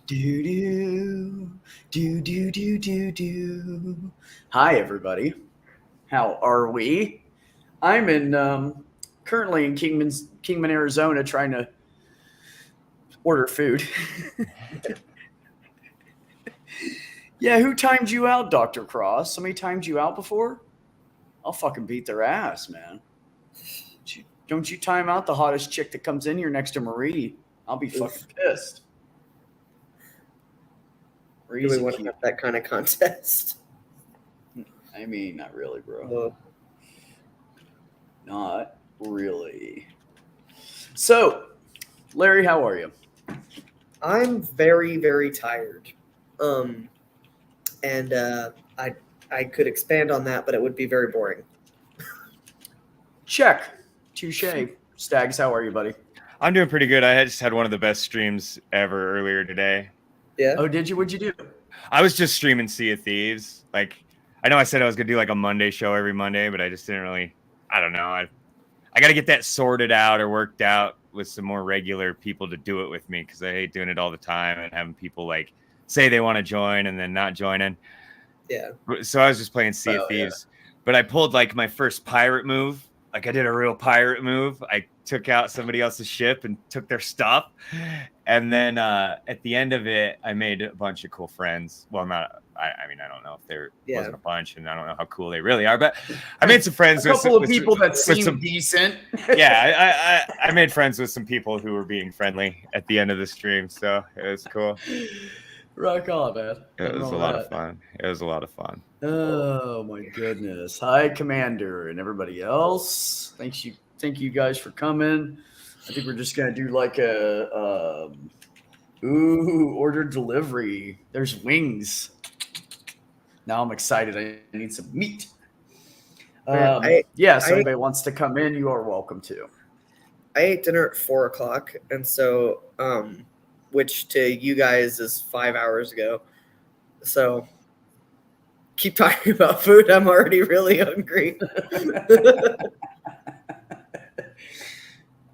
Do do do do do do do. Hi everybody. How are we? I'm in currently in Kingman, Arizona, trying to order food. Yeah, who timed you out, Doctor Cross? Somebody timed you out before? I'll fucking beat their ass, man. Don't you time out the hottest chick that comes in here next to Marie? I'll be fucking Oof. pissed. Do Marie's we a want to cute. have that kind of contest? I mean, not really, bro. Well, Not really. So, Larry, how are you? I'm very, very tired. Um, and I could expand on that, but it would be very boring. Check. Touche. Stags, how are you, buddy? I'm doing pretty good. I just had one of the best streams ever earlier today. Yeah. Oh, did you? What'd you do? I was just streaming Sea of Thieves. Like, I know I said I was gonna do like a Monday show every Monday, but I just didn't really. I don't know. I got to get that sorted out or worked out with some more regular people to do it with me because I hate doing it all the time and having people like say they want to join and then not joining. Yeah. So I was just playing Sea of Oh, Thieves, but I pulled like my first pirate move. Like I did a real pirate move. I took out somebody else's ship and took their stuff. And then at the end of it, I made a bunch of cool friends. Well, not, I mean, I don't know if there wasn't a bunch and I don't know how cool they really are, but I made some friends A couple of people that seem decent. Yeah, I made friends with some people who were being friendly at the end of the stream. So it was cool. Rock on, man. It was a lot of fun. It was a lot of fun. Oh my goodness. Hi, Commander, and everybody else. Thank you guys for coming. I think we're just gonna do like a order delivery. There's wings. Now I'm excited. I need some meat. So anybody wants to come in, you are welcome to. I ate dinner at 4:00, and so which to you guys is 5 hours ago. So keep talking about food. I'm already really hungry.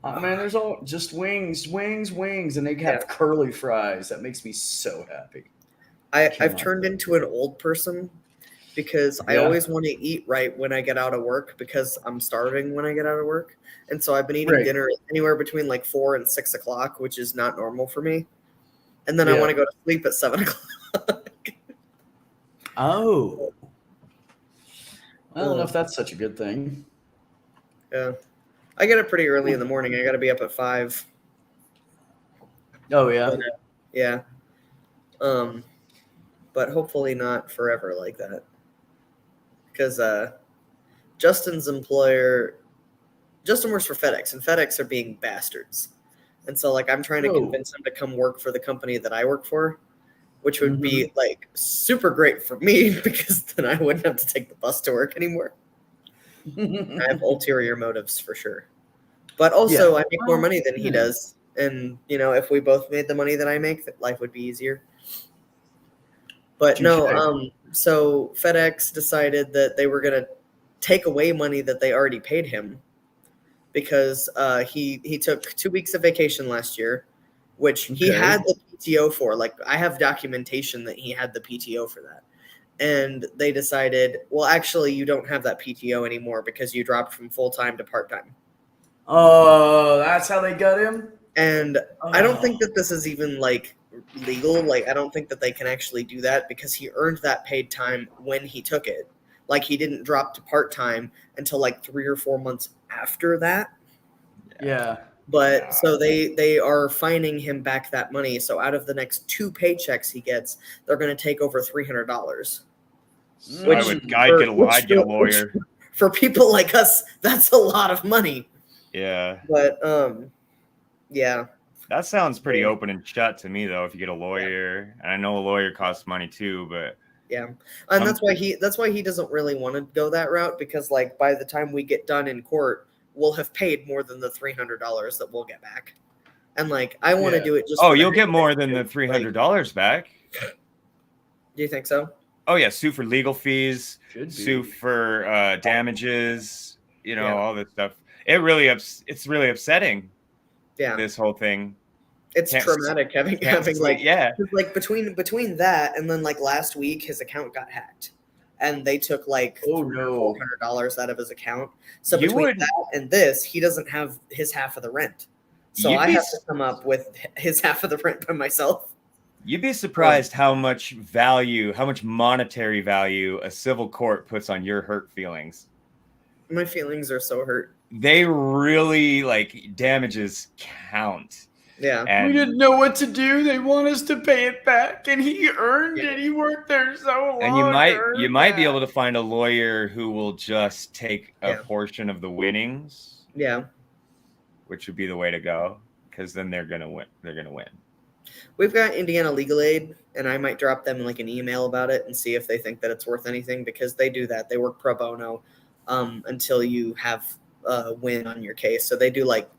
Man, there's all just wings, and they have curly fries. That makes me so happy. I've turned into an old person because I always want to eat right when I get out of work because I'm starving when I get out of work. And so I've been eating dinner anywhere between like 4 and 6 o'clock, which is not normal for me. And then I want to go to sleep at 7 o'clock. Oh. I don't know if that's such a good thing. Yeah. I get up pretty early in the morning. I got to be up at 5. Oh, yeah? But, yeah. But hopefully not forever like that. Because Justin's employer, Justin works for FedEx, and FedEx are being bastards. And so, like, I'm trying to convince him to come work for the company that I work for, which would be, like, super great for me because then I wouldn't have to take the bus to work anymore. I have ulterior motives for sure. But also, I make more money than he does. And, you know, if we both made the money that I make, life would be easier. But so FedEx decided that they were going to take away money that they already paid him because he took 2 weeks of vacation last year, which he had the PTO for. Like, I have documentation that he had the PTO for that. And they decided, well, actually, you don't have that PTO anymore because you dropped from full-time to part-time. Oh, that's how they got him? And I don't think that this is even, like, legal. Like, I don't think that they can actually do that because he earned that paid time when he took it. Like, he didn't drop to part-time until, like, 3 or 4 months after that. Yeah. But so they are fining him back that money. So out of the next 2 paychecks he gets, they're going to take over $300. I'd get a lawyer. For people like us, that's a lot of money. Yeah. But yeah. That sounds pretty open and shut to me, though. If you get a lawyer, and I know a lawyer costs money too, but yeah, and that's why he doesn't really want to go that route because, like, by the time we get done in court, we'll have paid more than the $300 that we'll get back. And, like, I want to do it just. Oh, you'll get more than the $300 back. Do you think so? Oh yeah, sue for legal fees, sue for damages. All this stuff. It's really upsetting. Yeah. This whole thing. It's Can't traumatic having sleep, like yeah. 'cause, like between that and then like last week his account got hacked and they took like Oh no. $400 out of his account. So You between would that and this, he doesn't have his half of the rent. So You'd I be have to come up with his half of the rent by myself. You'd be surprised how much monetary value a civil court puts on your hurt feelings. My feelings are so hurt. They really like damages count. Yeah. And We didn't know what to do. They want us to pay it back, and he earned it. He worked there so long. and you might be able to find a lawyer who will just take a portion of the winnings. Yeah. Which would be the way to go, because then they're gonna win. We've got Indiana Legal Aid, and I might drop them like an email about it and see if they think that it's worth anything, because they do that. They work pro bono until you have a win on your case. So they do like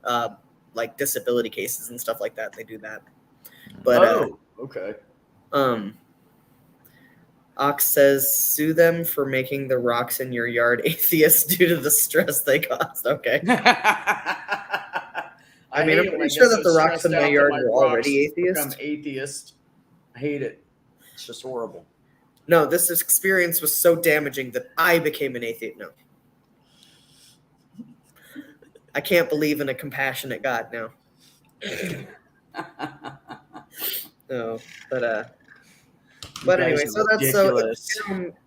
disability cases and stuff like that. They do that. But okay. Ox says, sue them for making the rocks in your yard atheists due to the stress they caused. Okay. I mean, I'm pretty sure that the rocks in my yard were already atheist. I'm atheist. I hate it. It's just horrible. No, this experience was so damaging that I became an atheist. No. I can't believe in a compassionate God now. No, but anyway, so that's ridiculous.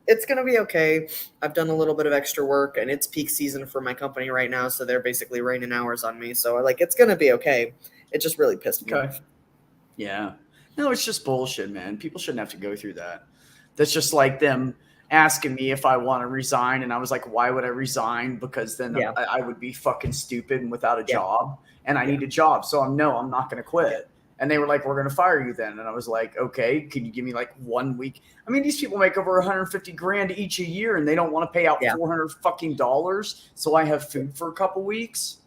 it's gonna be okay. I've done a little bit of extra work, and it's peak season for my company right now, so they're basically raining hours on me. So like, it's gonna be okay. It just really pissed me off. Yeah. No, it's just bullshit, man. People shouldn't have to go through that. That's just like them asking me if I want to resign, and I was like, why would I resign? Because then I would be fucking stupid and without a job, and I need a job. So I'm not going to quit. And they were like, we're going to fire you then. And I was like, okay, can you give me like 1 week? I mean, these people make over 150 grand each a year, and they don't want to pay out $400 fucking dollars. So I have food for a couple weeks.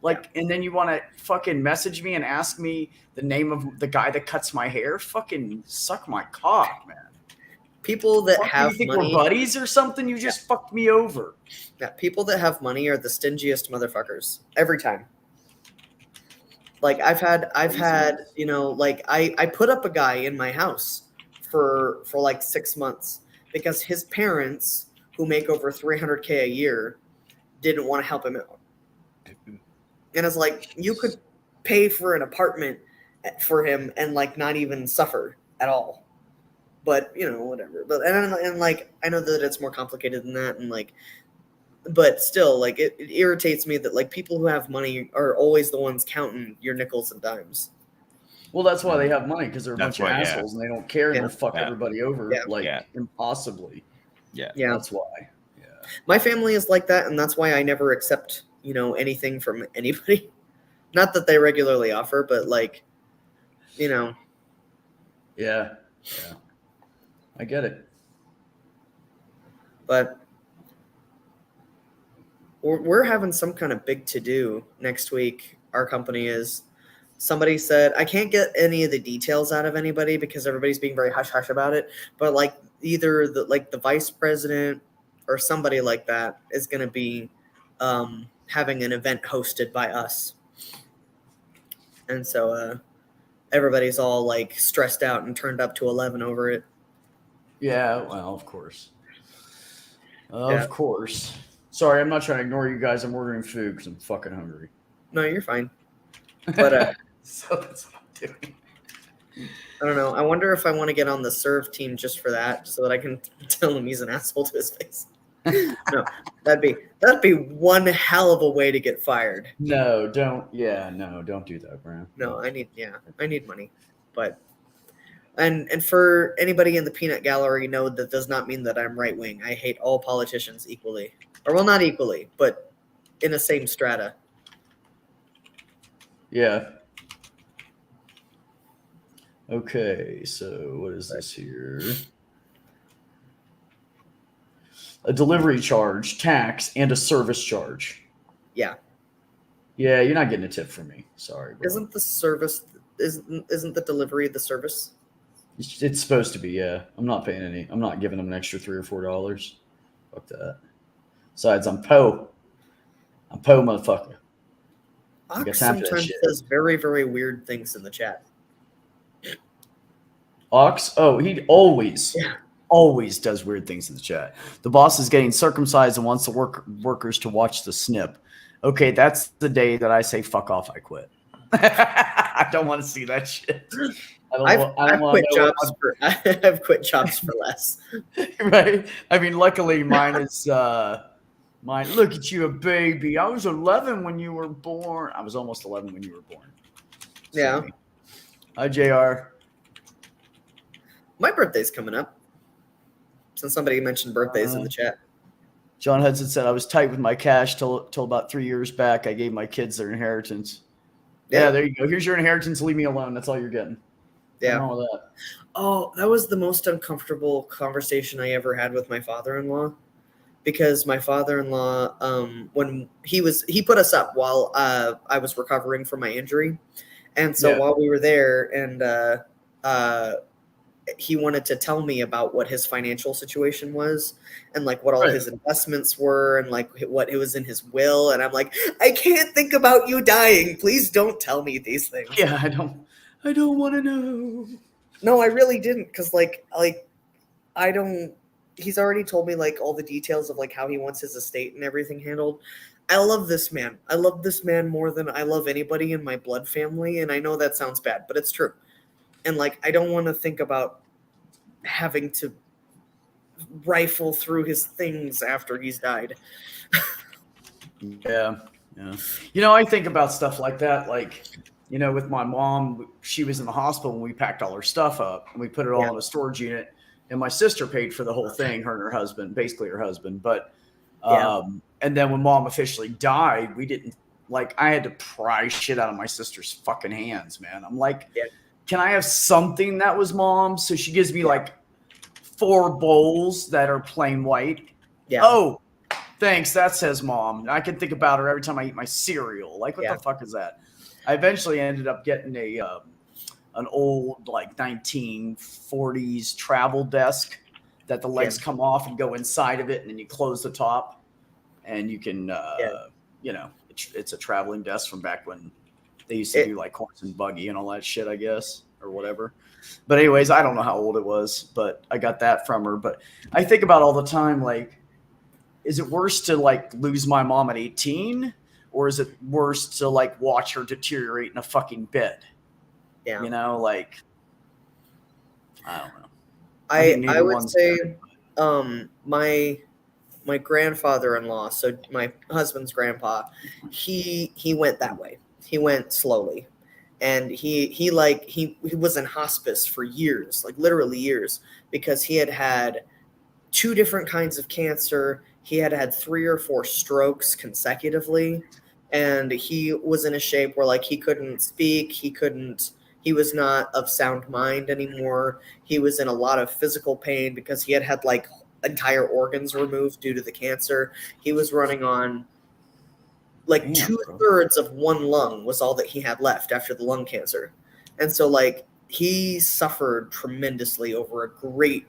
Like, and then you want to fucking message me and ask me the name of the guy that cuts my hair? Fucking suck my cock, man. People that have you think money, we're buddies or something? You just fucked me over. Yeah, people that have money are the stingiest motherfuckers every time. Like I've had, you know, like I put up a guy in my house for like 6 months because his parents, who make over $300K a year, didn't want to help him out. And it's like, you could pay for an apartment for him and like not even suffer at all. But you know, whatever. But and like, I know that it's more complicated than that, and like, but still, like, it irritates me that like people who have money are always the ones counting your nickels and dimes. Well, that's why they have money, because they're a bunch of assholes and they don't care and they'll fuck everybody over impossibly. Yeah, that's why. Yeah, my family is like that, and that's why I never accept, you know, anything from anybody. Not that they regularly offer, but like, you know. Yeah, I get it. But we're having some kind of big to-do next week. Our company is. Somebody said, I can't get any of the details out of anybody because everybody's being very hush-hush about it, but like either the vice president or somebody like that is going to be having an event hosted by us. And so everybody's all like stressed out and turned up to 11 over it. Yeah, well, of course. Of course. Sorry, I'm not trying to ignore you guys. I'm ordering food because I'm fucking hungry. No, you're fine. But so that's what I'm doing. I don't know. I wonder if I want to get on the serve team just for that, so that I can tell him he's an asshole to his face. No, that'd be one hell of a way to get fired. No, don't do that, bro. No, I need money. But and for anybody in the peanut gallery, no, that does not mean that I'm right wing. I hate all politicians equally. Or well, not equally, but in the same strata. Yeah. Okay, so what is this here? A delivery charge, tax, and a service charge. Yeah. Yeah, you're not getting a tip from me. Sorry, bro. Isn't the delivery the service? It's supposed to be, yeah. I'm not paying any. I'm not giving them an extra $3 or $4. Fuck that. Besides, I'm po, motherfucker. I got Ox time for that sometimes shit. says very, very weird things in the chat. Ox? Oh, he always, Yeah. always does weird things in the chat. The boss is getting circumcised and wants the workers to watch the snip. Okay, that's the day that I say, fuck off, I quit. I don't want to see that shit. I've want quit to know jobs for I've quit jobs for less. right? I mean, luckily mine is mine. Look at you, a baby. I was 11 when you were born. I was almost 11 when you were born. Yeah. Sammy. Hi, JR. My birthday's coming up. Since somebody mentioned birthdays in the chat. John Hudson said, I was tight with my cash till about 3 years back. I gave my kids their inheritance. Yeah, there you go. Here's your inheritance. Leave me alone. That's all you're getting. Yeah. Nothing wrong with that. Oh, that was the most uncomfortable conversation I ever had with my father-in-law, because my father-in-law, when he put us up while I was recovering from my injury, and so while we were there, and he wanted to tell me about what his financial situation was and like what all his investments were and like what it was in his will, and I'm like, I can't think about you dying. Please don't tell me these things. Yeah, I don't want to know. No, I really didn't, because like I don't. He's already told me like all the details of like how he wants his estate and everything handled. I love this man. I love this man more than I love anybody in my blood family, and I know that sounds bad, but it's true. And like, I don't want to think about having to rifle through his things after he's died. Yeah. You know, I think about stuff like that. Like, you know, with my mom, she was in the hospital when we packed all her stuff up and we put it all in a storage unit. And my sister paid for the whole thing, her and her husband, basically her husband. But, and then when mom officially died, we didn't, like, I had to pry shit out of my sister's fucking hands, man. I'm like, can I have something that was mom's? So she gives me like 4 bowls that are plain white. Yeah. Oh, thanks. That says mom. I can think about her every time I eat my cereal. Like, what the fuck is that? I eventually ended up getting an old like 1940s travel desk that the legs come off and go inside of it, and then you close the top, and you can, you know, it's a traveling desk from back when they used to do like horse and buggy and all that shit, I guess, or whatever. But anyways, I don't know how old it was, but I got that from her. But I think about all the time, like, is it worse to like lose my mom at 18, or is it worse to like watch her deteriorate in a fucking bed? Yeah. You know, like, I don't know. I would say my grandfather-in-law, so my husband's grandpa, he went that way. He went slowly. And he was in hospice for years, like literally years, because he had 2 different kinds of cancer. He had 3 or 4 strokes consecutively, and he was in a shape where like he couldn't speak, he was not of sound mind anymore. He was in a lot of physical pain because he had like entire organs removed due to the cancer. He was running on like 2/3 of one lung was all that he had left after the lung cancer. And so like he suffered tremendously over a great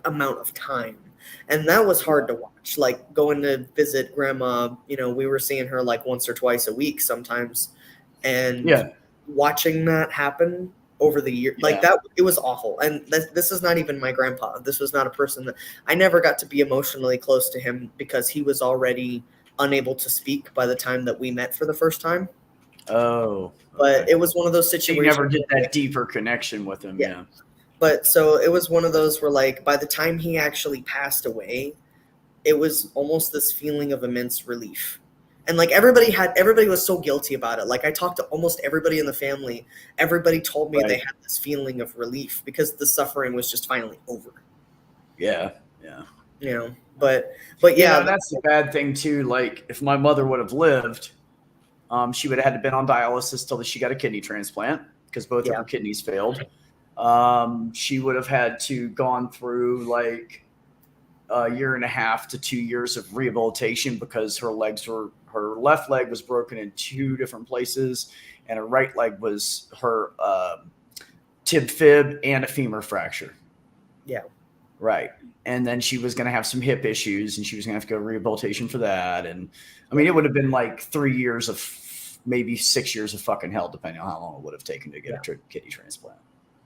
amount of time. And that was hard to watch. Like going to visit grandma, you know, we were seeing her like once or twice a week sometimes. And watching that happen over the year, like that, it was awful. And this is not even my grandpa. This was not a person that I never got to be emotionally close to him because he was already unable to speak by the time that we met for the first time. Oh, okay. But it was one of those situations. You never get that deeper connection with him. Yeah. But so it was one of those where like by the time he actually passed away, it was almost this feeling of immense relief. And like everybody was so guilty about it. Like I talked to almost everybody in the family. Everybody told me they had this feeling of relief because the suffering was just finally over. Yeah. You know, but yeah, that's the bad thing too. Like if my mother would have lived, she would have had to been on dialysis till she got a kidney transplant because both of her kidneys failed. She would have had to gone through like a 1.5 to 2 years of rehabilitation because her left leg was broken in 2 different places, and her right leg was her tib fib and a femur fracture. Yeah. Right. And then she was going to have some hip issues, and she was going to have to go rehabilitation for that. And I mean, it would have been like 3 years of maybe 6 years of fucking hell, depending on how long it would have taken to get Yeah. a kidney transplant.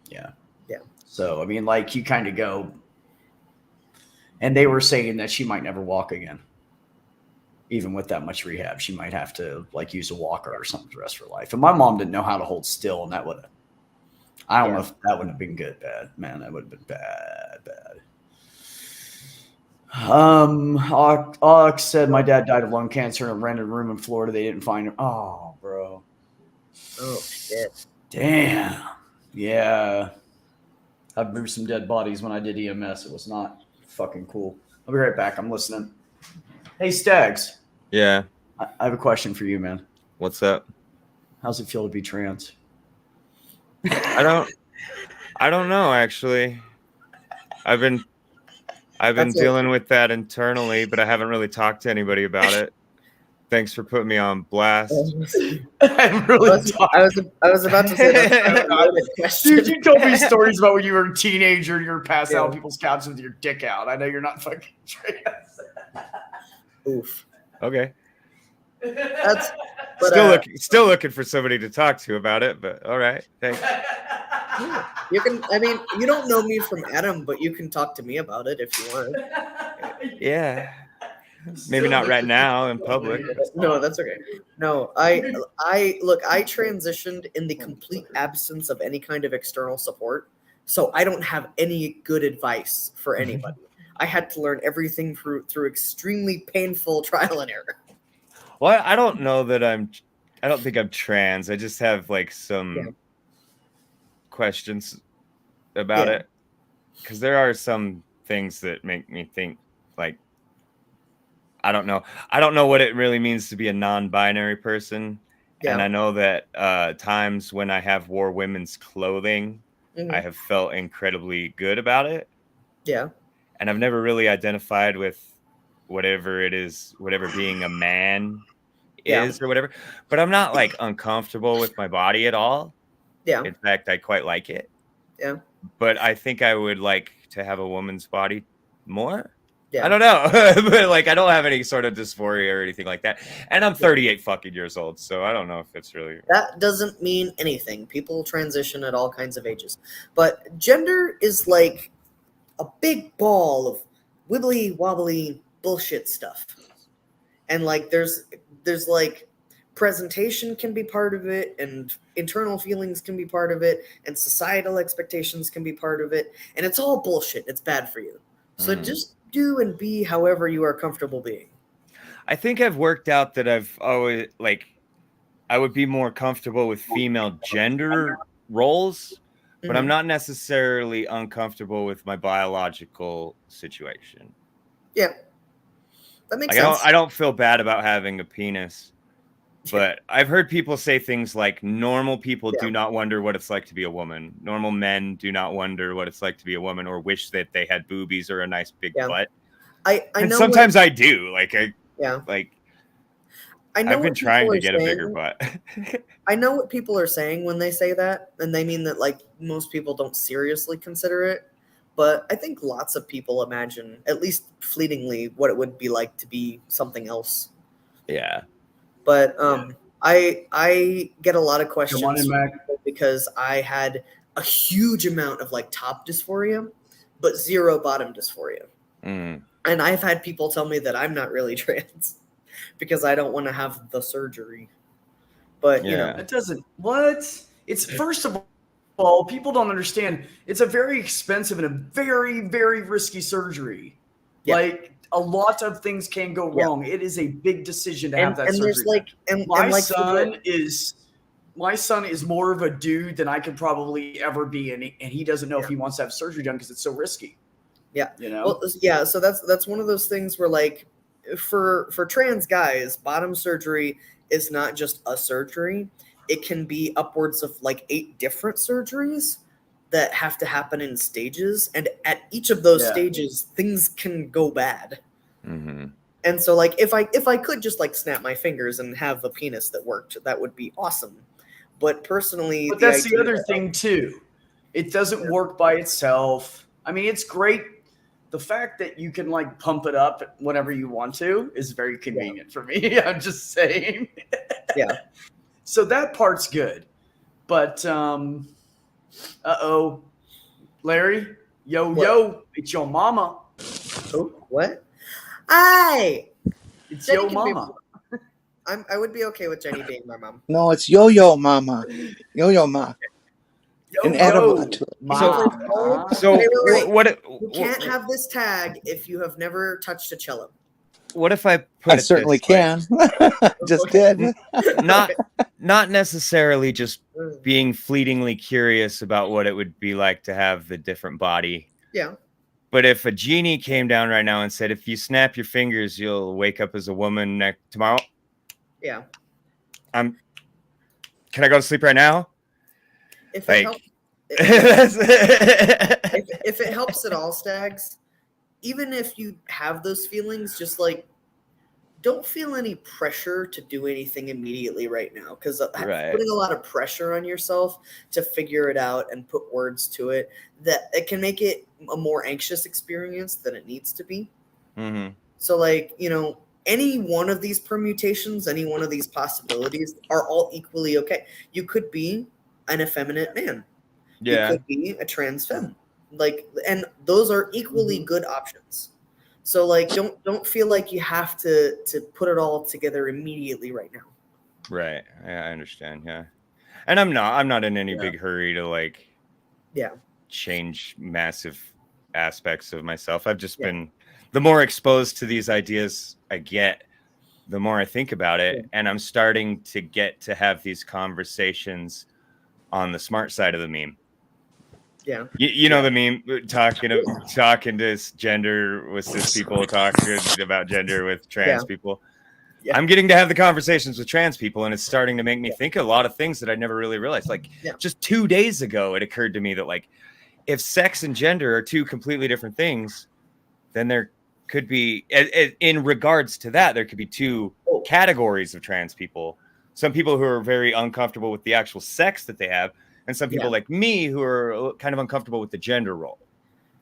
Yeah. Yeah. So, I mean, like, you kind of go, and they were saying that she might never walk again. Even with that much rehab, she might have to like use a walker or something the rest of her life. And my mom didn't know how to hold still, and that would have, I don't know if that wouldn't have been good, bad. Man, that would have been bad. Ox said my dad died of lung cancer in a rented room in Florida. They didn't find him. Oh, bro. Oh shit. Damn. Yeah. I've moved some dead bodies when I did EMS. It was not fucking cool. I'll be right back. I'm listening. Hey, Stags. Yeah. I have a question for you, man. What's up? How's it feel to be trans? I don't know, actually. I've been dealing with that internally, but I haven't really talked to anybody about it. Thanks for putting me on blast. I was about to say that's a loaded question. Dude, you told me stories about when you were a teenager and you were passing out on people's couches with your dick out. I know you're not fucking trans. Oof. Okay. That's still looking for somebody to talk to about it, but all right. Thanks. You can. I mean, you don't know me from Adam, but you can talk to me about it if you want. Yeah. Maybe not right now in public. No, that's okay. No, I transitioned in the complete absence of any kind of external support, so I don't have any good advice for anybody. I had to learn everything through extremely painful trial and error. Well, I don't know that I don't think I'm trans. I just have like some questions about it, because there are some things that make me think like, I don't know what it really means to be a non-binary person. Yeah. And I know that times when I have wore women's clothing, I have felt incredibly good about it. Yeah. And I've never really identified with whatever it is, whatever being a man is or whatever. But I'm not like uncomfortable with my body at all. Yeah. In fact, I quite like it. Yeah. But I think I would like to have a woman's body more. Yeah. I don't know. But like, I don't have any sort of dysphoria or anything like that. And I'm 38 fucking years old. So I don't know if it's really. That doesn't mean anything. People transition at all kinds of ages. But gender is like a big ball of wibbly wobbly bullshit stuff. And like, there's like, presentation can be part of it, and internal feelings can be part of it, and societal expectations can be part of it, and it's all bullshit. It's bad for you. So just do and be however you are comfortable being. I think I've worked out that I've always like, I would be more comfortable with female gender roles, but I'm not necessarily uncomfortable with my biological situation. Yeah, that makes sense. I don't feel bad about having a penis. But I've heard people say things like normal people do not wonder what it's like to be a woman. Normal men do not wonder what it's like to be a woman or wish that they had boobies or a nice big butt. I know sometimes I do. Like I know I've been trying to get a bigger butt. I know what people are saying when they say that, and they mean that like most people don't seriously consider it. But I think lots of people imagine, at least fleetingly, what it would be like to be something else. Yeah. But I get a lot of questions Mac. because I had a huge amount of like top dysphoria, but zero bottom dysphoria. And I've had people tell me that I'm not really trans because I don't want to have the surgery. But you know, it doesn't. What? It's first of all, people don't understand. It's a very expensive and a very, very risky surgery. Yeah. Like, a lot of things can go wrong. It is a big decision to have that surgery. My son is more of a dude than I could probably ever be, and he doesn't know if he wants to have surgery done because it's so risky. Yeah, you know. Well, yeah. So that's one of those things where, like, for trans guys, bottom surgery is not just a surgery. It can be upwards of like 8 different surgeries that have to happen in stages, and at each of those stages things can go bad. And so like if I could just like snap my fingers and have a penis that worked, that would be awesome. But personally, that's the other thing too. It doesn't work by itself. I mean, it's great. The fact that you can like pump it up whenever you want to is very convenient for me. I'm just saying. So that part's good. But Larry, yo, it's your mama. Oh, what? Hi. It's Jenny your can be- mama. I would be okay with Jenny being my mom. No, it's Yo-Yo Mama. Yo-Yo Ma. And add a to it. Mama. So Wait. what? You can't have this tag if you have never touched a cello. What if I put I it certainly this way? can. Just did. Not necessarily just being fleetingly curious about what it would be like to have the different body. Yeah. But if a genie came down right now and said, if you snap your fingers, you'll wake up as a woman tomorrow. Yeah. Can I go to sleep right now? If Like- it helps, if it helps at all, Stags, even if you have those feelings, just like don't feel any pressure to do anything immediately right now, because Right. putting a lot of pressure on yourself to figure it out and put words to it, that it can make it a more anxious experience than it needs to be. Mm-hmm. So, like, you know, any one of these permutations, any one of these possibilities are all equally okay. You could be an effeminate man. Yeah. You could be a trans femme. Like, and those are equally good options. So, like, don't feel like you have to put it all together immediately right now. Right. Yeah, I understand. Yeah. And I'm not in any big hurry to like change massive aspects of myself. I've just been, the more exposed to these ideas I get, the more I think about it. And I'm starting to get to have these conversations on the smart side of the meme. Yeah. You know the meme, talking to gender with cis people, talking about gender with trans people. Yeah. I'm getting to have the conversations with trans people, and it's starting to make me think a lot of things that I never really realized. Like just 2 days ago, it occurred to me that like if sex and gender are two completely different things, then there could be, in regards to that, there could be two categories of trans people. Some people who are very uncomfortable with the actual sex that they have, and some people like me who are kind of uncomfortable with the gender role.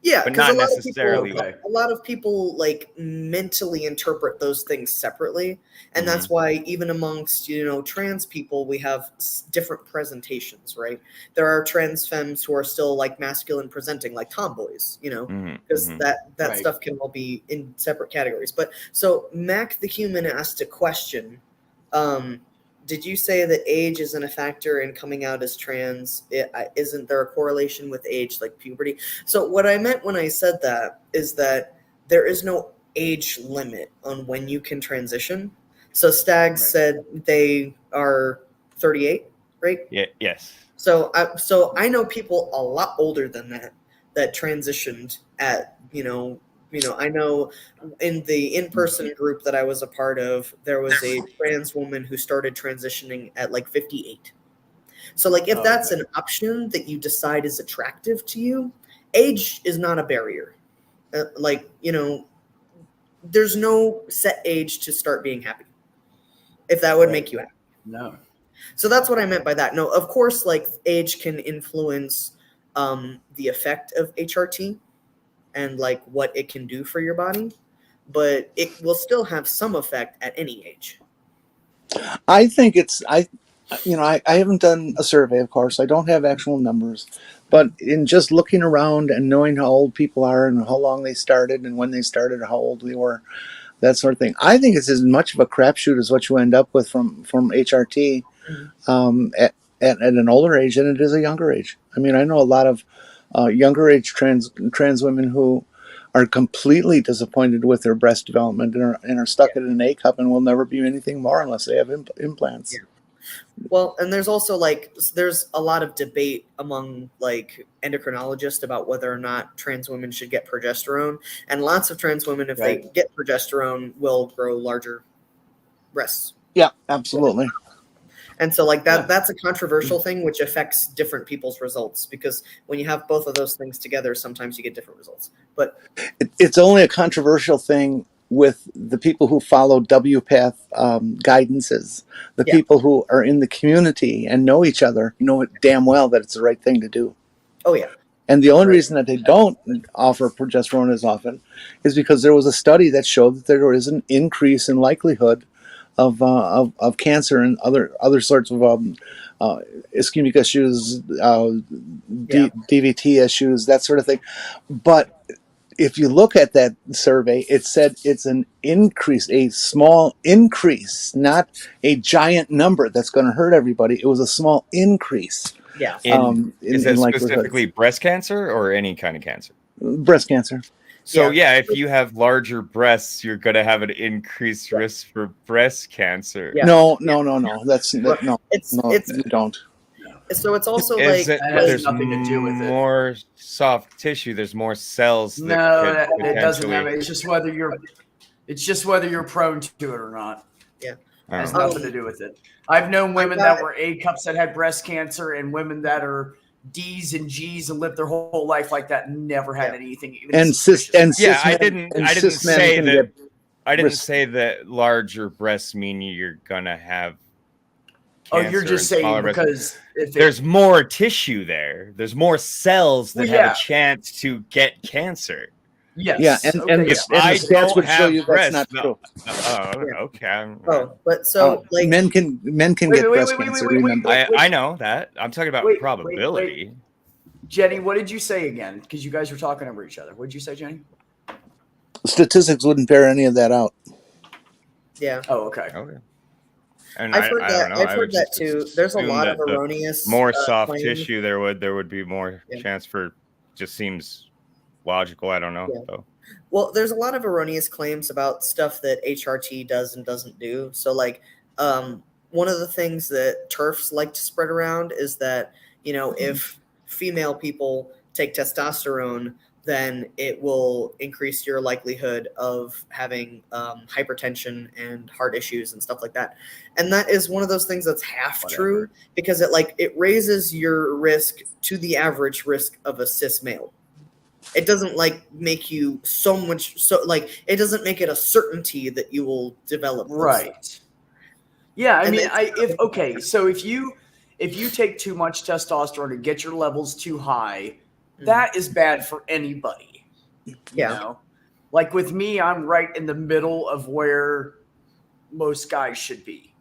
Yeah, but not necessarily. A lot of people like mentally interpret those things separately, and that's why even amongst trans people we have different presentations, right? There are trans femmes who are still like masculine presenting, like tomboys, because that stuff can all be in separate categories. But so Mac the Human asked a question. Did you say that age isn't a factor in coming out as trans? Isn't there a correlation with age, like puberty? So what I meant when I said that is that there is no age limit on when you can transition. So Stags said they are 38, right? Yeah. Yes. So I know people a lot older than that transitioned at I know in the in-person group that I was a part of, there was a trans woman who started transitioning at like 58. So like if that's an option that you decide is attractive to you, age is not a barrier. There's no set age to start being happy. If that would make you happy. No. So that's what I meant by that. No, of course, like age can influence the effect of HRT and like what it can do for your body, but it will still have some effect at any age. I think I haven't done a survey, of course. I don't have actual numbers, but in just looking around and knowing how old people are and how long they started and when they started, how old they were, that sort of thing. I think it's as much of a crapshoot as what you end up with from HRT at an older age than it is a younger age. I mean, I know a lot of younger age trans women who are completely disappointed with their breast development and are stuck in an A cup and will never be anything more unless they have implants. Yeah. Well, and there's also there's a lot of debate among like endocrinologists about whether or not trans women should get progesterone, and lots of trans women, if they get progesterone, will grow larger breasts. Yeah, absolutely. And so like that's a controversial thing which affects different people's results, because when you have both of those things together, sometimes you get different results. But it's only a controversial thing with the people who follow WPATH guidances. The people who are in the community and know each other know it damn well that it's the right thing to do. Oh yeah. And the only reason that they don't offer progesterone as often is because there was a study that showed that there is an increase in likelihood of cancer and other sorts of ischemic issues, DVT issues, that sort of thing. But if you look at that survey, it said it's an increase, a small increase, not a giant number that's going to hurt everybody. It was a small increase. Yeah. Is that in likelihood. specifically breast cancer or any kind of cancer? Breast cancer. So if you have larger breasts, you're going to have an increased risk for breast cancer. Yeah. No. That's no. It's You don't. so it's also Is like it, has there's nothing to do with it. more soft tissue. There's more cells. No, that could it doesn't have potentially- it. It's just whether you're prone to it or not. It has Oh. nothing to do with it. I've known women that were A cups that had breast cancer, and women that are D's and G's and lived their whole life like that, never had anything. Even And cis Yeah, I men- didn't. and I didn't cis men say can that. get I didn't risk. say that larger breasts mean you're gonna have. Oh, you're cancer just and saying smaller breasts. because if There's more tissue there. There's more cells that Well, have yeah. a chance to get cancer. yes, Yeah, and okay, If the I stats don't would show have you that's breasts, not no. true. Oh, okay. but so like men can Wait, get wait, breast wait, cancer. wait, wait, Remember? wait. I know that. I'm talking about Wait, probability. Jenny, what did you say again? Because you guys were talking over each other. What did you say, Jenny? Statistics wouldn't bear any of that out. yeah. Oh, okay. Okay. And I've heard I that. don't know. I've I heard would that just too. There's a assume lot of that the erroneous more soft claims. tissue there would be more chance for. Just seems logical. I don't know. Yeah. So. Well, there's a lot of erroneous claims about stuff that HRT does and doesn't do. So, like, one of the things that TERFs like to spread around is that, if female people take testosterone, then it will increase your likelihood of having hypertension and heart issues and stuff like that. And that is one of those things that's half true, because it raises your risk to the average risk of a cis male. It doesn't make you it doesn't make it a certainty that you will develop those Right. things. Yeah, I And mean, so if you take too much testosterone and get your levels too high, that is bad for anybody. Yeah. Like with me, I'm right in the middle of where most guys should be,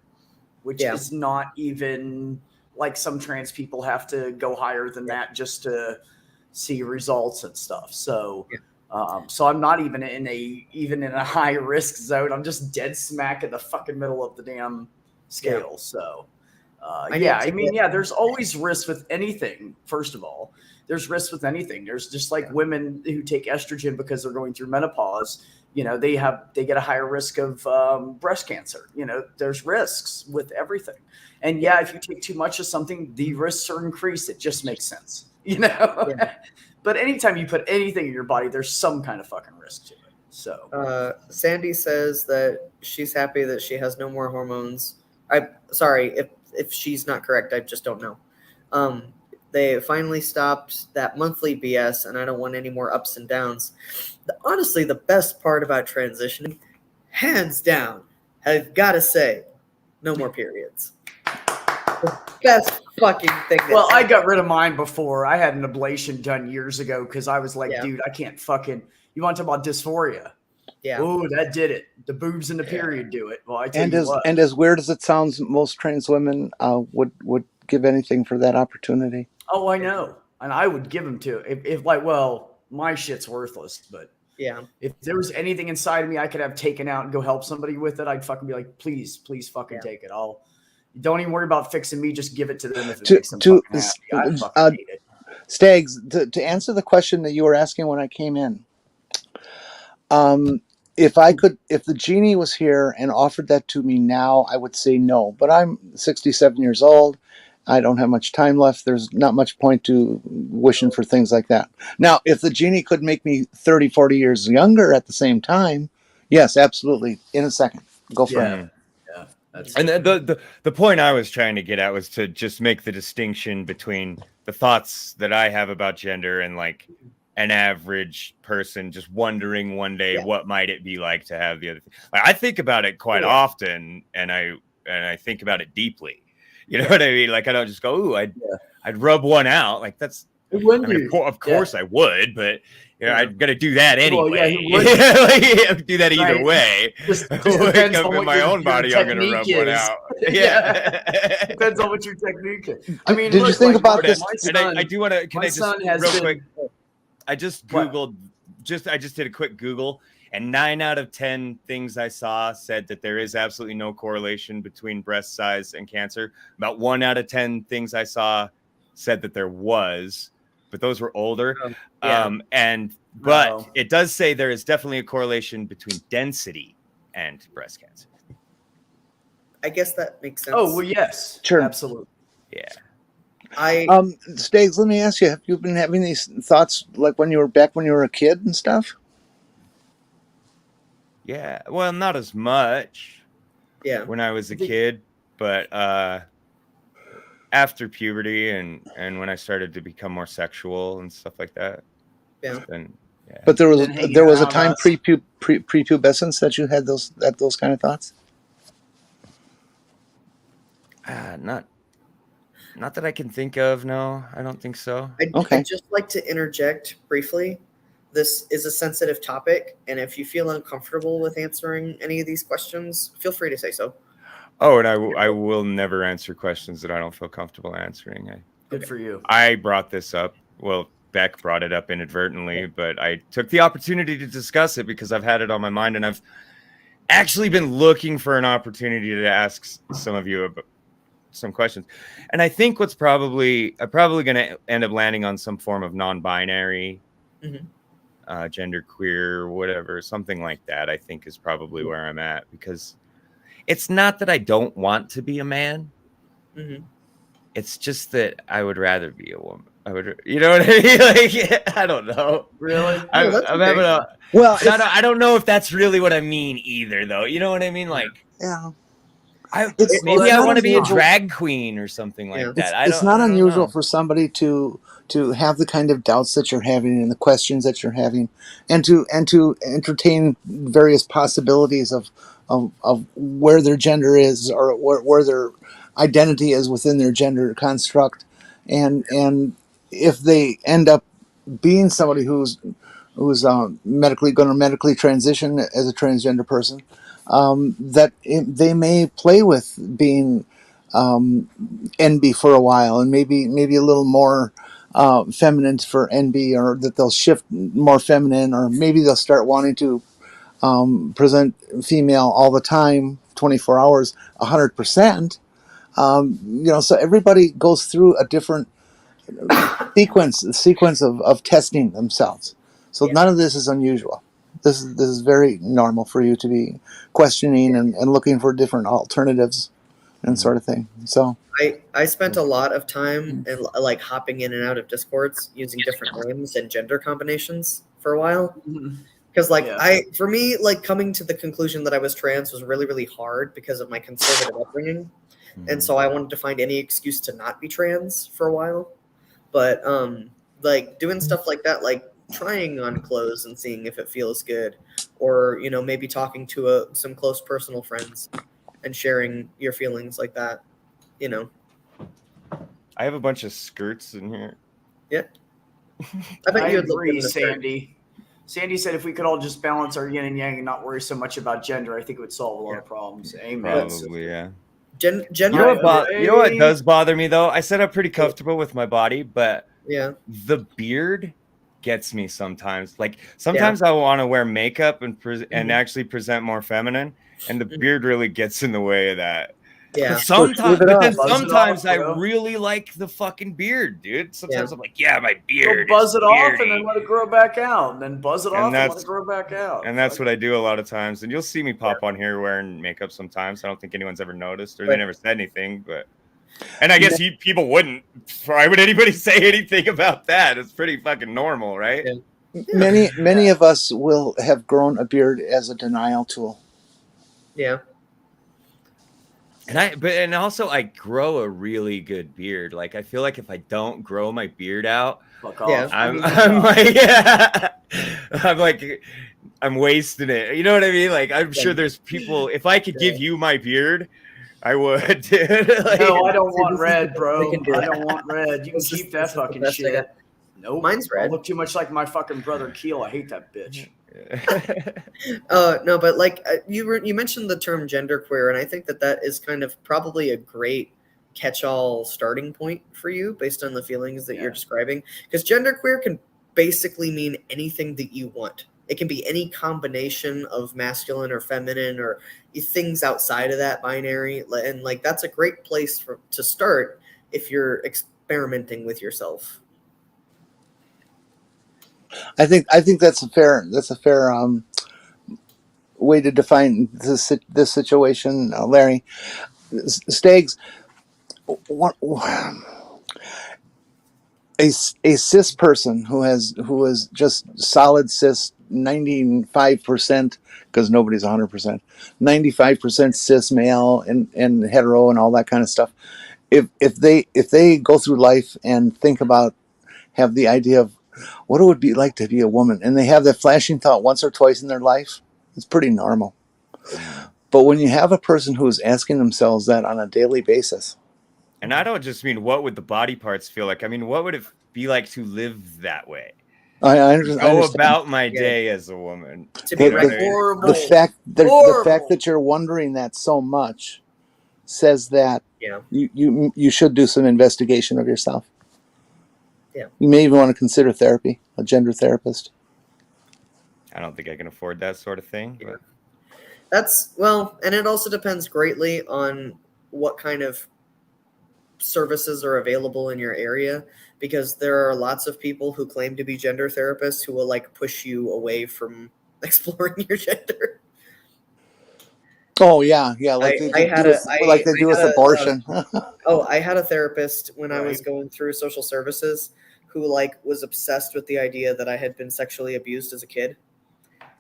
which is not even like some trans people have to go higher than that just to see results and stuff. So, so I'm not even in a high risk zone. I'm just dead smack in the fucking middle of the damn scale. Yeah. So, there's always risk with anything. First of all, there's risk with anything. There's just like women who take estrogen because they're going through menopause. They get a higher risk of breast cancer. There's risks with everything. And if you take too much of something, the risks are increased. It just makes sense. But anytime you put anything in your body, there's some kind of fucking risk to it. So Sandy says that she's happy that she has no more hormones. I'm sorry if she's not correct. I just don't know. They finally stopped that monthly BS, and I don't want any more ups and downs. Honestly, the best part about transitioning, hands down, I've got to say, no more periods. The best fucking thing. Well, I got rid of mine before. I had an ablation done years ago because I was like, dude, I can't fucking. You want to talk about dysphoria? Yeah. Oh, that did it. The boobs in the period do it. Well, I tell you what. And as weird as it sounds, most trans women would give anything for that opportunity. Oh, I know, and I would give them to if my shit's worthless, but if there was anything inside of me I could have taken out and go help somebody with it, I'd fucking be like, please fucking take it. Don't even worry about fixing me. Just give it to them if it makes them fucking happy. I fucking hate it. Stags, to answer the question that you were asking when I came in, if the genie was here and offered that to me now, I would say no. But I'm 67 years old. I don't have much time left. There's not much point to wishing for things like that. Now, if the genie could make me 30, 40 years younger at the same time, yes, absolutely. In a second. Go for it. And the point I was trying to get at was to just make the distinction between the thoughts that I have about gender and like an average person just wondering one day what might it be like to have the other thing. I think about it quite often, and I think about it deeply. You know what I mean? Like I don't just go, ooh, I'd rub one out. Like that's Who wouldn't I mean, you? of course I would, but I'd gotta do that Well, yeah, anyway. who wouldn't? Like, do that either Right. way. Just Wake depends up on in what my own body, I'm gonna rub technique one is. out. Yeah. Depends on what your technique is. I mean, Did you look, think like, about my this? And son, I do want to. Can my I just son has real been, quick? I just What? googled. I just did a quick Google, and 9 out of 10 things I saw said that there is absolutely no correlation between breast size and cancer. About 1 out of 10 things I saw said that there was, but those were older. But Oh. it does say there is definitely a correlation between density and breast cancer. I guess that makes sense. Oh well, yes, Sure. absolutely. Yeah. Stags, let me ask you: have you been having these thoughts like when you were a kid and stuff? Yeah. Well, not as much when I was a kid, but after puberty and when I started to become more sexual and stuff like that. Yeah. But there was a around time us. prepubescence that you had those kind of thoughts. Not that I can think of. No, I don't think so. I'd just like to interject briefly. This is a sensitive topic, and if you feel uncomfortable with answering any of these questions, feel free to say so. Oh, and I will never answer questions that I don't feel comfortable answering. Good for you. I brought this up. Well, Beck brought it up inadvertently, but I took the opportunity to discuss it because I've had it on my mind, and I've actually been looking for an opportunity to ask some of you about some questions. And I think I'm probably going to end up landing on some form of non-binary, genderqueer, whatever, something like that. I think is probably where I'm at, because it's not that I don't want to be a man. It's just that I would rather be a woman. You know what I mean? Like, I don't know. Really? I'm having a. Well, I don't know if that's really what I mean either, though. You know what I mean? Like, yeah. Maybe I want to be a drag queen or something like that. It's not unusual for somebody to have the kind of doubts that you're having and the questions that you're having, and to entertain various possibilities of where their gender is, or where their identity is within their gender construct, and if they end up being somebody who's medically going to medically transition as a transgender person, they may play with being NB for a while, and maybe a little more feminine for NB, or that they'll shift more feminine, or maybe they'll start wanting to present female all the time, 24 hours, 100%. So everybody goes through a different sequence of testing themselves. So none of this is unusual. This is very normal for you to be questioning and looking for different alternatives and sort of thing. So I spent a lot of time and like hopping in and out of Discords using different names and gender combinations for a while. Because for me, like, coming to the conclusion that I was trans was really, really hard because of my conservative upbringing. And so I wanted to find any excuse to not be trans for a while. But like doing stuff like that, like trying on clothes and seeing if it feels good, or maybe talking to some close personal friends and sharing your feelings like that. I have a bunch of skirts in here. Yeah. I bet you would look good agree, in a skirt. Sandy. Sandy said if we could all just balance our yin and yang and not worry so much about gender, I think it would solve a lot of problems. Amen. Probably, yeah. Gender. You know what does bother me, though? I said I'm pretty comfortable with my body, but the beard gets me sometimes. Like, sometimes I want to wear makeup and actually present more feminine, and the beard really gets in the way of that. Yeah. Sometimes I really like the fucking beard, dude. Sometimes I'm like, my beard. Buzz it off and then let it grow back out. And then buzz it off and let it grow back out. And that's what I do a lot of times. And you'll see me pop on here wearing makeup sometimes. I don't think anyone's ever noticed, or they never said anything. And I guess people wouldn't. Why would anybody say anything about that? It's pretty fucking normal, right? Yeah. Many of us will have grown a beard as a denial tool. Yeah. And also I grow a really good beard. Like, I feel like if I don't grow my beard out, fuck off. I'm wasting it. You know what I mean? Like, I'm sure there's people. If I could give you my beard, I would. Dude. No, I don't want red, bro. I don't want red. You can keep that fucking shit. Nope. Mine's red. I look too much like my fucking brother Keel. I hate that bitch. No, but like you mentioned the term genderqueer, and I think that is kind of probably a great catch-all starting point for you based on the feelings that you're describing. Because genderqueer can basically mean anything that you want. It can be any combination of masculine or feminine or things outside of that binary, and like that's a great place to start if you're experimenting with yourself. I think that's a fair way to define this situation, Larry. Stags, a cis person who is just solid cis 95%, because nobody's 100%, 95% cis male and hetero and all that kind of stuff. If they go through life and have the idea of what it would be like to be a woman, and they have that flashing thought once or twice in their life, it's pretty normal. But when you have a person who is asking themselves that on a daily basis, and I don't just mean what would the body parts feel like. I mean, what would it be like to live that way? I Go about my day as a woman. Horrible. The fact that you're wondering that so much says that you should do some investigation of yourself. Yeah. You may even want to consider therapy, a gender therapist. I don't think I can afford that sort of thing. But. And it also depends greatly on what kind of services are available in your area, because there are lots of people who claim to be gender therapists who will like push you away from exploring your gender. Oh yeah, like they do with abortion. I had a therapist when I was going through social services who like was obsessed with the idea that I had been sexually abused as a kid.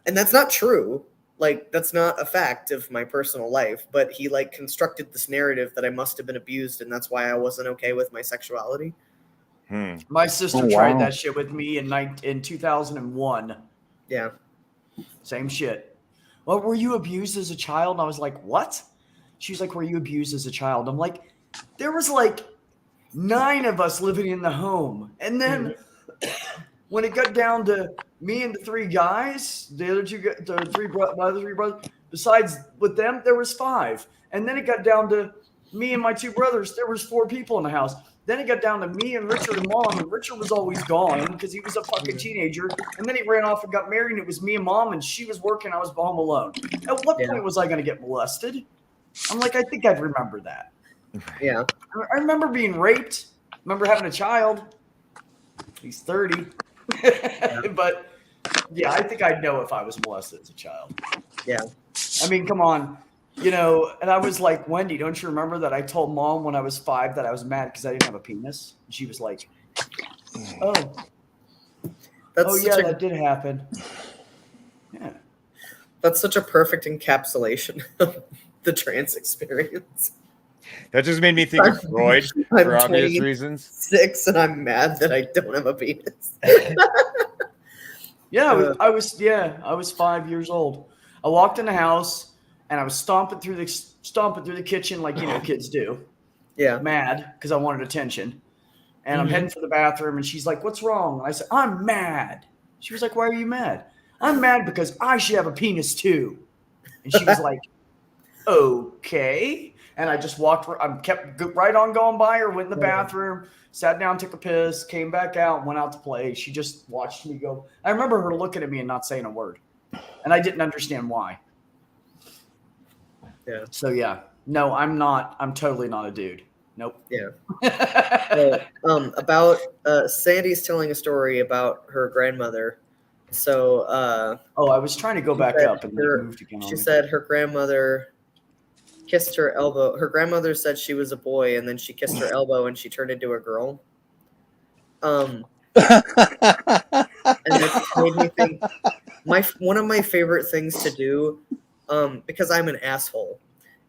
And that's not true. Like, that's not a fact of my personal life, but he like constructed this narrative that I must have been abused, and that's why I wasn't okay with my sexuality. My sister tried that shit with me in 2001. Yeah. Same shit. Well, were you abused as a child? And I was like, what? She was like, were you abused as a child? I'm like, there was like 9 of us living in the home. And then when it got down to me and the 3 guys, my other 3 brothers, besides with them, there was 5. And then it got down to me and my 2 brothers. There was 4 people in the house. Then it got down to me and Richard and Mom, and Richard was always gone because he was a fucking teenager. And then he ran off and got married, and it was me and Mom, and she was working. I was home alone. At what point was I going to get molested? I'm like, I think I'd remember that. Yeah. I remember being raped. I remember having a child. He's 30. But, yeah, I think I'd know if I was molested as a child. Yeah. I mean, come on. You know, and I was like, Wendy, don't you remember that I told Mom when I was 5 that I was mad because I didn't have a penis? And she was like, oh. That did happen. Yeah. That's such a perfect encapsulation of the trans experience. That just made me think of Freud for obvious reasons. 6 and I'm mad that I don't have a penis. I was 5 years old. I walked in the house and I was stomping through the kitchen like kids do. Yeah. Mad because I wanted attention. And I'm heading for the bathroom and she's like, "What's wrong?" And I said, "I'm mad." She was like, "Why are you mad?" "I'm mad because I should have a penis too." And she was like, "Okay." And I just kept right on going by her, went in the bathroom, sat down, took a piss, came back out, went out to play. She just watched me go. I remember her looking at me and not saying a word. And I didn't understand why. Yeah. So, yeah. No, I'm not. I'm totally not a dude. Nope. Yeah. About Sandy's telling a story about her grandmother. So. I was trying to go back up and then it moved again. She said her grandmother kissed her elbow. Her grandmother said she was a boy, and then she kissed her elbow, and she turned into a girl. And it made me think. One of my favorite things to do, because I'm an asshole,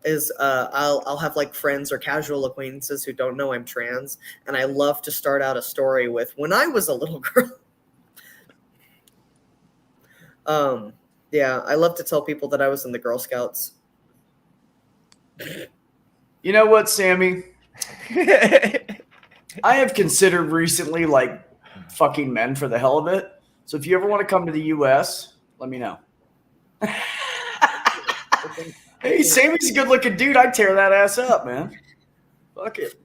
is I'll have like friends or casual acquaintances who don't know I'm trans, and I love to start out a story with when I was a little girl. I love to tell people that I was in the Girl Scouts. You know what, Sammy? I have considered recently like fucking men for the hell of it. So if you ever want to come to the U.S., let me know. Hey, Sammy's a good-looking dude. I'd tear that ass up, man. Fuck it.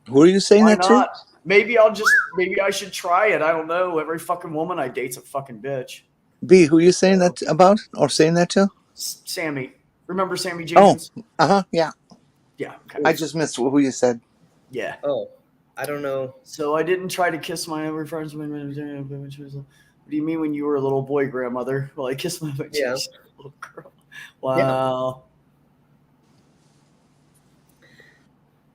Who are you saying Why that to? not? Maybe I should try it. I don't know. Every fucking woman I date's a fucking bitch. B, who are you saying that about or saying that to? Sammy. Remember Sammy Oh, Jenkins? yeah. Yeah. Okay. I just missed who you said. Yeah. Oh, I don't know. So I didn't try to kiss my other friends when she was. What do you mean when you were a little boy, grandmother? Well, I kissed my when she was a little girl. Wow.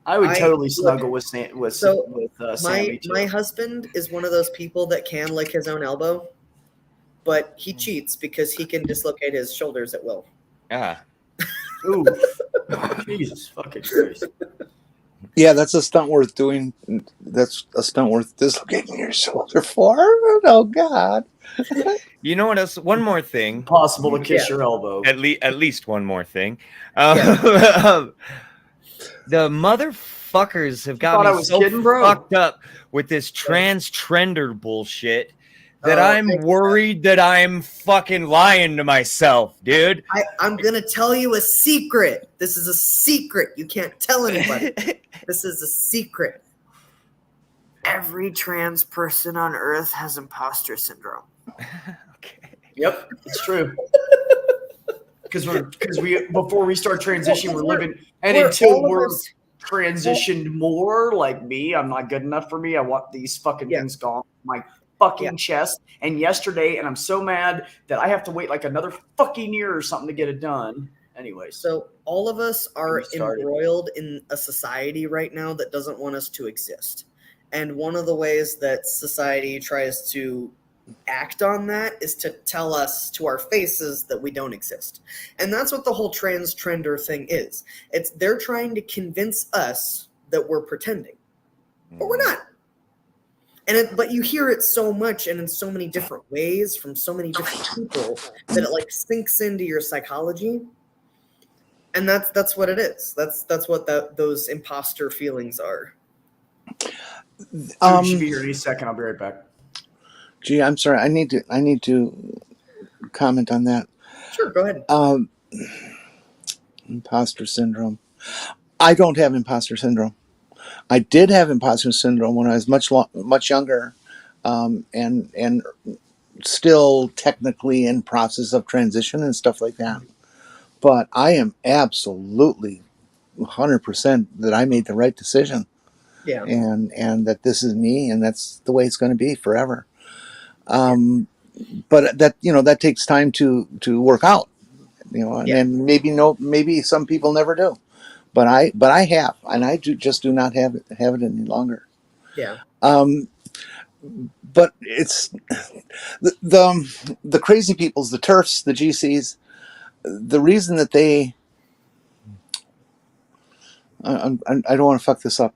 I would totally snuggle with Sammy. My husband is one of those people that can lick his own elbow, but he cheats because he can dislocate his shoulders at will. Yeah. Ooh. Jesus fucking Christ. Yeah, that's a stunt worth doing. That's a stunt worth dislocating your shoulder for. Oh God. You know what else? One more thing. Possible to kiss your elbow. At least one more thing. The motherfuckers have got me so fucked up with this trans-trender bullshit that I'm worried that I'm fucking lying to myself, dude. I'm going to tell you a secret. This is a secret. You can't tell anybody. This is a secret. Every trans person on Earth has imposter syndrome. Okay. Yep, it's true. Because before we start transitioning, we're living, and until we're transitioned more, like me, I'm not good enough for me. I want these fucking things gone. My fucking chest. And yesterday, and I'm so mad that I have to wait like another fucking year or something to get it done. Anyway, so all of us are embroiled in a society right now that doesn't want us to exist. And one of the ways that society tries to act on that is to tell us to our faces that we don't exist. And that's what the whole trans-trender thing is. They're trying to convince us that we're pretending, but we're not. But you hear it so much and in so many different ways from so many different people that it like sinks into your psychology. And that's what it is. That's what those imposter feelings are. you should be here any second. I'll be right back. Gee, I'm sorry. I need to comment on that. Sure, go ahead. Imposter syndrome. I don't have imposter syndrome. I did have imposter syndrome when I was much younger, and still technically in process of transition and stuff like that. But I am absolutely 100% that I made the right decision. Yeah. And that this is me, and that's the way it's going to be forever. But that takes time to work out, and maybe some people never do, but I have, and I do not have it any longer. Yeah. But it's the crazy peoples, the TERFs, the GCs, the reason that they, I don't want to fuck this up.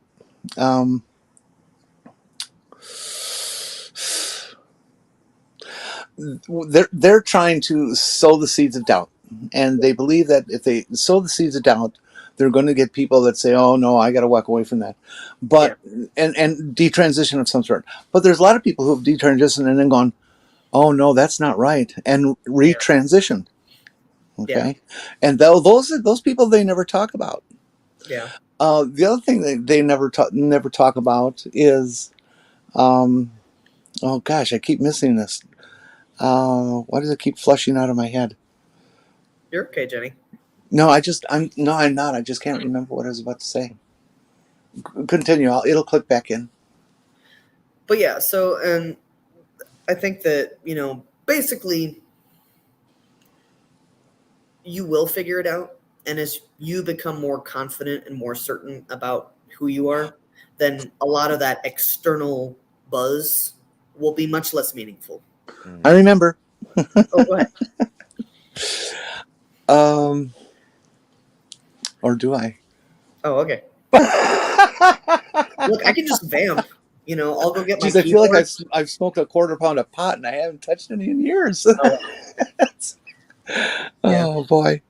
They're trying to sow the seeds of doubt, and they believe that if they sow the seeds of doubt, they're going to get people that say, "Oh no, I got to walk away from that," but and detransition of some sort. But there's a lot of people who have detransitioned and then gone, "Oh no, that's not right," and retransitioned. Okay, and those people they never talk about. Yeah. The other thing they never talk about is, oh gosh, I keep missing this. Why does it keep flushing out of my head? You're okay, Jenny. No, I'm not. I just can't remember what I was about to say. Continue. It'll click back in. But yeah, so, and I think that, basically you will figure it out. And as you become more confident and more certain about who you are, then a lot of that external buzz will be much less meaningful. I remember. Oh, go ahead. Or do I? Oh, okay. Look, I can just vamp. I'll go get my I feel keyboard. like I've smoked a quarter pound of pot and I haven't touched any in years. Oh boy.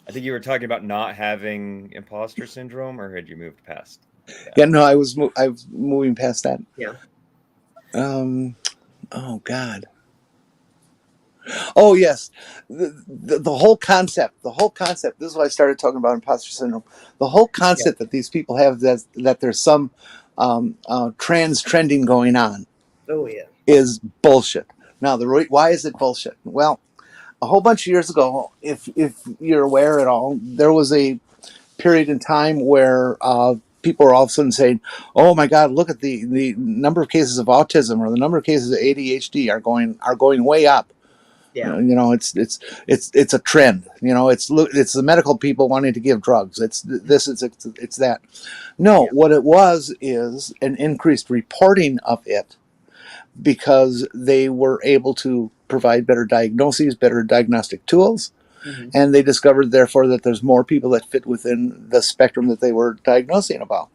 I think you were talking about not having imposter syndrome, or had you moved past? Yeah, no, I was moving past that. Yeah. Oh God. Oh yes, the whole concept. This is what I started talking about imposter syndrome. The whole concept that these people have that there's some trans trending going on Oh yeah. is bullshit. Now, why is it bullshit? Well, a whole bunch of years ago, if you're aware at all, there was a period in time where people were all of a sudden saying, "Oh my God, look at the number of cases of autism or the number of cases of ADHD are going way up." Yeah. You know, it's a trend. You know, it's the medical people wanting to give drugs. It's that. No, what it was is an increased reporting of it because they were able to provide better diagnoses, better diagnostic tools, and they discovered therefore that there's more people that fit within the spectrum that they were diagnosing about.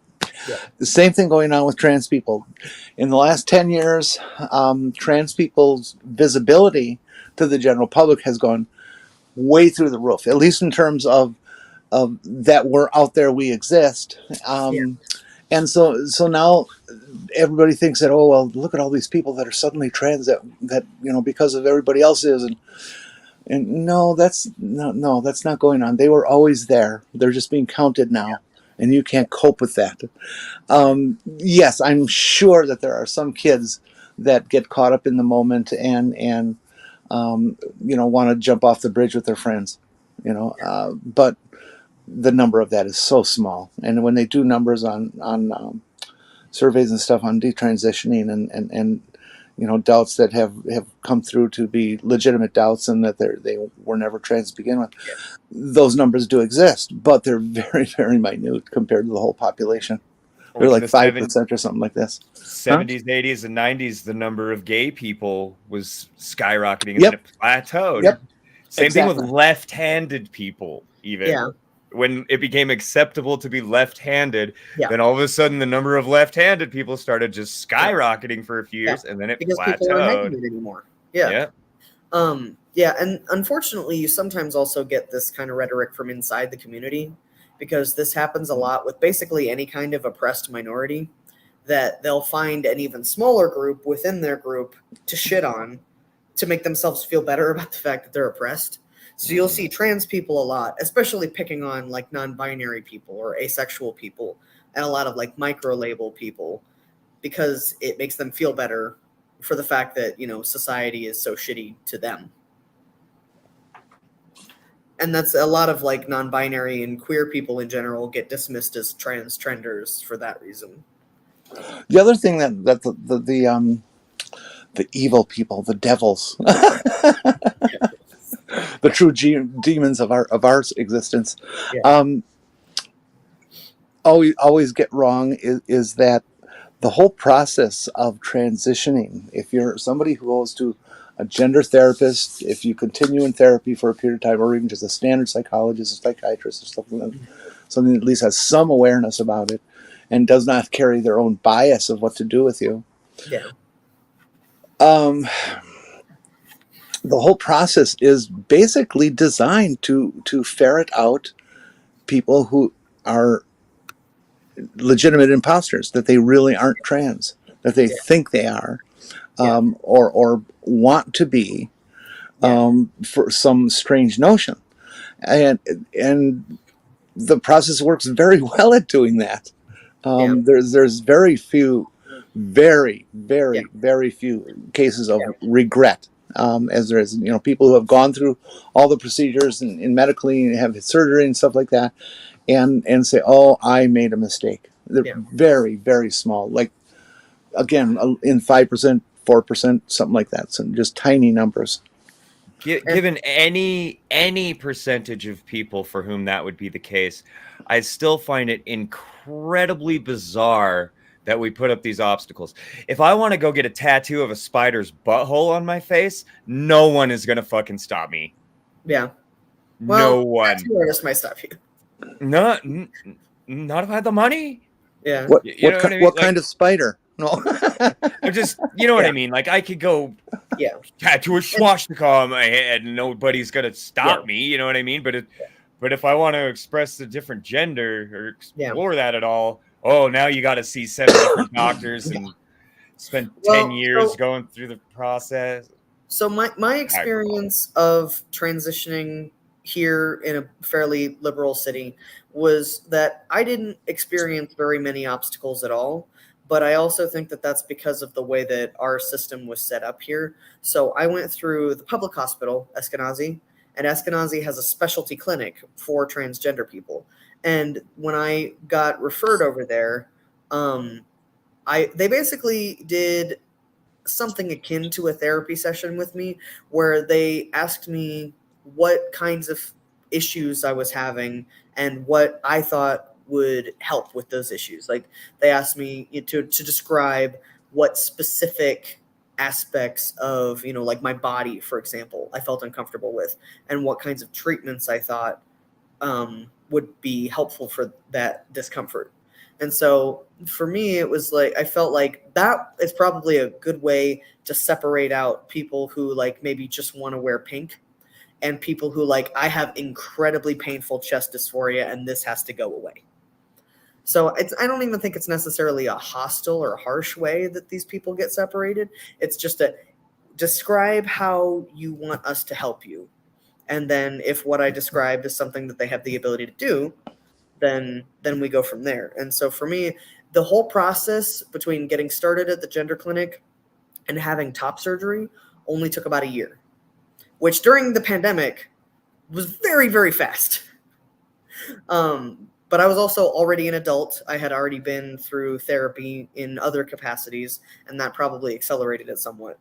Yeah. The same thing going on with trans people. In the last 10 years, trans people's visibility to the general public has gone way through the roof, at least in terms of that we're out there, we exist. And so now everybody thinks that, oh, well, look at all these people that are suddenly trans that you know, because of everybody else is. And no, that's not going on. They were always there. They're just being counted now. And you can't cope with that. Yes, I'm sure that there are some kids that get caught up in the moment and you know, want to jump off the bridge with their friends, you know, but the number of that is so small. And when they do numbers on surveys and stuff on detransitioning and you know, doubts that have come through to be legitimate doubts and that they were never trans to begin with, those numbers do exist, but they're very, very minute compared to the whole population. They're like 5% or something like this. 70s, 80s, and 90s, the number of gay people was skyrocketing and then it plateaued. Same thing with left-handed people, even. Yeah. When it became acceptable to be left-handed, then all of a sudden the number of left-handed people started just skyrocketing for a few years, and then it because plateaued. people aren't making it anymore. Yeah. And unfortunately, you sometimes also get this kind of rhetoric from inside the community, because this happens a lot with basically any kind of oppressed minority, that they'll find an even smaller group within their group to shit on to make themselves feel better about the fact that they're oppressed. So you'll see trans people a lot, especially picking on like non-binary people or asexual people, and a lot of like micro-label people, because it makes them feel better for the fact that, you know, society is so shitty to them. And that's a lot of like non-binary and queer people in general get dismissed as trans trenders for that reason. The other thing that the evil people, the devils, the true demons of our existence, always get wrong is that the whole process of transitioning. If you're somebody who goes to a gender therapist, if you continue in therapy for a period of time, or even just a standard psychologist, a psychiatrist, or something that at least has some awareness about it, and does not carry their own bias of what to do with you. The whole process is basically designed to ferret out people who are legitimate imposters, that they really aren't trans, that they think they are, or want to be, for some strange notion, and the process works very well at doing that. There's very few, very few cases of regret, as there is, you know, people who have gone through all the procedures in medically and have surgery and stuff like that, and say, oh, I made a mistake. They're very, very small, like, again, in 5%, 4%, something like that. So just tiny numbers. Given any percentage of people for whom that would be the case, I still find it incredibly bizarre that we put up these obstacles. If I want to go get a tattoo of a spider's butthole on my face, no one is gonna fucking stop me. Well, no one. Tattoo artist might stop you. Not if I had the money. What kind of spider? No. I'm just, you know what I mean? Like, I could go tattoo a swastika on my head and nobody's gonna stop me, you know what I mean? But if I want to express a different gender or explore that at all, oh, now you got to see 7 different doctors and spend 10 years going through the process. So my experience of transitioning here in a fairly liberal city was that I didn't experience very many obstacles at all. But I also think that that's because of the way that our system was set up here. So I went through the public hospital, Eskenazi, and Eskenazi has a specialty clinic for transgender people. And when I got referred over there, they basically did something akin to a therapy session with me, where they asked me what kinds of issues I was having and what I thought would help with those issues. Like, they asked me to describe what specific aspects of, like my body, for example, I felt uncomfortable with, and what kinds of treatments I thought would be helpful for that discomfort. And so for me, it was like, I felt like that is probably a good way to separate out people who like maybe just want to wear pink, and people who like, I have incredibly painful chest dysphoria and this has to go away. So I don't even think it's necessarily a hostile or harsh way that these people get separated. It's just a describe how you want us to help you. And then if what I described is something that they have the ability to do, then we go from there. And so for me, the whole process between getting started at the gender clinic and having top surgery only took about a year, which during the pandemic was very, very fast. But I was also already an adult. I had already been through therapy in other capacities, and that probably accelerated it somewhat.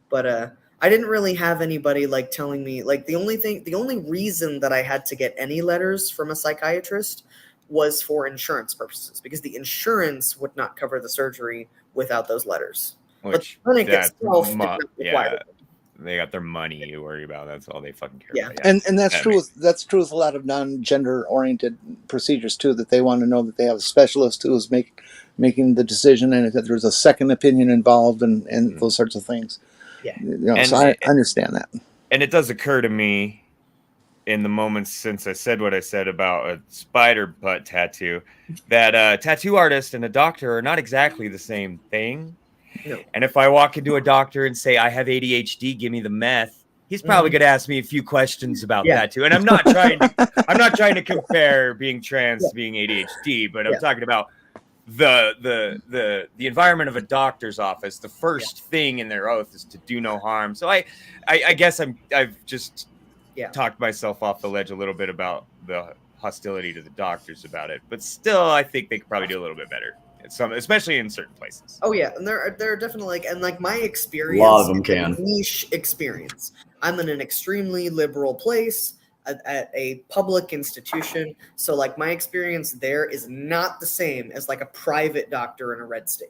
But I didn't really have anybody like telling me, like, the only reason that I had to get any letters from a psychiatrist was for insurance purposes, because the insurance would not cover the surgery without those letters. Which, but the clinic itself did not require it. They got their money to worry about. That's all they fucking care about. Yeah. And that's true. That's true with a lot of non-gender oriented procedures too. That they want to know that they have a specialist who is making the decision, and that there's a second opinion involved, and those sorts of things. Yeah. So I understand that. And it does occur to me in the moments since I said what I said about a spider butt tattoo, that a tattoo artist and a doctor are not exactly the same thing. No. And if I walk into a doctor and say, I have ADHD, give me the meth, he's probably going to ask me a few questions about that too. And I'm not trying to compare being trans to being ADHD, but I'm talking about the environment of a doctor's office. The first thing in their oath is to do no harm. So I guess I've just talked myself off the ledge a little bit about the hostility to the doctors about it, but still I think they could probably do a little bit better. Especially in certain places. Oh yeah, and there are definitely my experience. A lot of them can. Niche experience. I'm in an extremely liberal place at a public institution, so like my experience there is not the same as like a private doctor in a red state.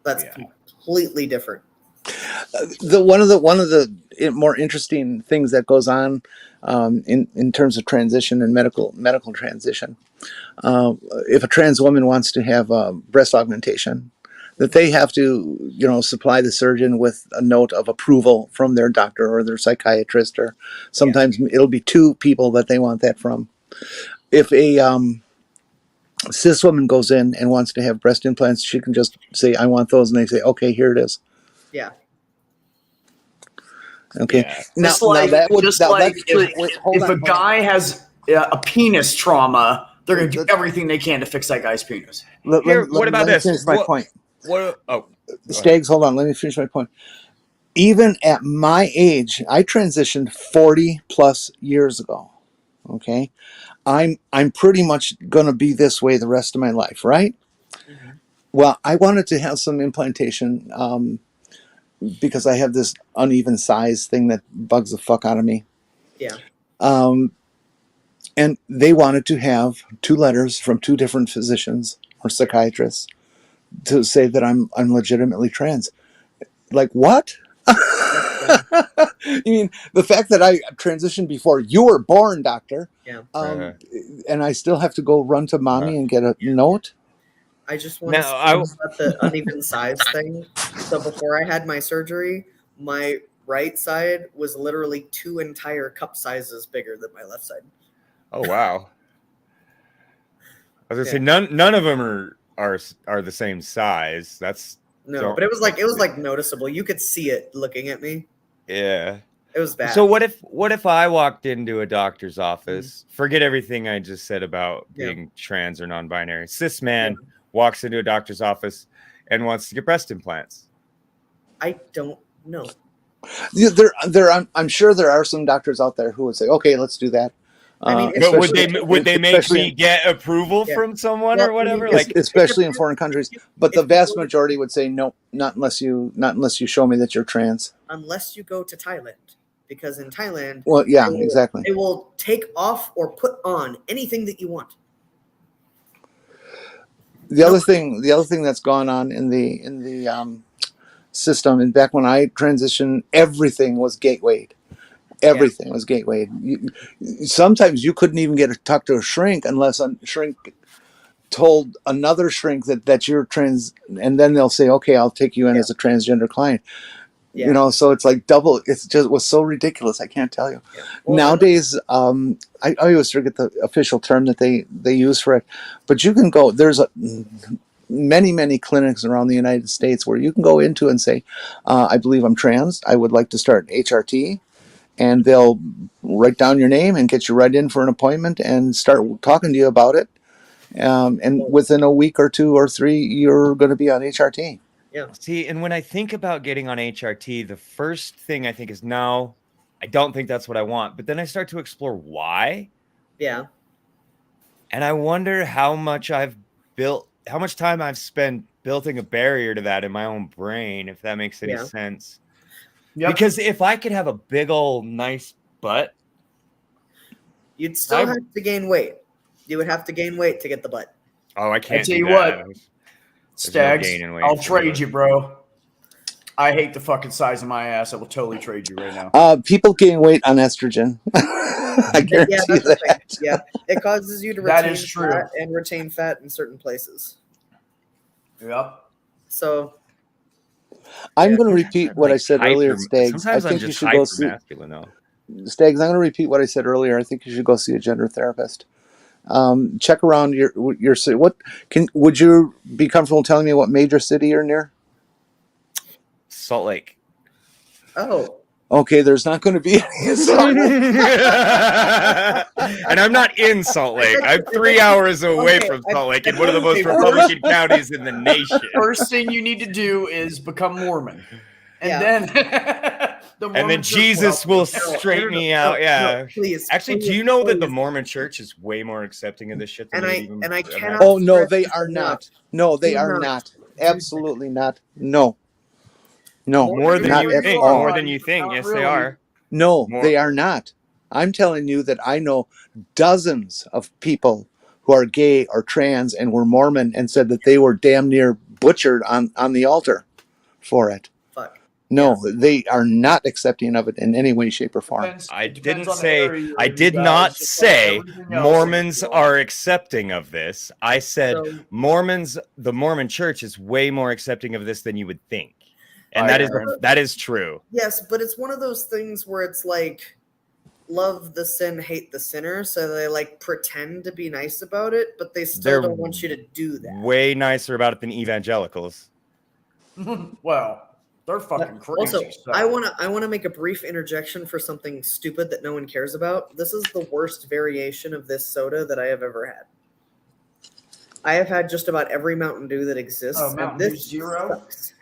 That's completely different. One of the more interesting things that goes on in terms of transition and medical transition. If a trans woman wants to have breast augmentation, that they have to, supply the surgeon with a note of approval from their doctor or their psychiatrist, or sometimes it'll be 2 people that they want that from. If a cis woman goes in and wants to have breast implants, she can just say, I want those, and they say, okay, here it is. Yeah. Okay. Yeah. If a guy has a penis trauma, they're going to do everything they can to fix that guy's penis. What about this? Finish my point. Stags, hold on. Let me finish my point. Even at my age, I transitioned 40 plus years ago. Okay. I'm pretty much going to be this way the rest of my life, right? Mm-hmm. Well, I wanted to have some implantation because I have this uneven size thing that bugs the fuck out of me. Yeah. And they wanted to have 2 letters from 2 different physicians or psychiatrists to say that I'm legitimately trans. Like, what? You mean the fact that I transitioned before you were born, doctor? Yeah. And I still have to go run to mommy and get a note? I just want to say about the uneven size thing. So before I had my surgery, my right side was literally 2 entire cup sizes bigger than my left side. Oh, wow. I was gonna say none of them are the same size. That's No, but it was like noticeable. You could see it looking at me. yeah. It was bad. So what if I walked into a doctor's office? Forget everything I just said about being trans or non-binary. Cis man walks into a doctor's office and wants to get breast implants. I don't know. I'm sure there are some doctors out there who would say, "Okay, let's do that." I mean, But would they make me get approval from someone or whatever? Like, especially in foreign countries. But the vast majority would say no, not unless you show me that you're trans. Unless you go to Thailand, because in Thailand, well, yeah, exactly. They will take off or put on anything that you want. The other thing that's gone on in the system, and back when I transitioned, everything was gatewayed. Everything was gatewayed. Sometimes you couldn't even get to talk to a shrink unless a shrink told another shrink that you're trans, and then they'll say, "Okay, I'll take you in as a transgender client." Yeah. You know, so it's like double. It just was so ridiculous. I can't tell you. Yeah. Well, nowadays, I always forget the official term that they use for it, but you can go. There's many clinics around the United States where you can go into and say, "I believe I'm trans. I would like to start HRT." And they'll write down your name and get you right in for an appointment and start talking to you about it. And within a week or 2 or 3, you're going to be on HRT. Yeah. See, and when I think about getting on HRT, the first thing I think is, no, I don't think that's what I want. But then I start to explore why. Yeah. And I wonder how much time I've spent building a barrier to that in my own brain, if that makes any sense. Yep. Because if I could have a big old nice butt, you'd still have to gain weight. You would have to gain weight to get the butt. Oh, I can't. I tell you what, Stags, I'll trade you, bro. I hate the fucking size of my ass. I will totally trade you right now. People gain weight on estrogen. I guarantee that. Yeah, it causes you to retain fat and retain fat in certain places. Yep. So. I'm going to repeat what I said earlier, Stags. Sometimes I think you should go see masculine, though. Stags, I'm going to repeat what I said earlier. I think you should go see a gender therapist. Check around your city. Would you be comfortable telling me what major city you're near? Salt Lake. Oh. Okay, there's not going to be any in Salt Lake. And I'm not in Salt Lake. I'm 3 hours away from Salt Lake in one of the most Republican counties in the nation. First thing you need to do is become Mormon. And then Jesus will straighten me out. Yeah. No, please. Actually, do you know that the Mormon church is way more accepting of this shit than I cannot. Oh no, they are not. No, they are not. Absolutely not. No. More than you think. More than you think. Yes, they are. No, they are not. I'm telling you that I know dozens of people who are gay or trans and were Mormon and said that they were damn near butchered on the altar for it. Fuck. No, they are not accepting of it in any way, shape, or form. I did not say Mormons are accepting of this. I said the Mormon church is way more accepting of this than you would think. And that is true. Yes, but it's one of those things where it's like love the sin, hate the sinner. So they like pretend to be nice about it, but they still don't want you to do that. Way nicer about it than evangelicals. Well, they're fucking crazy. Also, I wanna make a brief interjection for something stupid that no one cares about. This is the worst variation of this soda that I have ever had. I have had just about every Mountain Dew that exists. Oh, Mountain Dew Zero? Sucks.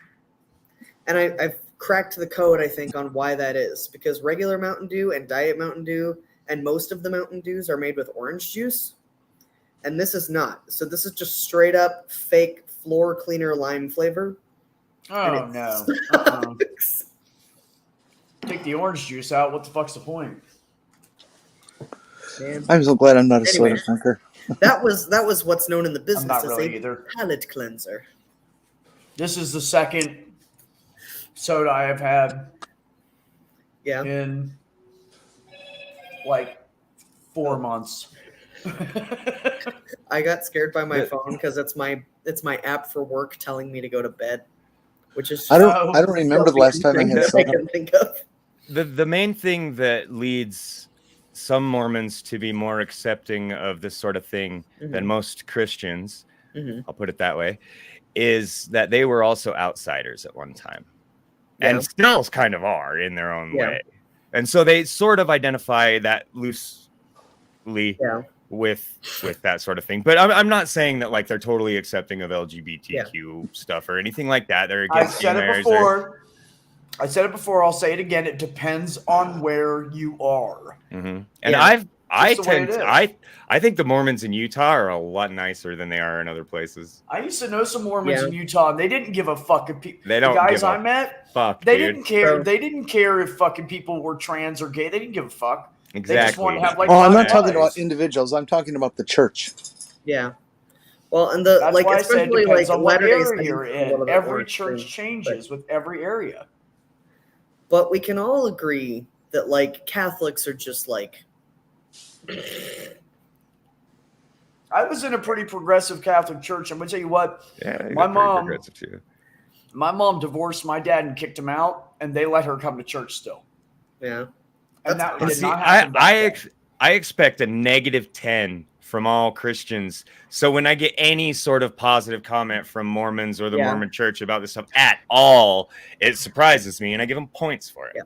And I've cracked the code, I think, on why that is. Because regular Mountain Dew and Diet Mountain Dew and most of the Mountain Dews are made with orange juice. And this is not. So this is just straight up fake floor cleaner lime flavor. Oh, no. Take the orange juice out. What the fuck's the point? Man. I'm so glad I'm not a soda drinker. that was what's known in the business as a either. Palate cleanser. This is the second soda I have had in like 4 months. I got scared by my phone because it's my app for work telling me to go to bed, which is I don't remember the last time I had soda. The main thing that leads some Mormons to be more accepting of this sort of thing than most Christians, I'll put it that way, is that they were also outsiders at one time. And still kind of are in their own way. And so they sort of identify that loosely with that sort of thing. But I'm not saying that like they're totally accepting of LGBTQ stuff or anything like that. They're against gay marriage. I said it before. I'll say it again. It depends on where you are. And I think the Mormons in Utah are a lot nicer than they are in other places. I used to know some Mormons in Utah, and they didn't give a fuck if people. They don't. The guys give a I met, fuck. They dude. didn't care. They didn't care if fucking people were trans or gay. They didn't give a fuck. Exactly. They just wanted to have like. I'm not talking about individuals. I'm talking about the church. Yeah. Well, and the That's like, why I said especially depends like on what Latter-day area you're Saints, in. Every church changes with every area. But we can all agree that like Catholics are just like. I was in a pretty progressive Catholic church. I'm gonna tell you what. Yeah, my mom. Progressive too. My mom divorced my dad and kicked him out, and they let her come to church still. Yeah. And that did See, not happen back then. I expect a -10 from all Christians. So when I get any sort of positive comment from Mormons or the Mormon church about this stuff at all, it surprises me, and I give them points for it. Yeah.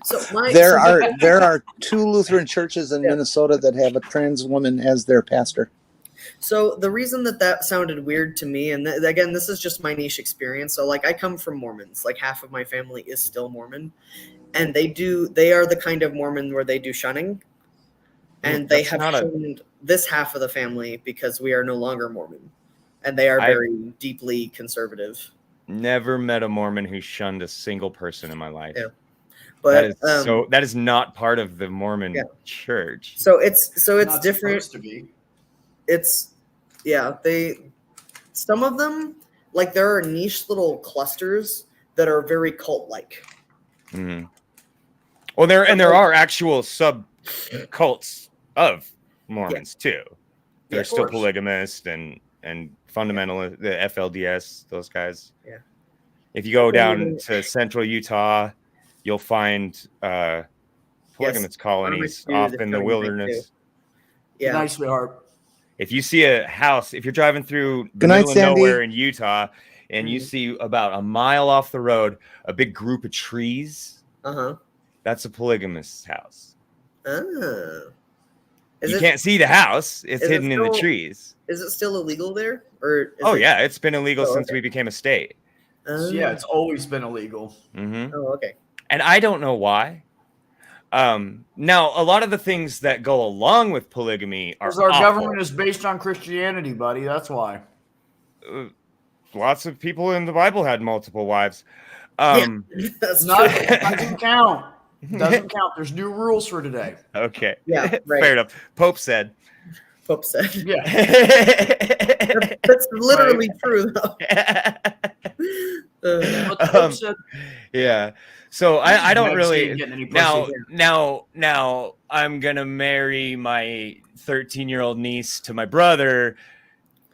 So there are 2 Lutheran churches in Minnesota that have a trans woman as their pastor. So the reason that sounded weird to me, and again, this is just my niche experience. So like I come from Mormons, like half of my family is still Mormon, and they are the kind of Mormon where they do shunning, and they have shunned this half of the family because we are no longer Mormon, and they are very deeply conservative. Never met a Mormon who shunned a single person in my life. Yeah. But that is not part of the Mormon church. So it's different. To be. Some of them, like there are niche little clusters that are very cult-like. Mm-hmm. Well, there are actual sub cults of Mormons too. They're still polygamist and fundamentalist, the FLDS, those guys. Yeah. If you go down to central Utah, you'll find polygamist colonies off in the wilderness. Yeah. Nice, sweetheart. If you see a house, if you're driving through the middle of nowhere in Utah and you see about a mile off the road a big group of trees, that's a polygamist's house. Oh. You can't see the house. It's hidden in the trees. Is it still illegal there? Yeah, it's been illegal since we became a state. Yeah, it's always been illegal. Mm-hmm. Oh, okay. And I don't know why. Now, a lot of the things that go along with polygamy are because our government is based on Christianity, buddy. That's why. Lots of people in the Bible had multiple wives. Doesn't count. Doesn't count. There's new rules for today. Yeah, Okay. right. Fair enough. Pope said. Yeah. That's literally true, though. Yeah. So I don't really now I'm gonna marry my 13-year-old niece to my brother.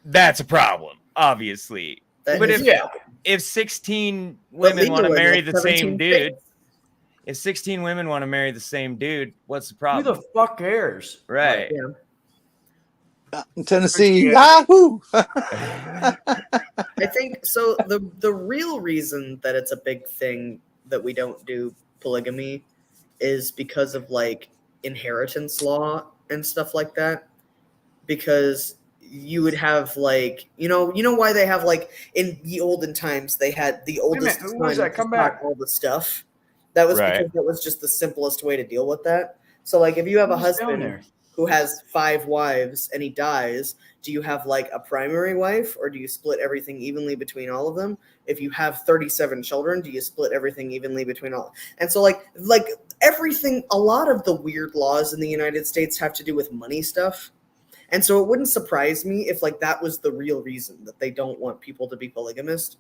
That's a problem, obviously. But if 16 women want to marry the same dude, if 16 women want to marry the same dude, what's the problem? Who the fuck cares? Right. In Tennessee, Yahoo! I think so. The real reason that it's a big thing that we don't do polygamy is because of like inheritance law and stuff like that. Because you would have like you know why they have like in the olden times they had the oldest son all the stuff. That was because that was just the simplest way to deal with that. So like if you have a husband who has 5 wives and he dies, do you have like a primary wife or do you split everything evenly between all of them? If you have 37 children, do you split everything evenly between all? And so like everything, a lot of the weird laws in the United States have to do with money stuff. And so it wouldn't surprise me if like that was the real reason that they don't want people to be polygamist,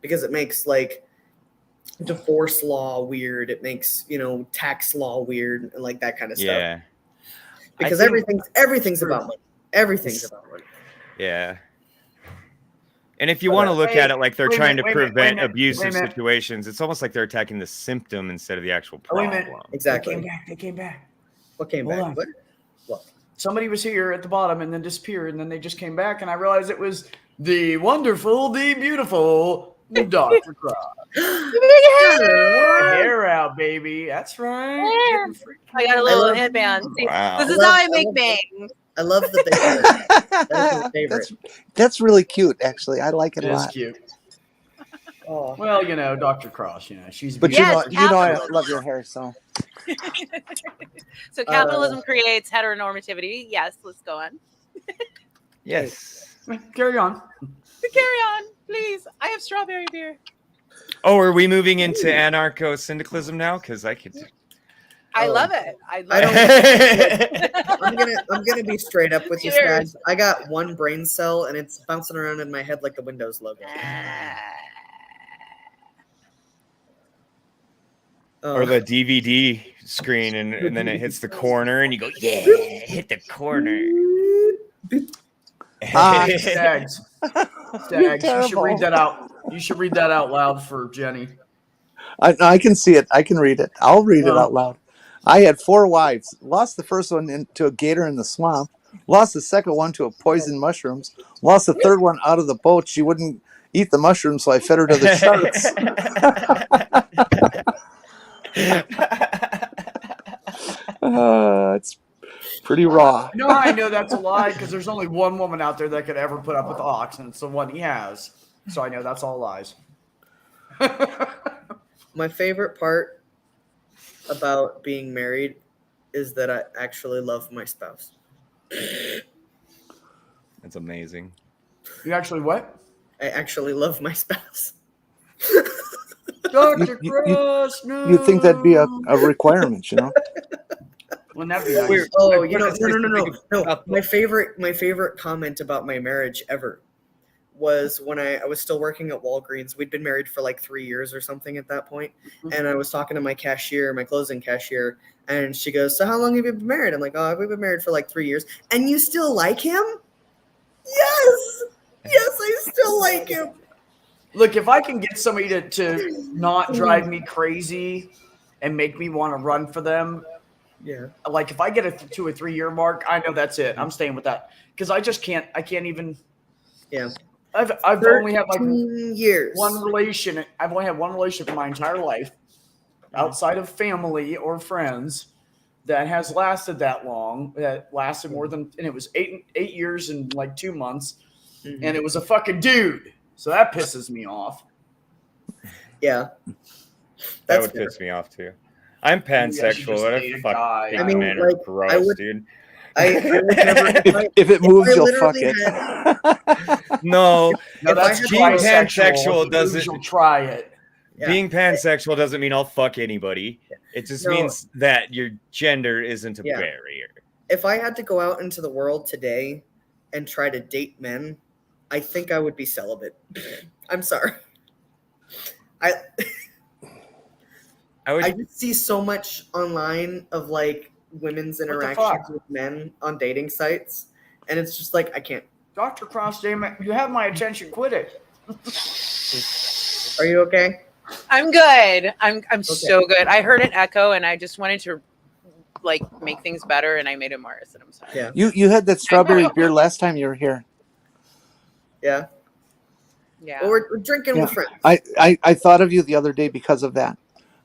because it makes like divorce law weird. It makes, tax law weird and like that kind of stuff. Yeah. Because everything's about money. Everything's about money. Yeah. And if you want to look at it like they're trying to prevent abusive situations, it's almost like they're attacking the symptom instead of the actual problem. Exactly. They came back. What came Hold back? on. What? Somebody was here at the bottom and then disappeared, and then they just came back, and I realized it was the wonderful, the beautiful Dr. Cross. Hair out, baby. That's right. Yeah. Getting freaky. I got a little headband. See, Wow. this is I how love- I make I love bangs. I love the Bale. That is my favorite. That's really cute, actually. I like it It a is lot. cute. Oh. Well, Dr. Cross, she's But Yes, you know, I capitalism. love your hair, so. So capitalism creates heteronormativity. Yes, let's go on. Yes. Carry on. Carry on, please. I have strawberry beer. Oh, are we moving into anarcho-syndicalism now? Because I could. I Oh. love it. I love I don't- it. I'm gonna be straight up with you, Cheers. Stag. I got one brain cell and it's bouncing around in my head like the Windows logo. Oh. Or the DVD screen, and then it hits the corner, and you go, yeah, hit the corner. Stags. Stags. You should read that out. You should read that out loud for Jenny. I can see it. I can read it. I'll read it Oh. out loud. I had 4 wives. Lost the first one to a gator in the swamp. Lost the second one to a poison mushrooms. Lost the third one out of the boat. She wouldn't eat the mushrooms, so I fed her to the sharks. It's pretty raw. No, I know that's a lie because there's only one woman out there that could ever put up with Ox, and it's the one he has. So I know that's all lies. My favorite part about being married is that I actually love my spouse. That's amazing. You actually what? I actually love my spouse. Dr. You- Cross, no. You'd think that'd be a requirement, you know? Wouldn't that be nice? Weird. Oh, Wait, you know, what is no. this? My favorite comment about my marriage ever was when I was still working at Walgreens. We'd been married for like 3 years or something at that point. And I was talking to my cashier, my closing cashier, and she goes, "So how long have you been married?" I'm like, "Oh, we've been married for like 3 years." "And you still like him?" Yes, I still like him. Look, if I can get somebody to not drive me crazy and make me want to run for them, Yeah, like if I get to a 3-year mark, I know that's it. I'm staying with that because I just can't. I can't even. yeah. I've only had like 13 years. one relation. I've only had one relationship in my entire life, outside of family or friends, that has lasted that long. That lasted more than, and it was 8 years and like 2 months, Mhm. and it was a fucking dude. So that pisses me off. Yeah, That that's would fair. piss me off too. I'm Maybe I should pansexual. just What date a a fuck. guy. Big I mean, men are like, gross, I would- dude. I would never. If it moves, I you'll fuck literally it. No, No, If I that's had being trisexual. pansexual If it moves, doesn't- You'll try it. Yeah. being pansexual doesn't mean I'll fuck anybody. It just No. means that your gender isn't a Yeah. barrier. If I had to go out into the world today and try to date men, I think I would be celibate. I'm sorry. I would. I just see so much online of like women's the interactions fuck? with men on dating sites, and it's just like I can't. Dr. Cross, damn it, you have my attention. Quit it. Are you okay? I'm good. I'm so good. I heard an echo and I just wanted to like make things better and I made it worse. And I'm sorry. Yeah. You had that strawberry beer last time you were here. Yeah. Yeah. Well, we're drinking Yeah. with friends. I thought of you the other day because of that.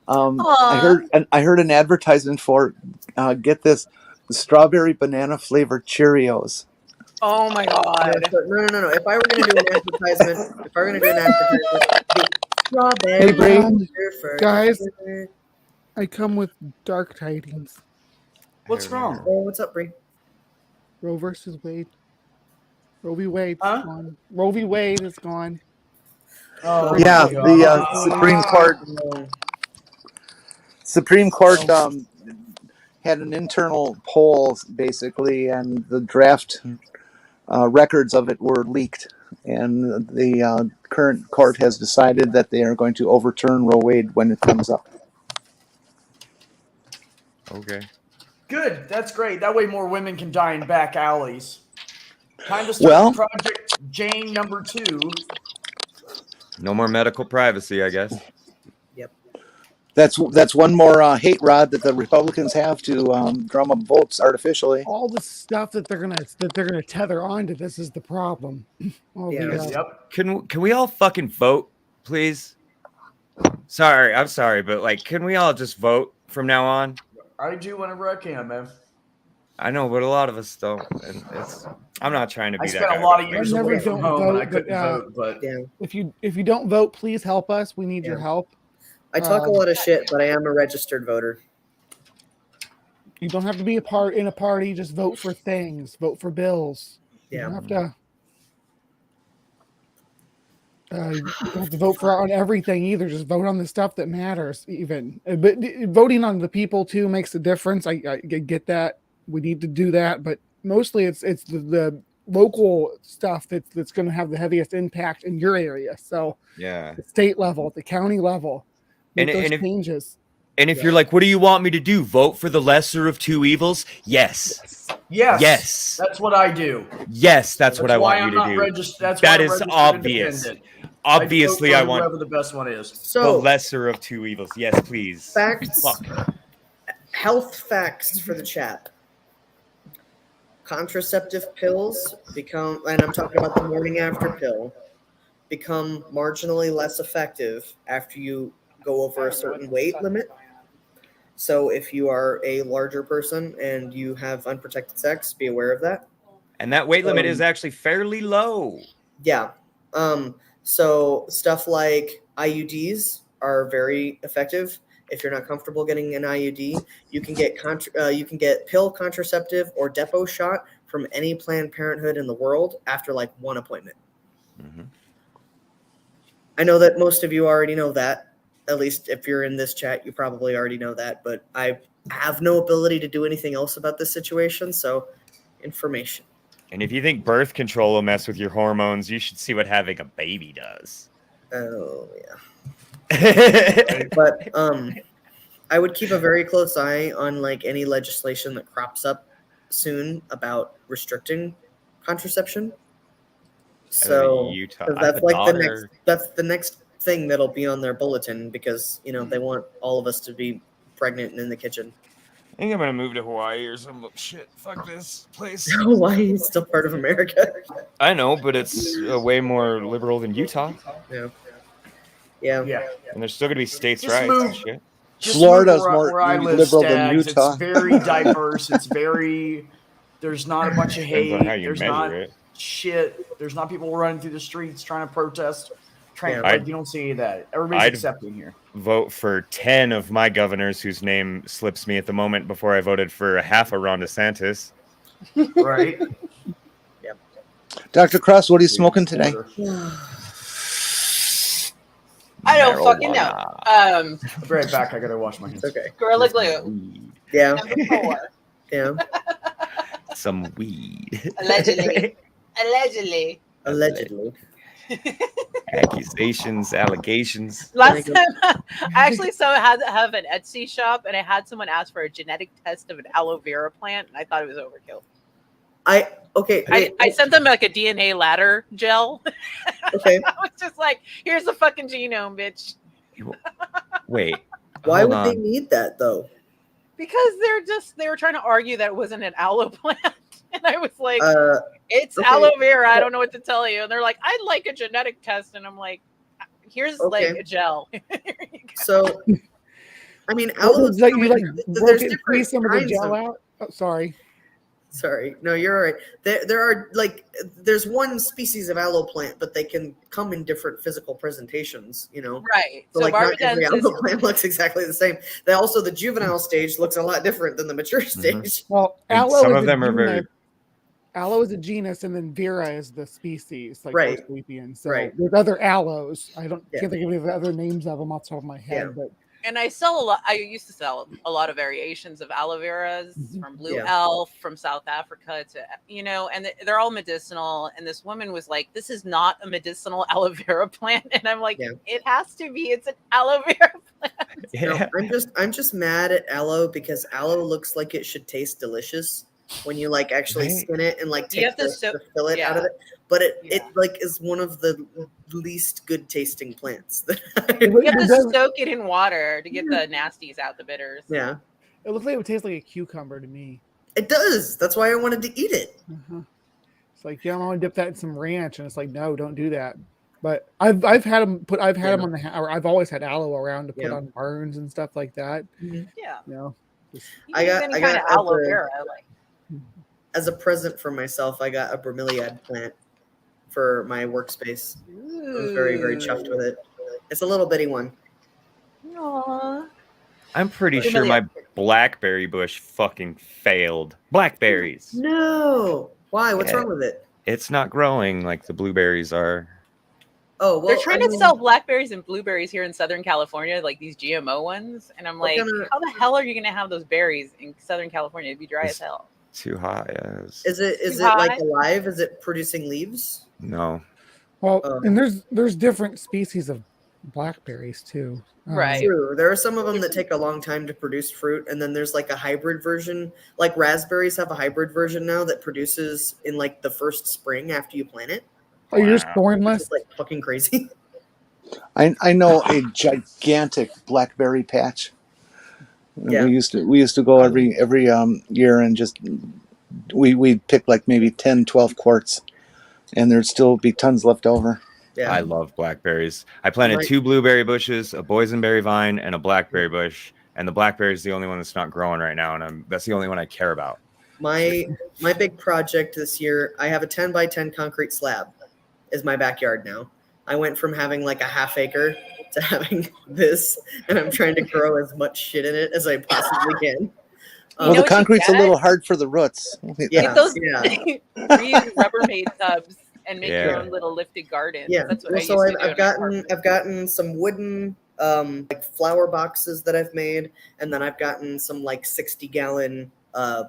I heard an advertisement for get this, the strawberry banana flavored Cheerios. Oh my god. No. If I were gonna do an advertisement, it'd be strawberry. Hey, Brayden. for- Guys. I come with dark tidings. What's wrong? Oh, what's up, Bree? Roe versus Wade. Roe v. Wade is Huh? gone. Roe v. Wade is gone. Oh, Yeah, my the God. Supreme Court had an internal poll basically, and the draft records of it were leaked. And the current court has decided that they are going to overturn Roe Wade when it comes up. Okay. Good. That's great. That way more women can die in back alleys. Time to start Well- Project Jane #2. No more medical privacy, I guess. That's one more hate rod that the Republicans have to drum up votes artificially. All the stuff that they're gonna tether onto this is the problem. All Yeah. the, Yep. Can we all fucking vote, please? Sorry, I'm sorry, but like, can we all just vote from now on? I do whenever I can, man. I know, but a lot of us don't, and I'm not trying to be I that spent guy. a lot of but, years I never away from don't home and I vote, couldn't but, vote, but Yeah. if you don't vote, please help us. We need your Yeah. help. I talk a lot of shit, but I am a registered voter. You don't have to be in a party. Just vote for things. Vote for bills. You Yeah. don't have to. You don't have to vote on everything either. Just vote on the stuff that matters. Even, but voting on the people too makes a difference. I get that. We need to do that, but mostly it's the local stuff that's going to have the heaviest impact in your area. So yeah. the state level, the county level, make those changes. And if you're like, what do you want me to do? Vote for the lesser of two evils? Yes. yes, that's what I do. Yes, that's what I why want I'm you to not do. That's That why I'm is registered obvious. independent. Obviously, I want whoever the best one is. the So lesser of two evils. Yes, please. facts, Fuck. health facts for the chat. Contraceptive pills become, and I'm talking about the morning after pill, become marginally less effective after you go over a certain weight limit. So if you are a larger person and you have unprotected sex, be aware of that. And that weight limit is actually fairly low. Yeah. So stuff like IUDs are very effective. If you're not comfortable getting an IUD, you can get pill contraceptive or depot shot from any Planned Parenthood in the world after like one appointment. Mm-hmm. I know that most of you already know that. At least if you're in this chat, you probably already know that. But I have no ability to do anything else about this situation. So, information. And if you think birth control will mess with your hormones, you should see what having a baby does. Oh yeah. But I would keep a very close eye on like any legislation that crops up soon about restricting contraception. So Utah. 'cause that's like the next thing that'll be on their bulletin because they want all of us to be pregnant and in the kitchen. I think I'm gonna move to Hawaii or some shit. Fuck this place. Hawaii is still part of America. I know, but it's way more liberal than Utah, Yeah. and there's still gonna be states' Just rights move. and shit. Just Florida's where, more where I live, liberal than Stags, Utah. It's very diverse. There's not a bunch of hate. Depends on how you There's measure not it. shit. There's not people running through the streets trying to protest. Yeah. You don't see any of that. Everybody's accepting here. Vote for 10 of my governors whose name slips me at the moment before I voted for half of Ron DeSantis. Right? Dr. Cross, what are you smoking today? I don't fucking know. I'll be right back. I gotta wash my hands. Okay. Gorilla Glue. Weed. Yeah. Number 4. Yeah. Some weed. Allegedly. Allegedly. Allegedly. Accusations, allegations. Last time, I actually had to have an Etsy shop, and I had someone ask for a genetic test of an aloe vera plant, and I thought it was overkill. I sent them like a DNA ladder gel. Okay. I was just like, "Here's the fucking genome, bitch." Wait. Why hold would on. they need that though? Because they were trying to argue that it wasn't an aloe plant, and I was like, "It's okay. aloe vera. I don't know what to tell you." And they're like, "I'd like a genetic test," and I'm like, "Here's like a gel." Here you go. So, I mean, aloe. It's like you like there's broke it, different some of the kinds gel of. out. Oh, sorry. Sorry, no, you're all right. There are there's one species of aloe plant, but they can come in different physical presentations. Right. So like not every Barbadensis- aloe plant looks exactly the same. The juvenile stage looks a lot different than the mature stage. Well, And aloe some is of a them are genus. very. Aloe is a genus, and then vera is the species, like Right. Asclepian. So Right. there's other aloes. I can't Yeah. think of any of the other names of them off the top of my head, Yeah. but And I sell a lot. I used to sell a lot of variations of aloe veras from Blue Yeah. Elf, from South Africa to, and they're all medicinal. And this woman was like, "This is not a medicinal aloe vera plant." And I'm like, Yeah. "It has to be. It's an aloe vera plant." Yeah. No, I'm just mad at aloe because aloe looks like it should taste delicious when you like actually Right. skin it and like You take have to the fillet out of yeah. it. but it Yeah. like is one of the least good tasting plants. You have It to does- soak it in water to get the nasties out, the bitters. Yeah, It looks like it would taste like a cucumber to me. it does. That's why I wanted to eat it. Uh-huh. It's like, yeah, I want to dip that in some ranch, and it's like, no, don't do that. But I've had them put. I've had them on the. Or I've always had aloe around to put Yeah. on burns and stuff like that. Yeah. You know, just, You I can got- use any I kind got of aloe the- vera. Like, As a present for myself, I got a bromeliad plant for my workspace. I was very, very chuffed with it. It's a little bitty one. Aww. I'm pretty But- sure my blackberry bush fucking failed. Blackberries. No. Why? What's Yeah. wrong with it? It's not growing like the blueberries are. Oh, well, They're trying I to mean, sell blackberries and blueberries here in Southern California, like these GMO ones. And I'm What like, kinda- how the hell are you going to have those berries in Southern California? It'd be dry as hell. Too high. Yes. Is it Too like high? alive? Is it producing leaves? No. well, Um, and there's different species of blackberries too. Right. True. There are some of them that take a long time to produce fruit, and then there's like a hybrid version. Like raspberries have a hybrid version now that produces in like the first spring after you plant it. Oh, you're Wow. thornless. It's like fucking crazy. I know a gigantic blackberry patch. Yeah. We used to go every year and just we'd pick like maybe 10, 12 quarts, and there'd still be tons left over. Yeah. I love blackberries. I planted Right. 2 blueberry bushes, a boysenberry vine, and a blackberry bush. And the blackberry is the only one that's not growing right now, and that's the only one I care about. My big project this year, I have a 10 by 10 concrete slab is my backyard now. I went from having like a half acre to having this, and I'm trying to grow as much shit in it as I possibly can. You Well, know the what you concrete's a get? little hard for the roots. Yeah, Get those yeah. reuse Rubbermaid tubs and make your Yeah. own little lifted gardens. Yeah. That's what Well, I so used to do. I've gotten some wooden like flower boxes that I've made, and then I've gotten some like 60-gallon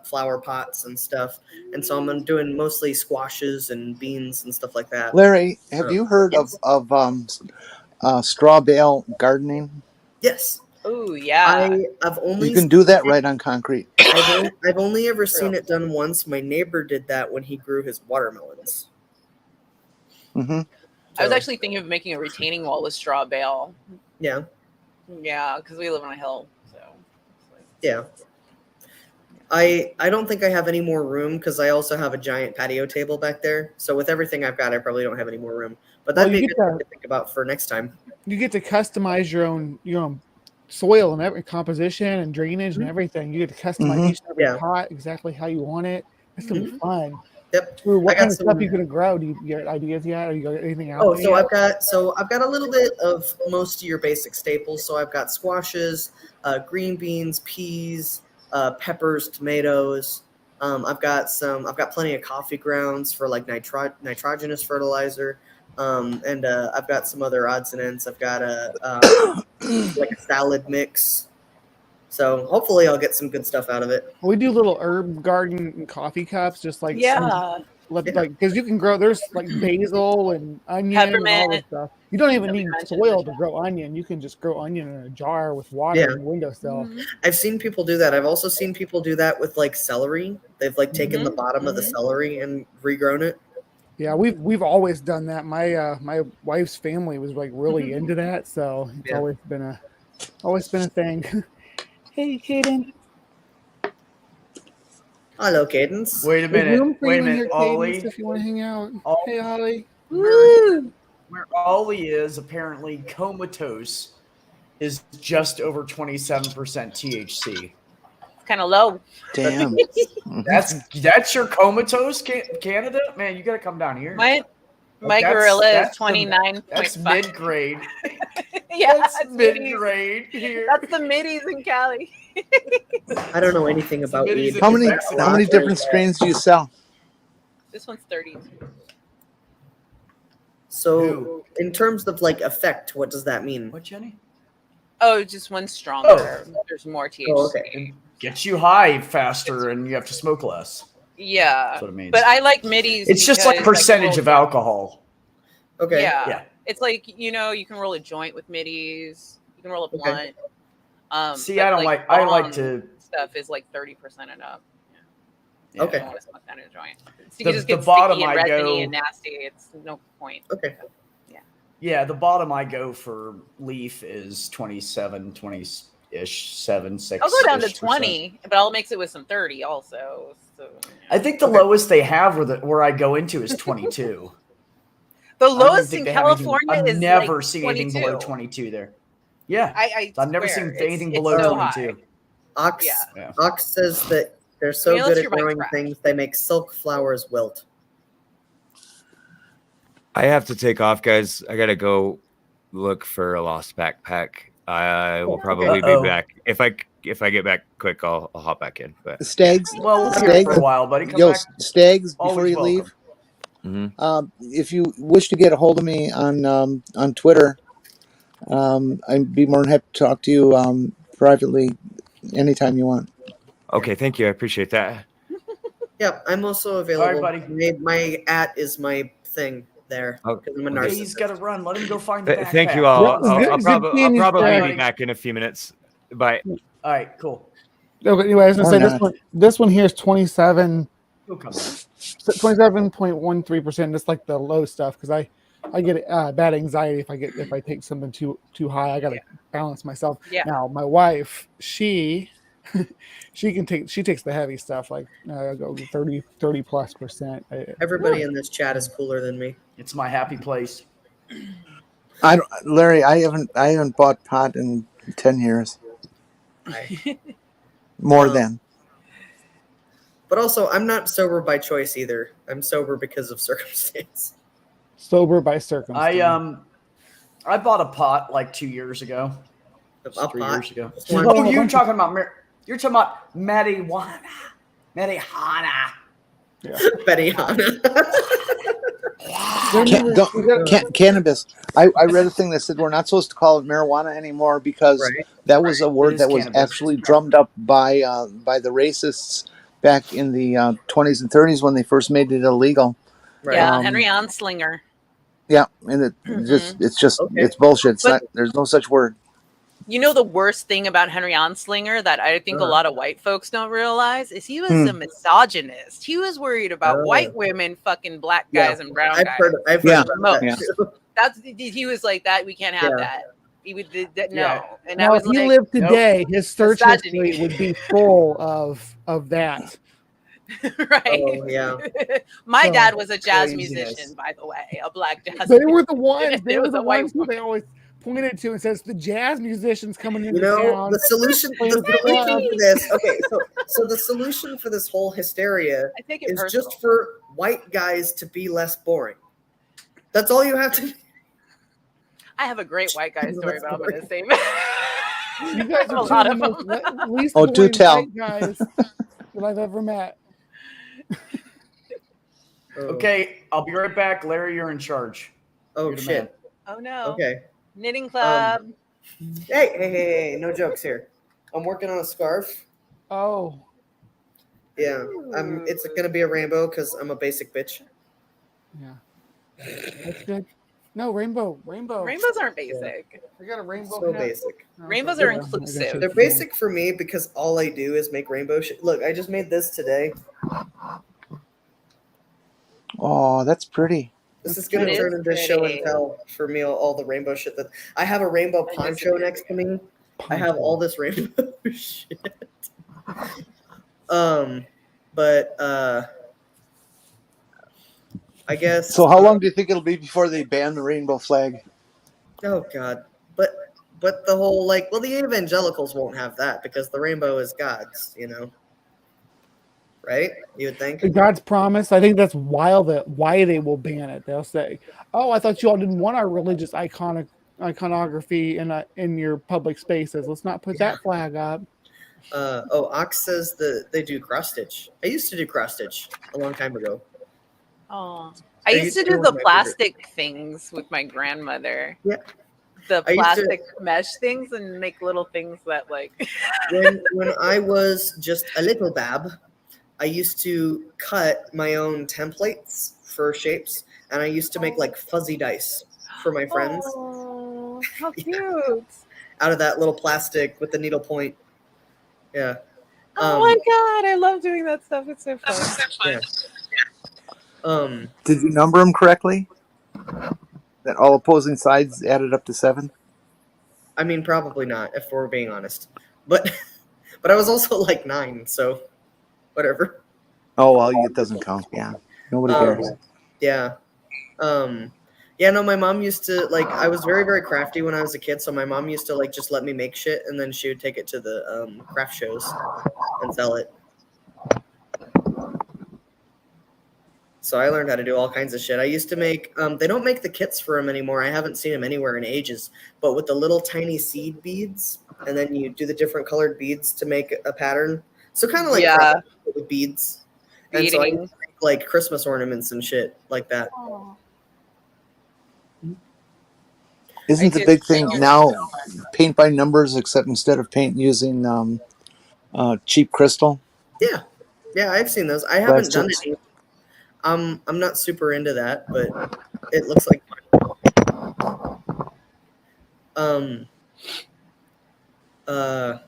flower pots and stuff. And so I'm doing mostly squashes and beans and stuff like that. Larry, have you heard Yes. of straw bale gardening? Yes. Oh yeah. I've only You can do that right on concrete. I've only ever seen it done once. My neighbor did that when he grew his watermelons. Hmm. I was So, actually thinking of making a retaining wall with straw bale. yeah. Yeah, because we live on a hill. So Yeah. I don't think I have any more room because I also have a giant patio table back there. So with everything I've got, I probably don't have any more room. But that'd Well, be you a good get thing to think about for next time. You get to customize your own soil and every composition and drainage and everything. You get to customize Mhm. each and every Yeah. pot exactly how you want it. It's gonna be fun. Yep. Ooh, what I got kind of stuff some- are you gonna grow? Do you get ideas yet? Or you got anything out Oh, there so yet? I've got a little bit of most of your basic staples. So I've got squashes, green beans, peas, peppers, tomatoes. I've got plenty of coffee grounds for like nitrogenous fertilizer. And I've got some other odds and ends. I've got like a salad mix. So hopefully I'll get some good stuff out of it. We do little herb garden and coffee cups, just like yeah. like because you can grow. There's like basil and onion and all this Peppermint. stuff. You don't even That we need mentioned soil in the to grow onion. You can just grow onion in a jar with water Yeah. and windowsill. Mhm. I've seen people do that. I've also seen people do that with like celery. They've like taken the bottom of the celery and regrown it. Yeah, we've always done that. My wife's family was like really into that, so it's Yeah. always been a thing. Hey, Kaden. Hello, Cadence. Wait a There's room minute. for Wait you a in minute, here, Cadence, Ollie. if you want to hang out. Ollie. Hey, Ollie. Woo! Where Ollie is apparently comatose is just over 27% THC. It's kind of low. Damn. That's your comatose Canada? Man, you got to come down here. My That's- gorilla is that's the- 29.5. That's mid-grade. Yeah, That's that's middies. mid-grade here. That's the middies in Cali. I don't know anything about Middies weed. and How many Mexican. how many different strains do you sell? This one's 30. So, Who? in terms of like effect, what does that mean? What, Jenny? Oh, just one's stronger. There's more THC. Oh, okay. It gets you high faster and you have to smoke less. Yeah. That's what it means. But I like middies. It's just like because I can percentage roll- of alcohol. Okay. Yeah. Yeah. It's like, you can roll a joint with middies. You can roll a Okay. blunt. See, but, I don't like. I like bong to. stuff is like 30% and up. Yeah. Okay. I want to smoke down a joint. So you The- can just the get bottom sticky and I resiny go- and nasty. It's no point. Okay. Yeah, the bottom I go for leaf is 27, 20-ish, 7, 6. I'll go down to 20, but I'll mix it with some 30 also. So I think the Okay. lowest they have where I go into is 22. the I don't even lowest think in they have anything- California I've is never like seen 22. anything below 22 there. Yeah, I I've never swear, seen it's- anything it's below so 22. high. Ox Yeah. Yeah. Ox says that they're so Unless good at you're buying growing trash. things, they make silk flowers wilt. I have to take off, guys. I gotta go look for a lost backpack. I will Okay. probably Uh-oh. be back. If I get back quick, I'll hop back in. But Stags, Well, we'll be here Stags, for a while, buddy. Come yo, back. Stags. Before Always you leave, welcome. if you wish to get a hold of me on Twitter, I'd be more than happy to talk to you privately anytime you want. okay, thank you. I appreciate that. Yep, I'm also available. buddy. My @ is my thing there Oh, because I'm a okay. Okay, he's got to narcissist. run. Let him go find the backpack. Thank you all. Yeah, it's good- I'll it's good seeing you, probably Stan. be back in a few minutes. Bye. All right, cool. Okay, anyway, I was gonna Or say not. this one here is 27. He'll come back. 27.13%. That's like the low stuff because I get bad anxiety if I take something too high. I gotta balance myself. Yeah. Now my wife, she takes the heavy stuff like go 30 plus percent. Everybody in this chat is cooler than me. It's my happy place. Larry, I haven't bought pot in 10 years. More than. But also, I'm not sober by choice either. I'm sober because of circumstance. Sober by circumstance. I bought a pot like 2 years ago. A 3 pot. years ago. Just one. Oh, you're talking about marijuana. Marijuana. Benihana. Cannabis. I read a thing that said we're not supposed to call it marijuana anymore because Right. that was a It word is that was cannabis. actually drummed up by the racists back in the 20s and 30s when they first made it illegal. Right. Yeah, Henry Anslinger. Yeah, and it's bullshit. It's But- not. There's no such word. You know the worst thing about Henry Anslinger that I think a lot of white folks don't realize is he was a misogynist. He was worried about white women fucking black guys and brown I've guys. heard Yeah. about that Yeah. too. He was like that. We can't have Yeah. that. He would no. Yeah. And I Now, was if he like, lived today, his search Misogyny. history would be full of that. right. Oh yeah. My So- dad was a jazz Craziness. musician, by the way, a black jazz. They were the ones. It They were was the a white ones who they always pointed to and says the jazz musicians coming into You know, town. the solution Playing at the club. for this. Okay, so the solution for this whole hysteria I take it is personal. just for white guys to be less boring. That's all you have to. I have a great white guy story, but I'm going to save You it. guys a are lot two of of them. the least Oh, do boring tell. white guys that I've ever met. Okay, I'll be right back. Larry, you're in charge. Oh You're the shit. man. Oh no. Okay. Knitting club. Hey, no jokes here. I'm working on a scarf. Oh, Yeah. It's gonna be a rainbow because I'm a basic bitch. yeah, that's good. No, rainbow. Rainbows aren't basic. I got a rainbow. So hat. basic. Oh, Rainbows okay. are Yeah, I inclusive. got you. They're basic for me because all I do is make rainbow shit. Look, I just made this today. Oh, that's pretty. This is gonna It turn is into show and pretty. tell for me. All the rainbow shit that I have a rainbow I poncho disagree. next to me. I have all this rainbow shit. But I guess. So, how long do you think it'll be before they ban the rainbow flag? Oh God! But the whole well, the evangelicals won't have that because the rainbow is God's, right? You would think. God's promise. I think that's why they will ban it. They'll say, "Oh, I thought you all didn't want our religious iconography in your public spaces. Let's not put that flag up." Ox says that they do cross stitch. I used to do cross stitch a long time ago. Oh. I I used to used do to the do my plastic things with my grandmother. Yeah. The I used to- plastic mesh things and make little things that When I was just a little bab, I used to cut my own templates for shapes, and I used to make fuzzy dice for my friends Oh, how cute. out of that little plastic with the needle point. Yeah. Oh my god, I love doing that stuff. It's so fun. Yeah. Did you number them correctly? That all opposing sides added up to 7? I mean, probably not, if we're being honest. But I was also like 9, so whatever. Oh, well, it doesn't count. Yeah. Nobody cares. Yeah. Yeah, no, my mom used to, like, I was very, very crafty when I was a kid, so my mom used to, like, just let me make shit, and then she would take it to the craft shows and sell it. So I learned how to do all kinds of shit. I used to make, they don't make the kits for them anymore. I haven't seen them anywhere in ages, but with the little tiny seed beads, and then you do the different colored beads to make a pattern. So kind of like with beads. And so I used to make, like, Christmas ornaments and shit like that. Aww. Isn't the big thing now paint by numbers, except instead of paint using cheap crystal? Yeah. Yeah, I've seen those. I haven't done any. I'm not super into that, but it looks like fun. I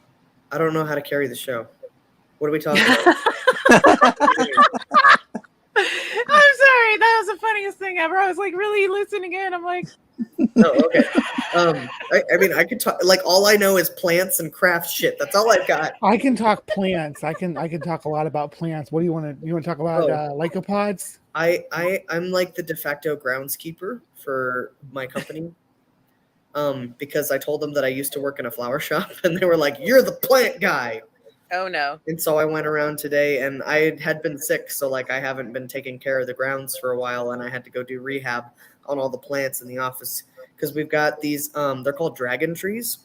don't know how to carry the show. What are we talking about? I'm sorry. That was the funniest thing ever. I was like really listening in. I'm like, oh, okay. I mean, I could talk, like, all I know is plants and craft shit. That's all I've got. I can talk plants. I can talk a lot about plants. What do you want to? You want to talk about lycopods? I'm like the de facto groundskeeper for my company. Because I told them that I used to work in a flower shop, and they were like, "You're the plant guy." oh no. And so I went around today, and I had been sick, so like I haven't been taking care of the grounds for a while, and I had to go do rehab on all the plants in the office because we've got these. They're called dragon trees,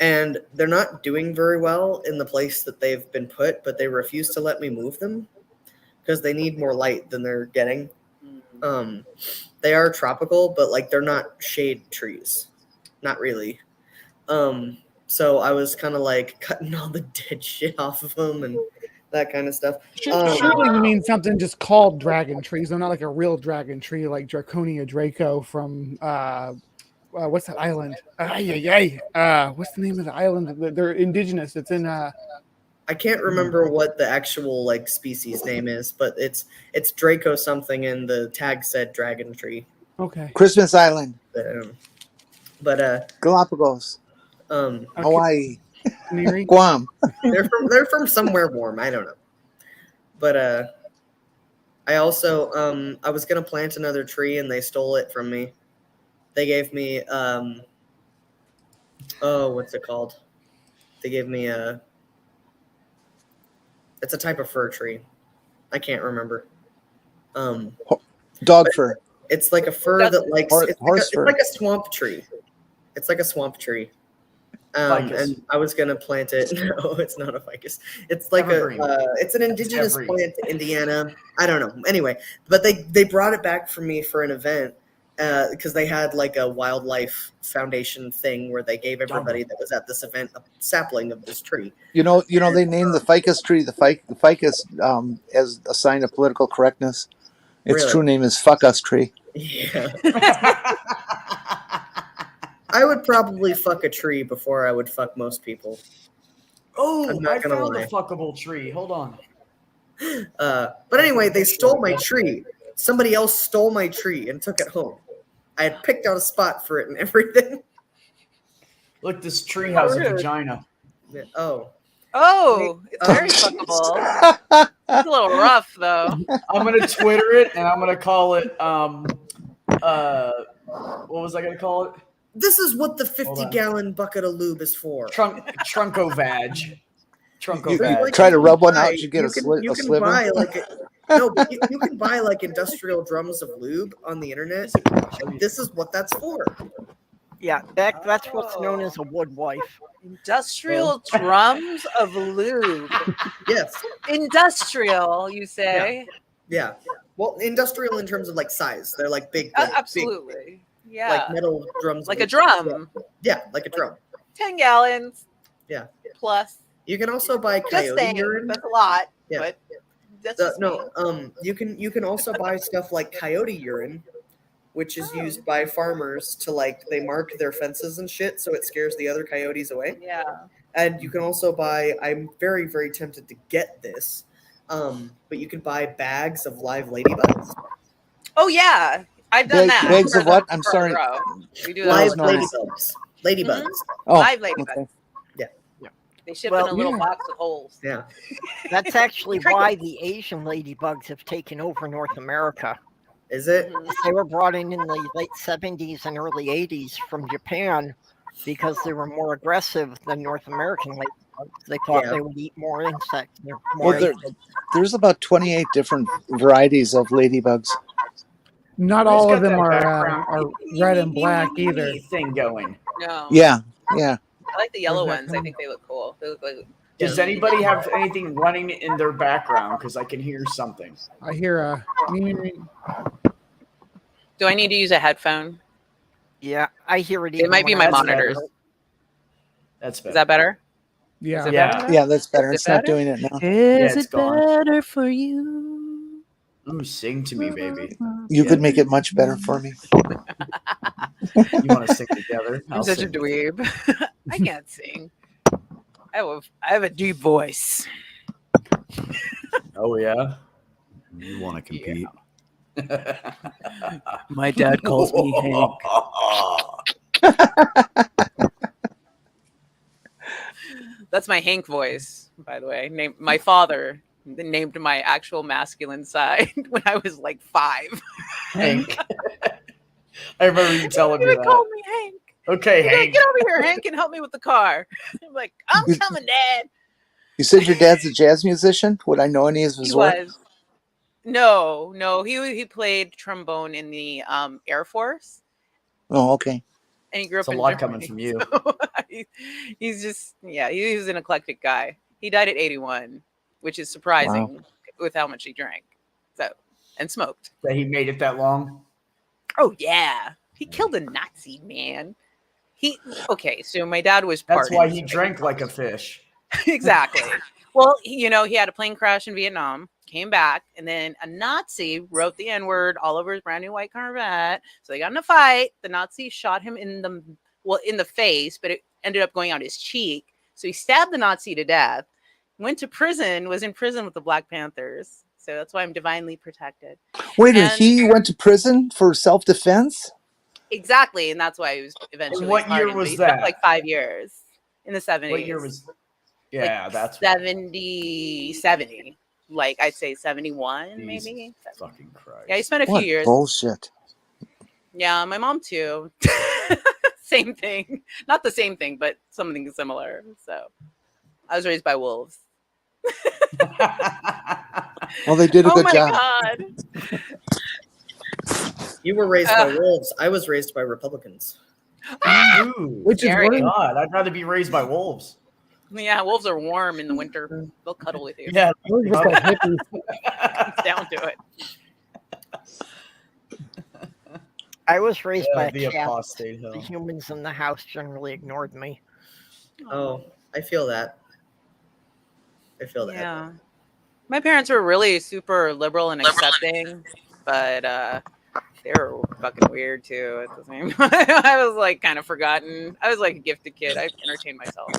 and they're not doing very well in the place that they've been put, but they refuse to let me move them because they need more light than they're getting. They are tropical, but like they're not shade trees, not really. So I was kind of like cutting all the dead shit off of them and that kind of stuff. Surely you mean something just called dragon trees. They're not like a real dragon tree like Draconia Draco from what's that island? What's the name of the island? They're indigenous. It's in I can't remember what the actual like species name is, but it's Draco something, and the tag said dragon tree. Okay. Christmas Island. But Galapagos. Hawaii. Neri? Guam. They're from somewhere warm. I don't know. But I also I was gonna plant another tree, and they stole it from me. They gave me what's it called? They gave me it's a type of fir tree. I can't remember. Dog fir. It's like a fir that likes horse fir. It's like a swamp tree. It's like a swamp tree. And I was gonna plant it. No, it's not a ficus. It's like it's an indigenous plant to Indiana. I don't know. Anyway, but they brought it back for me for an event because they had like a wildlife foundation thing where they gave everybody that was at this event a sapling of this tree. You know, they named the ficus tree the ficus as a sign of political correctness. Its Really? true name is fuck us tree. Yeah. I would probably fuck a tree before I would fuck most people. Oh, I'm not I gonna found lie. a fuckable tree. Hold on. But anyway, they stole my tree. Somebody else stole my tree and took it home. I had picked out a spot for it and everything. Look, this tree has a vagina. Oh. Oh, it's very fuckable. It's a little rough though. I'm gonna Twitter it, and I'm gonna call it what was I gonna call it? This is what the 50-gallon bucket of lube is for. Trunkovag. You Trunkovag. try to rub one out, you get a You can sliver. buy like but you can buy like industrial drums of lube on the internet. This is what that's for. Yeah, that's what's known as a wood wife. Industrial drums of lube. Yes. Industrial, you say? Yeah. Well, industrial in terms of like size. They're like big. Like, Absolutely. big, Yeah. like metal drums. Like a drum. Yeah, like a drum. 10 gallons. Yeah. Plus. You can also buy Just coyote saying, urine. that's a lot. Yeah. But that's just me. You can also buy stuff like coyote urine, which is used by farmers to like they mark their fences and shit, so it scares the other coyotes away. Yeah. And you can also buy. I'm very very tempted to get this, but you can buy bags of live ladybugs. Oh yeah, I've done that. Bags of what? I'm For a sorry. grow. We do Live that. no. ladybugs. Ladybugs. Oh, Live ladybugs. okay. They ship Well, in a little yeah. box with holes. Yeah. That's actually why the Asian ladybugs have taken over North America. Is it? Mhm. They were brought in the late 70s and early 80s from Japan because they were more aggressive than North American ladybugs. They thought Yeah. they would eat more insects. They're Well, more there's about 28 different varieties of ladybugs. Not Who's all got of them that are background? red and black either. Thing going. No. Yeah. I like the yellow Where's that ones. I coming? think they look cool. They look like. Does anybody have anything running in their background? Because I can hear something. I hear a. Do I need to use a headphone? Yeah, I hear it. It might be my That's monitors. better. That's better. Is that better? Yeah. Is it Yeah. better? Yeah, that's better. Is it It's not better? doing it now. Is it's it gone. better for you? Ooh, sing to me, baby. You could make it much better for me. You want to sing together? I'm I'll such a sing. dweeb. I can't sing. I have a deep voice. Oh yeah. You want to compete? My dad calls me Hank. That's my Hank voice, by the way. My father named my actual masculine side when I was like 5. Hank. I remember you telling me He would that. call me Hank. Okay, He'd be like, Hank. get over here, Hank, and help me with the car. I'm like, I'm coming, Dad. You said your dad's a jazz musician? Would I know any of his He work? was. No. He played trombone in the Air Force, Oh, okay. and he grew up It's a in lot Germany. coming from you. So he's just he was an eclectic guy. He died at 81, which is surprising with how much he drank, and smoked. That he made it that long. Oh yeah, he killed a Nazi man. So my dad was. That's why he pardoned. drank like a fish. Exactly. Well, he had a plane crash in Vietnam, came back, and then a Nazi wrote the N-word all over his brand new white Corvette. So they got in a fight. The Nazi shot him in the face, but it ended up going on his cheek. So he stabbed the Nazi to death, went to prison, was in prison with the Black Panthers. So that's why I'm divinely protected. Wait a minute. He went to prison for self-defense? Exactly. And that's why he was eventually What year pardoned, but was he spent that? like 5 years in the 70s. What year was? Yeah, like that's 70. Like I'd say 71, Jesus maybe. fucking Christ. Yeah, he spent a few What years. bullshit. Yeah, my mom too. Same thing. Not the same thing, but something similar. So I was raised by wolves. Well, they did a Oh good my job. God. You were raised by wolves. I was raised by Republicans. Ooh, Which is Scary. worse. God, I'd rather be raised by wolves. Yeah, wolves are warm in the winter. They'll cuddle with you. Yeah. Those look like hippies. Comes down to it. I was raised by a the cat. apostate The hill. humans in the house generally ignored me. Oh, I feel that. I feel that. Yeah. My parents were really super liberal and accepting, but they were fucking weird too at the same time. I was like kind of forgotten. I was like a gifted kid. I entertained myself.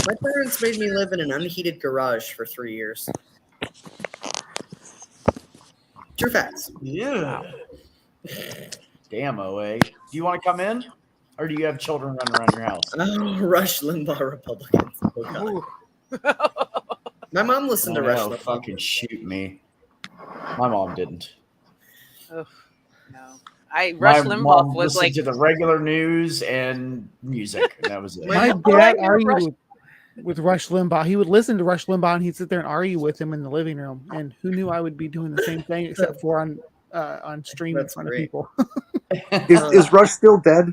My parents made me live in an unheated garage for 3 years. True facts. Yeah. Damn, OA. Do you want to come in? Or do you have children running around your house? Oh, Rush Limbaugh Republicans. Oh, God. My mom listened to Rush No, Limbaugh. fucking shoot me. My mom didn't. No. Rush My Limbaugh mom was listened like to the regular news and music, and that was it. My Oh, I dad hear Rush- argued with Rush Limbaugh. He would listen to Rush Limbaugh and he'd sit there and argue with him in the living room. And who knew I would be doing the same thing except for on stream in That's front great. of people. Is Rush still dead?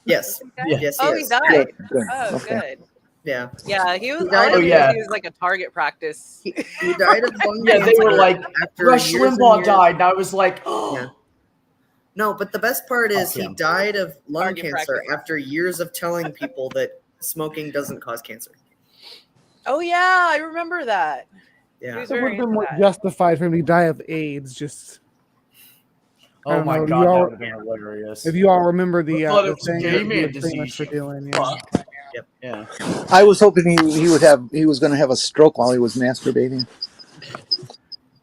Yes. Yeah. Yes, Oh, he he is. died. Good, good. Oh, Okay. good. Yeah. Yeah, he was. He died All I of- knew yeah. He was like a target practice. He died of lung Yeah, they were cancer like, after Rush years and Limbaugh years- died, and I was like, oh. Yeah. No, but the best part is Fuck he him. died of lung Target cancer practice. after years of telling people that smoking doesn't cause cancer. Oh yeah, I remember that. He Yeah. was It would very have been into more that. justified for him to die of AIDS. Just I Oh don't my know, god, you that all- would have been hilarious. If you all remember the thought it was thing gay that man he was famous disease. for You doing, yeah. fuck. Yep. Yeah. I was hoping he was going to have a stroke while he was masturbating.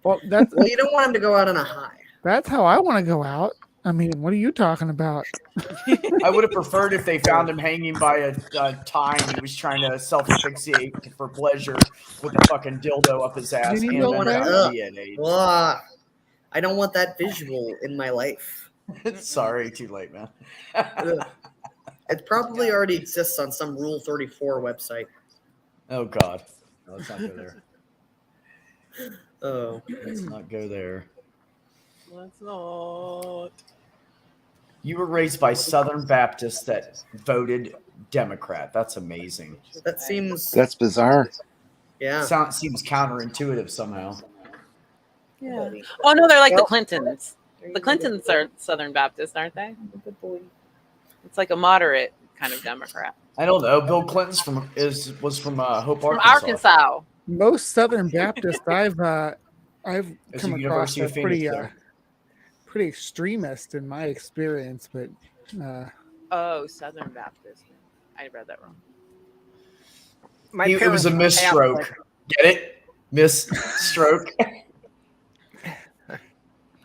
Well, that's Well, you don't want him to go out on a high. that's how I want to go out. I mean, what are you talking about? I would have preferred if they found him hanging by a tie and he was trying to self-asphyxiate for pleasure with a fucking dildo up his ass Did he and go then back? found out he had AIDS. Blah. I don't want that visual in my life. Sorry, too late, man. Ugh. It probably already exists on some Rule 34 website. Oh god. No, let's not go there. Oh. Let's not go there. Let's not. You were raised by Southern Baptists that voted Democrat. That's amazing. That seems, That's bizarre. yeah. Seems counterintuitive somehow. Yeah. Oh no, they're like the Well- Clintons. The Clintons are Southern Baptist, aren't they? It's like a moderate kind of Democrat. I don't know. Bill Clinton's was from Hope, From Arkansas. Arkansas. Most Southern Baptists I've It's come the across University are of Phoenix there. pretty extremist in my experience, but Oh, Southern Baptist. I read that wrong. My It was a parents were Catholic. misstroke. Get it? Miss stroke.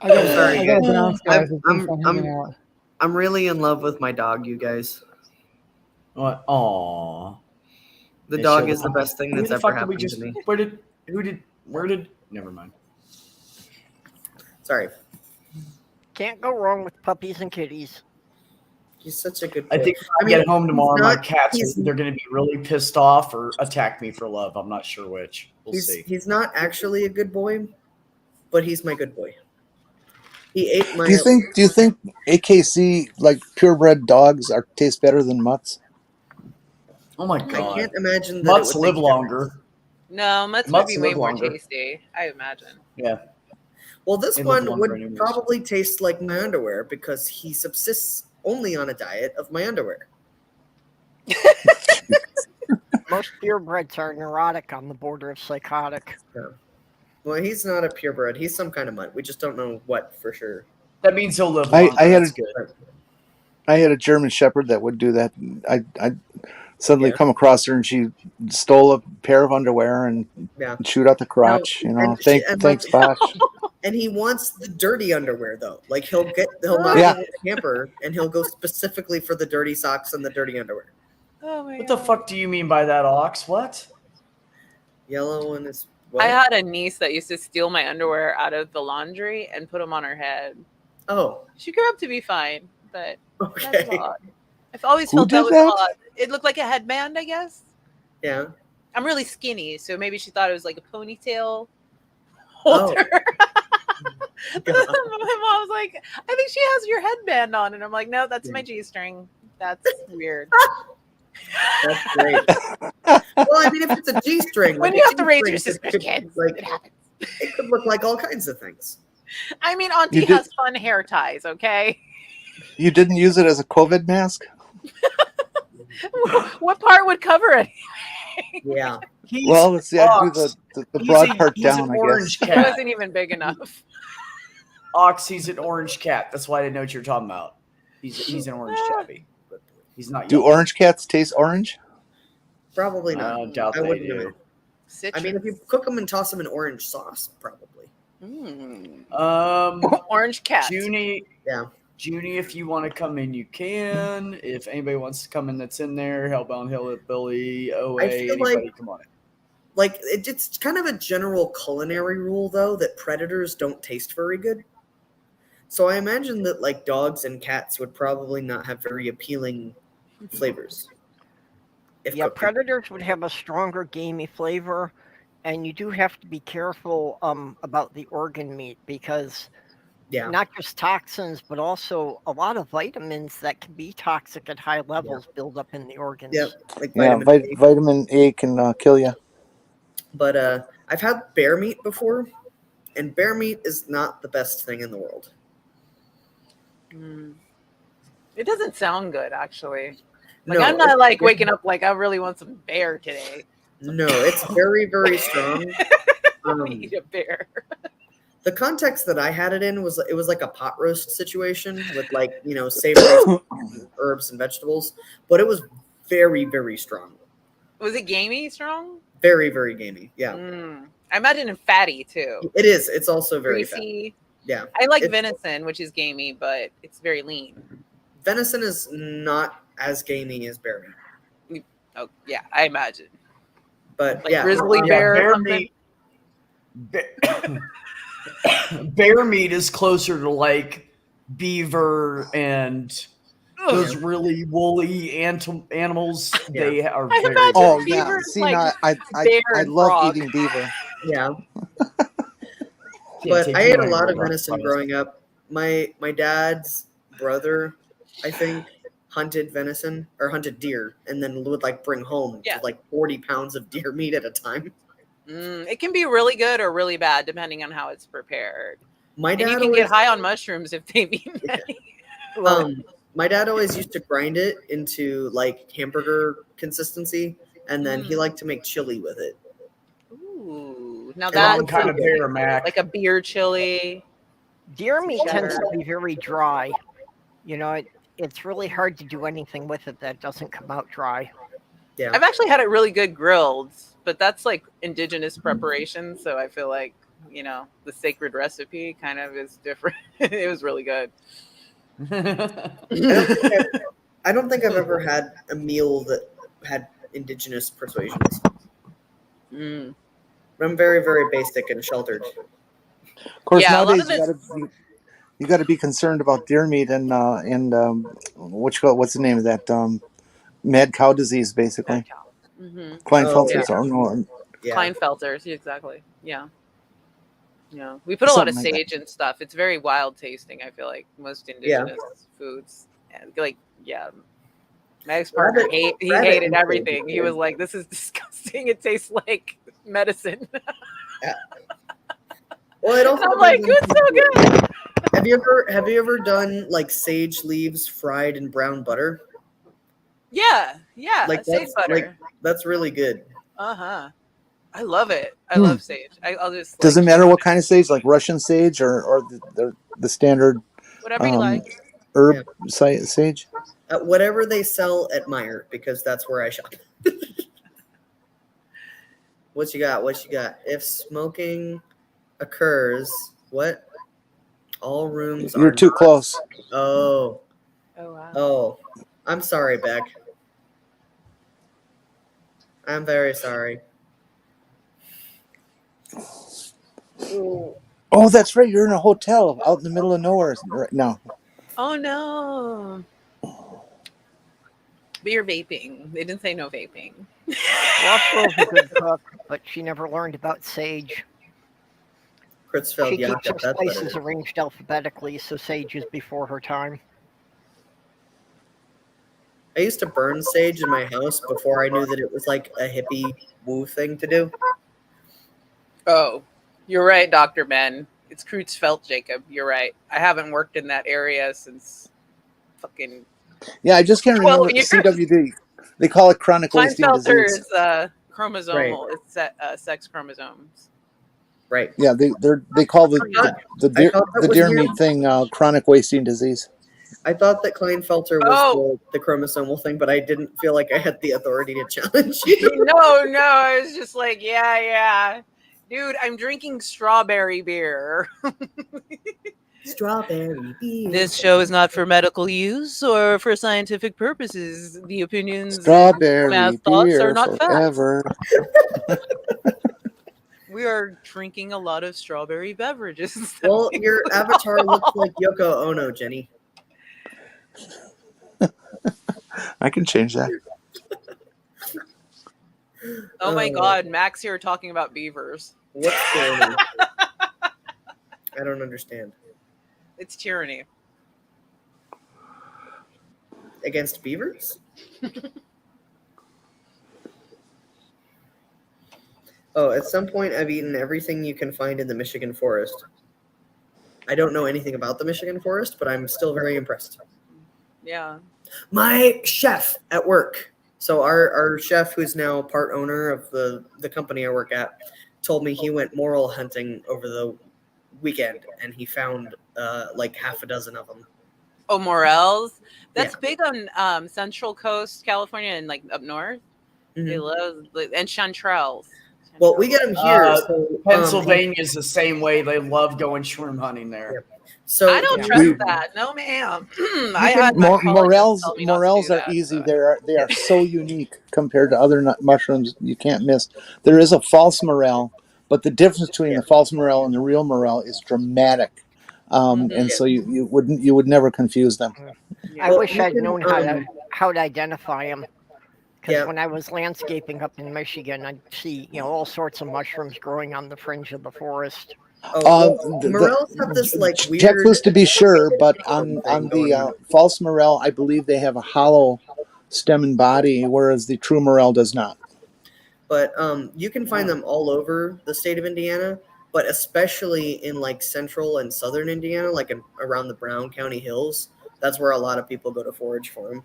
I got Sorry, I got guys. bounce, guys. It's been I'm- fun I'm- hanging out. I'm really in love with my dog, you guys. What? Aw. The They dog showed is the up. best thing Who that's the ever fuck did we happened just? to me. Where did? Never mind. Sorry. Can't go wrong with puppies and kitties. He's such a good boy. I think if I mean, get home tomorrow, my not- cats he's- are either going to be really pissed off or attack me for love. I'm not sure which. We'll see. He's not actually a good boy, but he's my good boy. He ate my. Do you think AKC like purebred dogs taste better than mutts? Oh my I god. can't imagine that. Mutts it would live make a longer. difference. No, mutts would Mutts be way live more longer. tasty, I imagine. Yeah. Well, this They live one longer would anyways. probably taste like my underwear because he subsists only on a diet of my underwear. Most purebreds are neurotic on the border of psychotic. Well, he's not a purebred. He's some kind of mutt. We just don't know what for sure. That means he'll live I longer. had That's a- good. I had a German Shepherd that would do that. I suddenly Yeah. come across her and she stole a pair of underwear and Yeah. chewed out the crotch. No, you know, and she- and thanks, like- Bosh. And he wants the dirty underwear though. Like he'll knock Yeah. over the camper and he'll go specifically for the dirty socks and the dirty underwear. Oh my What the fuck do you mean by that, Ox? What? Yellow and is what? I had a niece that used to steal my underwear out of the laundry and put them on her head. Oh, She grew up to be fine, but that's okay. odd. I've always Who felt that did was that? odd. It looked like a headband, I guess. Yeah. I'm really skinny, so maybe she thought it was like a ponytail Oh. holder. God. My mom was like, I think she has your headband on. And I'm like, no, that's my G string. That's weird. That's great. Well, I mean, if it's a G-string, When like you a have to raise your G-string, sister's it could, kids, like it happens. it could look like all kinds of things. I mean, Auntie You did- has fun hair ties, okay? You didn't use it as a COVID mask? What part would cover it? Yeah. He's Well, let's see. I do Ox. the He's broad a- part he's down, an I orange guess. It cat. wasn't even big enough. Ox, he's an orange cat. That's why I didn't know what you were talking about. He's an orange tabby. He's not Do yellow. orange cats taste orange? Probably not. I doubt I they wouldn't do. know. Citrus. I mean, if you cook them and toss them in orange sauce, probably. Orange cat. Junie. Yeah. Junie, if you want to come in, you can. If anybody wants to come in that's in there, Hellbound Hillbilly, OA, I feel anybody, like- come on in. Like, it's kind of a general culinary rule, though, that predators don't taste very good. So I imagine that, like, dogs and cats would probably not have very appealing flavors. If Yeah, cooked. predators would have a stronger gamey flavor, and you do have to be careful about the organ meat because Yeah. not just toxins, but also a lot of vitamins that can be toxic at high levels build up in the organs. Yep. Like Yeah, vitamin A. vitamin A can kill you. But I've had bear meat before, and bear meat is not the best thing in the world. It doesn't sound good, actually. Like, No, I'm not it's- like waking up like I really want some bear today. No, it's very, very strong. Let me eat a bear. The context that I had it in was like a pot roast situation with like, you know, savory herbs and vegetables, but it was very, very strong. Was it gamey strong? Very, very gamey. Yeah. I imagine it fatty too. It is. It's also very fat. Greasy. Yeah. I like venison, which is gamey, but it's very lean. Venison is not as gamey as bear meat. Oh yeah, I imagine. But Like yeah, grizzly bear or something. Bear meat is closer to like beaver and those really woolly animals. Yeah. They are I very. imagine Oh yeah. beaver is See, like now I bear love frog. eating beaver. yeah. Can't But take I you ate a anywhere lot of without venison fries. growing up. My dad's brother, I think, hunted venison or hunted deer, and then would like bring home Yeah. like 40 pounds of deer meat at a time. It can be really good or really bad depending on how it's prepared. My And you dad can always, get high on mushrooms if they've eaten many. my dad always used to grind it into like hamburger consistency, and then he liked to make chili with it. Ooh, now And that's Wrong kind of bear, Mac. like a beer chili. Deer meat tends Cheddar. to be very dry. You know, it's really hard to do anything with it that doesn't come out dry. Yeah. I've actually had it really good grilled, but that's like indigenous preparation. So I feel like, you know, the sacred recipe kind of is different. It was really good. I don't think I've ever had a meal that had indigenous persuasions. I'm very, very basic and sheltered. Of course, Yeah, a lot nowadays of you got to be concerned about deer meat and what's the name of that mad cow disease, basically. Klinefelter's yeah. or no, Yeah. Klinefelters, exactly. Yeah. Yeah. We put a lot of Something like sage and stuff. It's very wild tasting, I feel like most indigenous foods. And like, yeah. My ex-partner, Rabbit he hated and everything. He sage. was like, this is disgusting. It tastes like medicine. Well, it also I'm like, depends on it's so good. Have you ever done like sage leaves fried in brown butter? Yeah. Yeah. Like Sage butter. that's really good. Uh-huh. I love it. I love sage. I'll just doesn't like, matter what kind of sage, like Russian sage or the standard whatever you like. herb sage. Whatever they sell at Meijer, because that's where I shop. What you got? What you got? If smoking occurs, what? All rooms You're are too not- close. Oh, Oh wow. oh. I'm sorry, Beck. I'm very sorry. Oh, that's right. You're in a hotel out in the middle of nowhere right now. Oh no. But you're vaping. They didn't say no vaping. Roscoe's a good cook, but she never learned about sage. Kritzfeld, She keeps her that's what it spices is. arranged alphabetically, so sage is before her time. I used to burn sage in my house before I knew that it was like a hippie woo thing to do. Oh, you're right, Dr. Ben. It's Creutzfeldt, Jacob. You're right. I haven't worked in that area since fucking Yeah, I just can't 12 remember years. CWD. They call it chronic wasting Klinefelter disease. is chromosomal. It's sex chromosomes. Right. Yeah, they call the deer, thought that the was deer weird. meat thing chronic wasting disease. I thought that Klinefelter was the chromosomal thing, but I didn't feel like I had the authority to challenge you. No, I was just like, yeah. Dude, I'm drinking strawberry beer. Strawberry beer. This show is not for medical use or for scientific purposes. The opinions Strawberry and thoughts beer are not facts. forever. We are drinking a lot of strawberry beverages. Well, your avatar looks like Yoko Ono, Jenny. I can change that. Oh my god, Max here talking about beavers. What's going on? I don't understand. It's tyranny. Against beavers? Oh, at some point I've eaten everything you can find in the Michigan forest. I don't know anything about the Michigan forest, but I'm still very impressed. Yeah. My chef at work. So our chef, who's now part owner of the company I work at, told me he went moral hunting over the weekend, and he found like half a dozen of them. Oh, morels. That's big on Central Coast, California, and like up north. They love and chanterelles. Well, we get them here. So, Pennsylvania is the same way. They love going shroom hunting there. So I don't trust that. No, ma'am. I had my morels. tell me not to Morels do are that, easy. so. They are so unique compared to other mushrooms. You can't miss. There is a false morel, but the difference between the false morel and the real morel is dramatic. And so you would never confuse them. I wish I'd known how to identify them. Because when I was landscaping up in Michigan, I'd see all sorts of mushrooms growing on the fringe of the forest. Morels have this like weird. Check this to be sure, but on the false morel, I believe they have a hollow stem and body, whereas the true morel does not. But you can find them all over the state of Indiana, but especially in like central and southern Indiana, like around the Brown County hills. That's where a lot of people go to forage for them.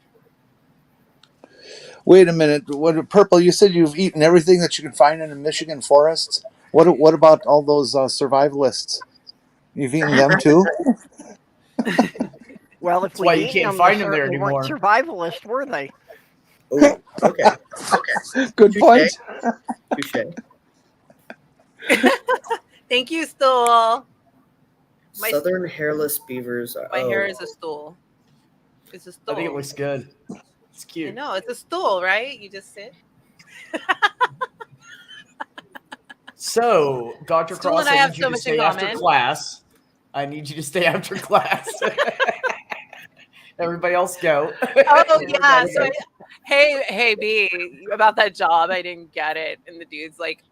Wait a minute. What Purple? You said you've eaten everything that you can find in the Michigan forests. What about all those survivalists? You've eaten them too? Well, if That's why you we can't find them there they weren't anymore. survivalists, were they? Oh, okay. Good point. Touche. Thank you, Stool. Southern hairless beavers. My hair is a stool. It's a stool. I think it looks good. It's cute. No, it's a stool, right? You just sit. So, Dr. Stool Cross, and I I have need you so to much in stay after common. class. I need you to stay after class. Everybody else go. Oh yeah. So, hey B, about that job, I didn't get it, and the dude's like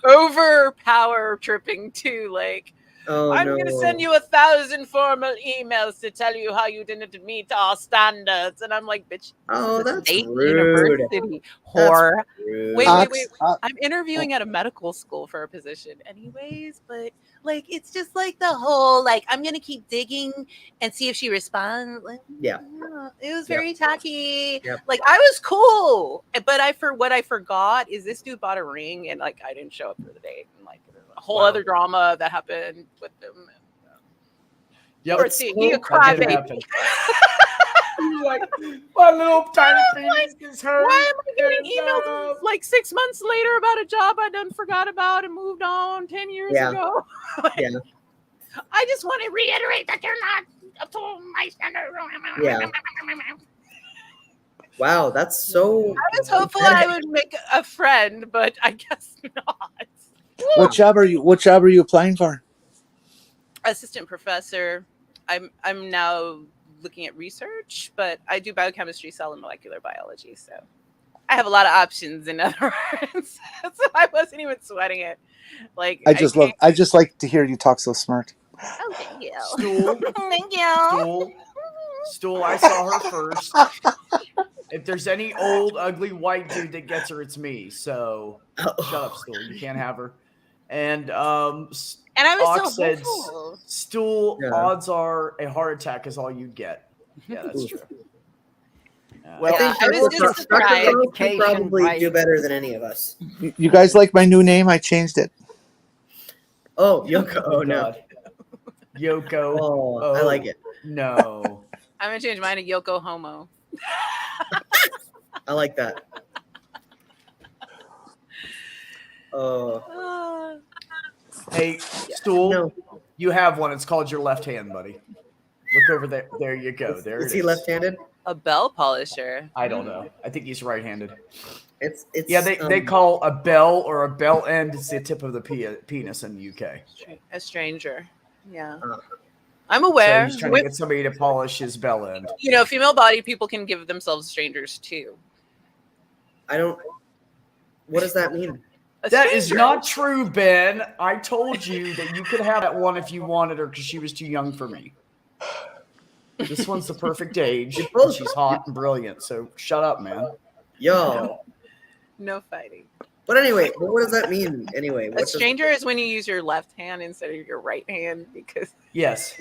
overpower tripping too, like. I'm going to send you 1,000 formal emails to tell you how you didn't meet our standards. And I'm like, bitch, that's state rude. university whore. Wait. I'm interviewing at a medical school for a position anyways, but like, it's just like the whole, like, I'm going to keep digging and see if she responds. Like, it was very tacky. Like, I was cool, but what I forgot is this dude bought a ring and like, I didn't show up for the date. And like, a whole other drama that happened with them. Yep. Or he a crybaby. Like, my little tiny penis is hurt. Why am I getting emails like 6 months later about a job I done forgot about and moved on 10 years ago? I just want to reiterate that they're not up to my standard. Yeah. Wow, that's so. I was hopeful I would make a friend, but I guess not. What job are you applying for? Assistant professor. I'm now looking at research, but I do biochemistry, cell and molecular biology, so I have a lot of options. In other words, so I wasn't even sweating it. Like I just like to hear you talk so smart. Oh, thank you. Stool. Thank you. Stool. I saw her first. If there's any old ugly white dude that gets her, it's me. So shut up, Stool. You can't have her. And I was Ox so said, hopeful. Stool, odds are a heart attack is all you get. Yeah, that's true. Well, I was just surprised. You probably do better than any of us. You guys like my new name? I changed it. Oh, Yoko. Oh, no. God. Yoko. Oh, I like it. No. I'm going to change mine to Yoko Homo. I like that. Oh. Hey, Stool, you have one. It's called your left hand, buddy. Look over there. There you go. There is he left-handed? A bell polisher. I don't know. I think he's right-handed. It's they call a bell or a bell end. It's the tip of the penis in the UK. A stranger. Yeah. I'm aware. So he's trying to get somebody to polish his bell end. You know, female body people can give themselves strangers too. What does that mean? That is not true, Ben. I told you that you could have that one if you wanted her because she was too young for me. This one's the perfect age. She's hot and brilliant. So shut up, man. Yo. No fighting. But anyway, what does that mean anyway? A stranger is when you use your left hand instead of your right hand because. Yes.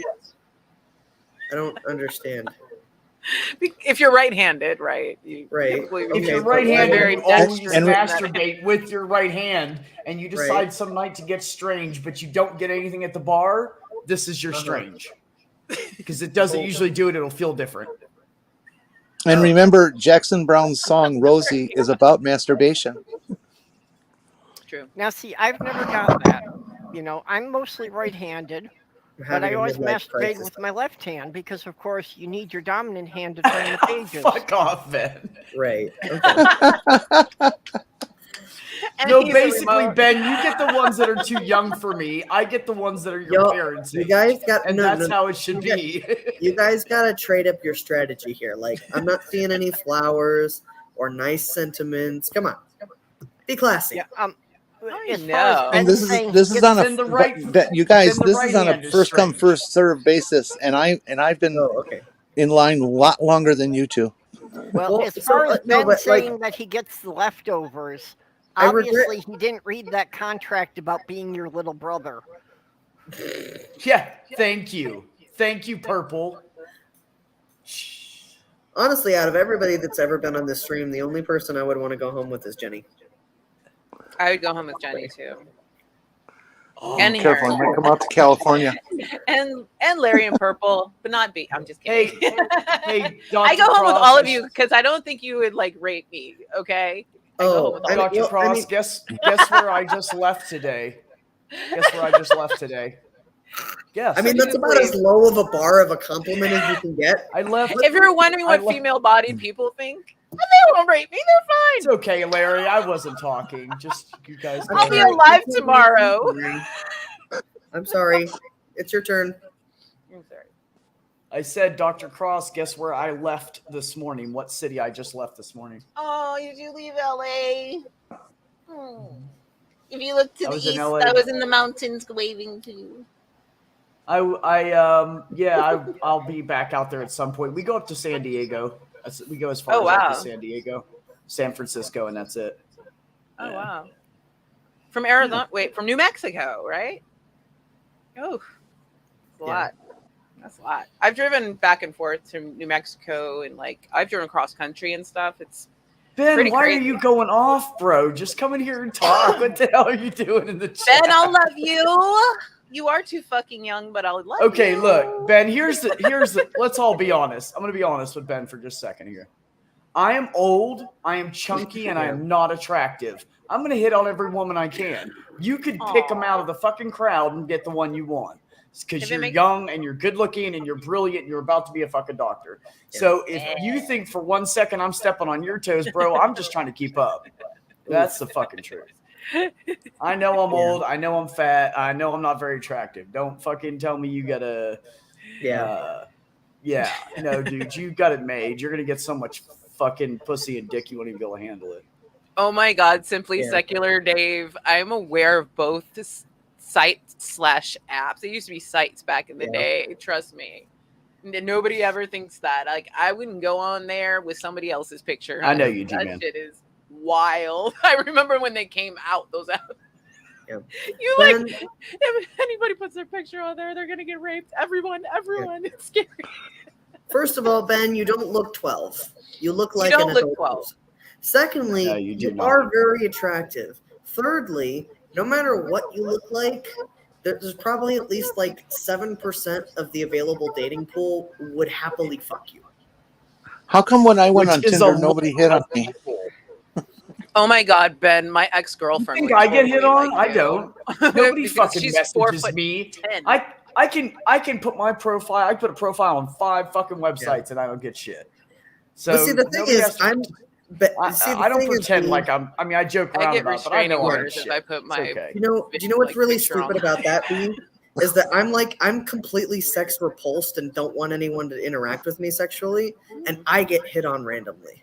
I don't understand. If you're right-handed, right? Right. typically If Okay, you're but right-handed, very you always dexterous and- in that masturbate with your right hand, and you decide Right. some night to get strange, but you don't get anything at the bar. This is your strange, because it doesn't usually do it. It'll feel different. And Oh. remember, Jackson Brown's song "Rosie" is about masturbation. True. Now, see, I've never got that. You know, I'm mostly right-handed, I'm but having I a always midlife masturbate crisis. with my left hand because, of course, you need your dominant hand to turn the pages. Fuck off, Ben. Right. Okay. And No, he's a basically, remote- Ben, you get the ones that are too young for me. I get the ones that are your Yo, parents' you age. guys got And that's how it should you be. You guys gotta trade up your strategy here. Like, I'm not seeing any flowers or nice sentiments. Come on, be classy. Yeah. I As far know. as And Ben this saying is he on gets- a Then the right- you guys. then the This right is on a hand is first come strange. first serve basis, and I've been Oh, okay. in line a lot longer than you two. Well, Well, as so, far as no, Ben but, like, saying that he gets the leftovers, I regret- obviously he didn't read that contract about being your little brother. Yeah, thank you. Thank you, Purple. Honestly, out of everybody that's ever been on this stream, the only person I would want to go home with is Jenny. I would go home with Jenny too, Oh, and Careful, I Harry, might come out to California. and Larry and Purple, but not B. I'm just kidding. hey, Dr. I go home with Cross, all of I you because I don't think you would like rape me. Okay. I go Oh, home with all I of mean, Dr. well, Cross, I mean- guess where I just left today? Guess where I just left today? Yes. I mean, that's about as low of a bar of a compliment as you can get. I left. If you're wondering what I left- female-bodied people think, they won't rape me. They're It's fine. okay, Larry. I wasn't talking. Just you guys. I'll be know. alive tomorrow. I'm sorry. It's your turn. I'm sorry. I said, Dr. Cross, guess where I left this morning? What city I just left this morning? Oh, did you leave LA? If you look to I the was in east, LA. I was in the mountains waving to you. I'll be back out there at some point. We go up to San Diego. We go as far Oh, as up wow. to San Diego, San Francisco, and that's it. Oh, Yeah. wow. From Arizona, wait, from New Mexico, right? Oh, that's a Yeah. lot. That's a lot. I've driven back and forth to New Mexico and like I've driven cross country and stuff. It's Ben, Pretty why crazy. are you going off, bro? Just come in here and talk. What the hell are you doing in the chat? Ben, I'll love you. You are too fucking young, but I'll love you. Okay, look, Ben, here's the let's all be honest. I'm gonna be honest with Ben for just a second here. I am old, I am chunky, and I am not attractive. I'm gonna hit on every woman I can. You could pick them out of the fucking crowd and get the one you want. Because If it you're makes- young and you're good looking and you're brilliant and you're about to be a fucking doctor. So if you think for 1 second I'm stepping on your toes, bro, I'm just trying to keep up. That's the fucking truth. I know I'm old. I know I'm fat. I know I'm not very attractive. Don't fucking tell me you gotta. Yeah. No, dude, you got it made. You're gonna get so much fucking pussy and dick you won't even be able to handle it. Oh my God, Simply Yeah. Secular Dave. I'm aware of both the sites/apps. It used to be sites back in the Yeah. day. Trust me. Nobody ever thinks that. Like, I wouldn't go on there with somebody else's picture. I know you do, That man. shit is wild. I remember when they came out, those apps. Yeah. You Ben- like, if anybody puts their picture on there, they're gonna get raped. Everyone. It's scary. First of all, Ben, you don't look 12. You look like don't an look adult 12. person. Secondly, No, you do you not. are very attractive. Thirdly, no matter what you look like, there's probably at least like 7% of the available dating pool would happily fuck you. How come when I went Which on is Tinder, a nobody hit on me? Oh my God, Ben, my ex-girlfriend. Think would I get hit totally on? like I you. don't. Nobody Because fucking she's 4 messages foot me. 10. I can put my profile. I put a profile on 5 fucking websites and I don't get shit. So But see, the thing nobody is, has to- I don't pretend like I'm. I mean, I joke around I get about it, but I restraining know I'm orders if shit. I put It's my. okay. do you know what's like, really picture on stupid about that, B? Is that I'm completely sex repulsed and don't want anyone to interact with me sexually, and I get hit on randomly,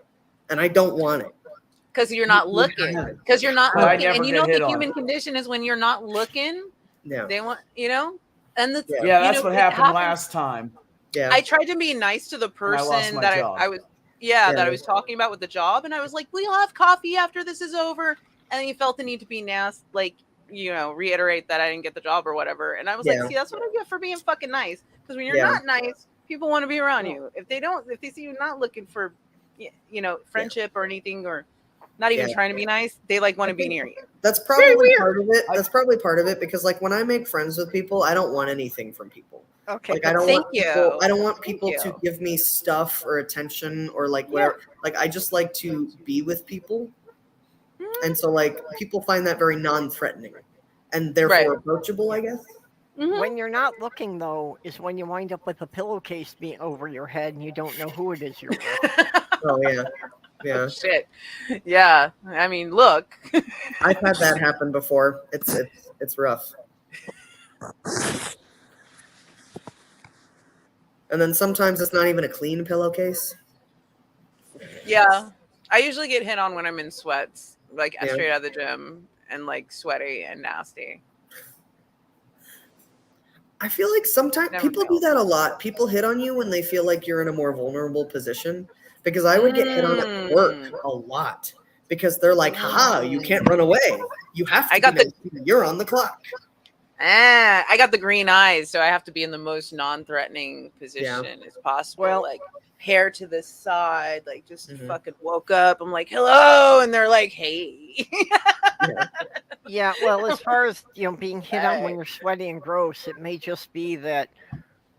and I don't want it. Because you're not looking. Because you're not But I looking. never And you get know hit the on. human condition is when you're not looking, Yeah, they want, and the, Yeah. Yeah, that's you know, what it happened happens- last time. yeah. I tried to be nice to the I lost person my that job. I was, that Yeah. I was talking about with the job, and I was like, "We'll have coffee after this is over." And he felt the need to be nasty, like reiterate that I didn't get the job or whatever. And I was Yeah. like, "See, that's what I get for being fucking nice. Because when you're Yeah. not nice, People want to be around you. If they see you not looking for, friendship or anything, or not even trying to be nice, they want to be near you. That's probably part of it. That's probably part of it because when I make friends with people, I don't want anything from people. Okay. I don't thank want people to give me stuff or attention or whatever. I just like to be with people. And so people find that very non-threatening and therefore approachable, I guess. Mm-hmm. When you're not looking, though, is when you wind up with a pillowcase being over your head and you don't know who it is you're with. Oh, yeah. Yeah. Shit. Yeah. I mean, look. I've had that happen before. It's rough. And then sometimes it's not even a clean pillowcase. Yeah. I usually get hit on when I'm in sweats, straight out of the gym and sweaty and nasty. I feel like sometimes people do that a lot. People hit on you when they feel like you're in a more vulnerable position. Because I would get hit on at work a lot. Because they're like, haha, you can't run away. You have to. You're on the clock. I got the green eyes, so I have to be in the most non-threatening position as possible. Well, hair to the side, just fucking woke up. I'm like, hello, and they're like, hey. Yeah, well, as far as being hit on when you're sweaty and gross, it may just be that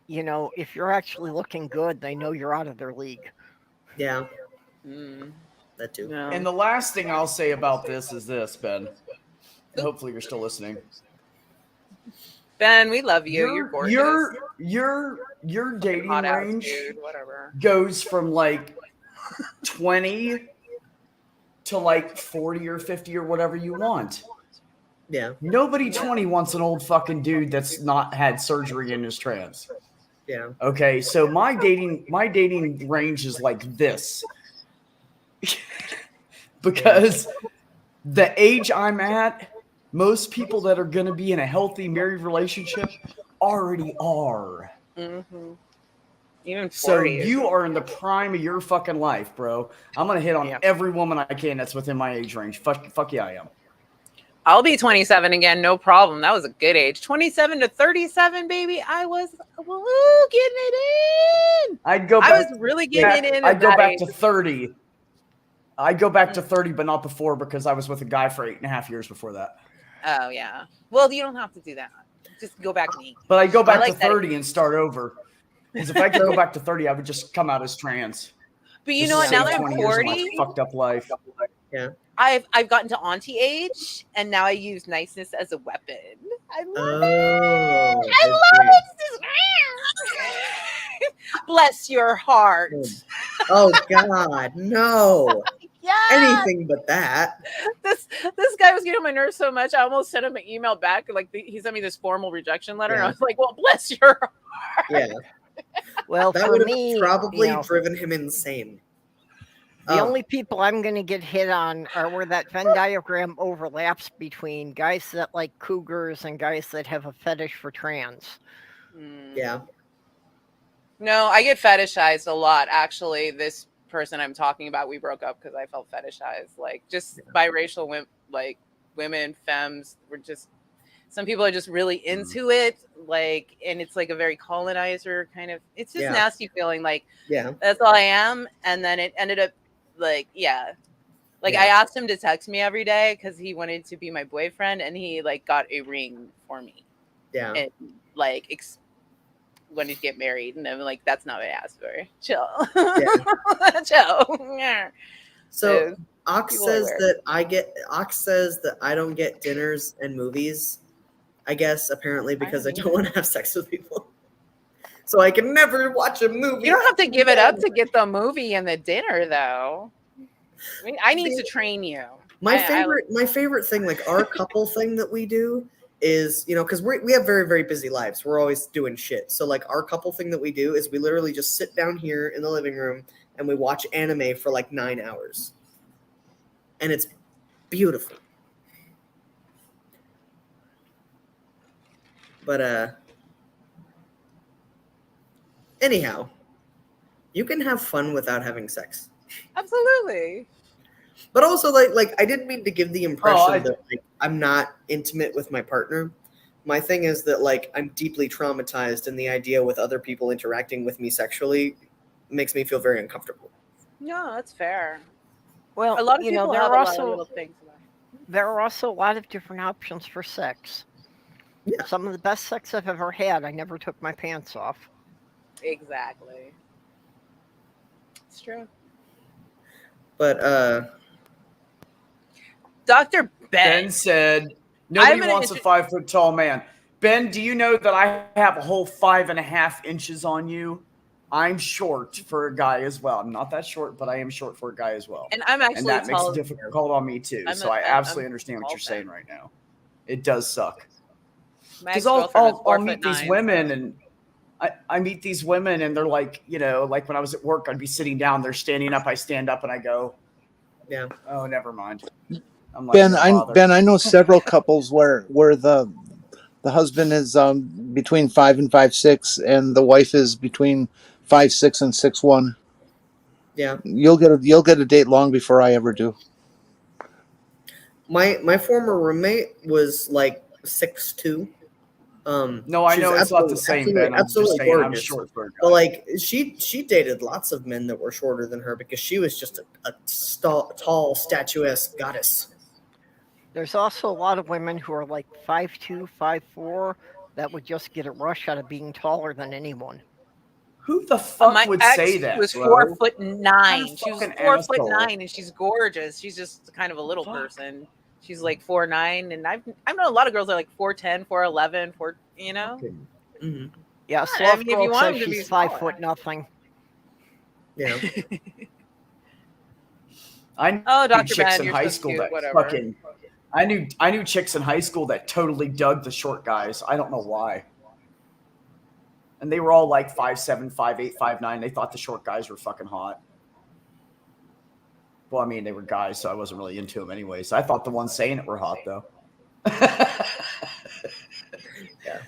if you're actually looking good, they know you're out of their league. Yeah, that too. No. And the last thing I'll say about this is this, Ben. Hopefully, you're still listening. Ben, we love you. You're gorgeous. Your dating Hot ass range dude, whatever. goes from 20 to 40 or 50 or whatever you want. Yeah. Nobody 20 wants an old fucking dude that's not had surgery in his trans. Yeah. Okay, so my dating range is like this. Because the age I'm at, most people that are going to be in a healthy married relationship already are. Mm-hmm. Even 40. So you are in the prime of your fucking life, bro. I'm going to hit on every woman I can that's within my age range. Fuck yeah, I am. I'll be 27 again, no problem. That was a good age. 27 to 37, baby. I was getting it in. I was really getting it in. I'd go back to 30. I'd go back to 30, but not before because I was with a guy for 8.5 years before that. Oh, yeah. Well, you don't have to do that. Just go back to me. But I'd go back to 30 and start over. Because if I could go back to 30, I would just come out as trans. But you know what? Now that I'm 40, fucked up life. Yeah. I've gotten to auntie age, and now I use niceness as a weapon. I love it. I love it. Bless your heart. Oh God, no. Yeah. Anything but that. This guy was getting on my nerves so much, I almost sent him an email back. He sent me this formal rejection letter, and I was like, "Well, bless your heart." Yeah. Well, that for would me, have probably driven him insane. The only people I'm going to get hit on are where that Venn diagram overlaps between guys that like cougars and guys that have a fetish for trans. Yeah. No, I get fetishized a lot. Actually, this person I'm talking about, we broke up because I felt fetishized. Biracial women, femmes, were just. Some people are just really into it, and it's a very colonizer kind of. It's just nasty feeling. That's all I am, and then it ended up. I asked him to text me every day because he wanted to be my boyfriend, and he got a ring for me. Yeah. And wanted to get married, and I'm like, that's not what I asked for. Chill. Yeah. Chill. So Ox says that I don't get dinners and movies. I guess apparently because I don't want to have sex with people. So I can never watch a movie. You don't have to give it up to get the movie and the dinner, though. I need to train you. My favorite thing, our couple thing that we do is, because we have very, very busy lives. We're always doing shit. So our couple thing that we do is we literally just sit down here in the living room and we watch anime for 9 hours. And it's beautiful. But anyhow, you can have fun without having sex. Absolutely. But also, I didn't mean to give the impression that I'm not intimate with my partner, My thing is that like I'm deeply traumatized, and the idea with other people interacting with me sexually makes me feel very uncomfortable. No, that's fair. Well, A lot of you know, people there have are a lot of also little things. there are also a lot of different options for sex. Yeah. Some of the best sex I've ever had, I never took my pants off. Exactly. It's true. But Dr. Ben Ben. said, nobody gonna wants a 5 foot tall man. Ben, do you know that I have a whole 5.5 inches on you? I'm short for a guy as well. I'm not that short, but I am short for a guy as well. And I'm And actually that makes tall. it difficult on me too. I'm So a- I I'm- absolutely I'm understand what tall you're saying fan. right now. It does suck. My Because ex-girlfriend is I'll meet these 4'9". women and I meet these women and they're like, you know, like when I was at work, I'd be sitting down, they're standing up, I stand up and I go, yeah, oh, never mind. I'm like, don't bother. Ben, I know several couples where the husband is between 5 and 5'6", and the wife is between 5'6" and 6'1". yeah. You'll get a date long before I ever do. My former roommate was like 6'2". No, I she was know it's not the same, Ben. I'm just saying I'm gorgeous. short for a guy. But like she dated lots of men that were shorter than her because she was just a tall, statuesque goddess. There's also a lot of women who are like 5'2", 5'4", that would just get a rush out of being taller than anyone. Who the fuck My would ex say that, was bro? 4'9". She was fucking 4'9", asshole. and she's gorgeous. She's just kind of a little Fuck. person. She's like 4'9", and I've known a lot of girls that are like 4'10", 4'11", 4. You know. Fucking- Mm-hmm. Yeah, I Sloth mean, if Girl you want says them to be she's 5 smaller. foot nothing. Yeah. I knew Oh, Dr. chicks Ben, in you're high so school cute. that Whatever. fucking. I knew chicks in high school that totally dug the short guys. I don't know why. And they were all like 5'7", 5'8", 5'9". They thought the short guys were fucking hot. Well, I mean, they were guys, so I wasn't really into them anyways. I thought the ones saying it were hot, though. Yeah.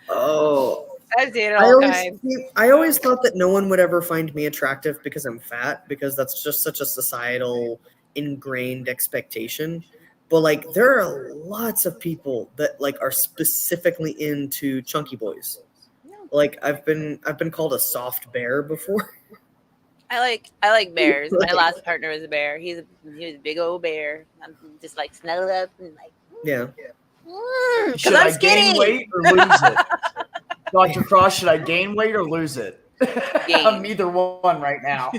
Oh, I've dated all kinds. I always thought that no one would ever find me attractive because I'm fat, because that's just such a societal ingrained expectation. But like there are lots of people that like are specifically into chunky boys. Like I've been called a soft bear before. I like bears. My last partner was a bear. He was a big old bear. I'm just like snuggle up and like. Yeah. Because Should I'm I skinny. gain weight or lose it? Dr. Cross, should I gain weight or lose it? Gain. I'm neither one right now.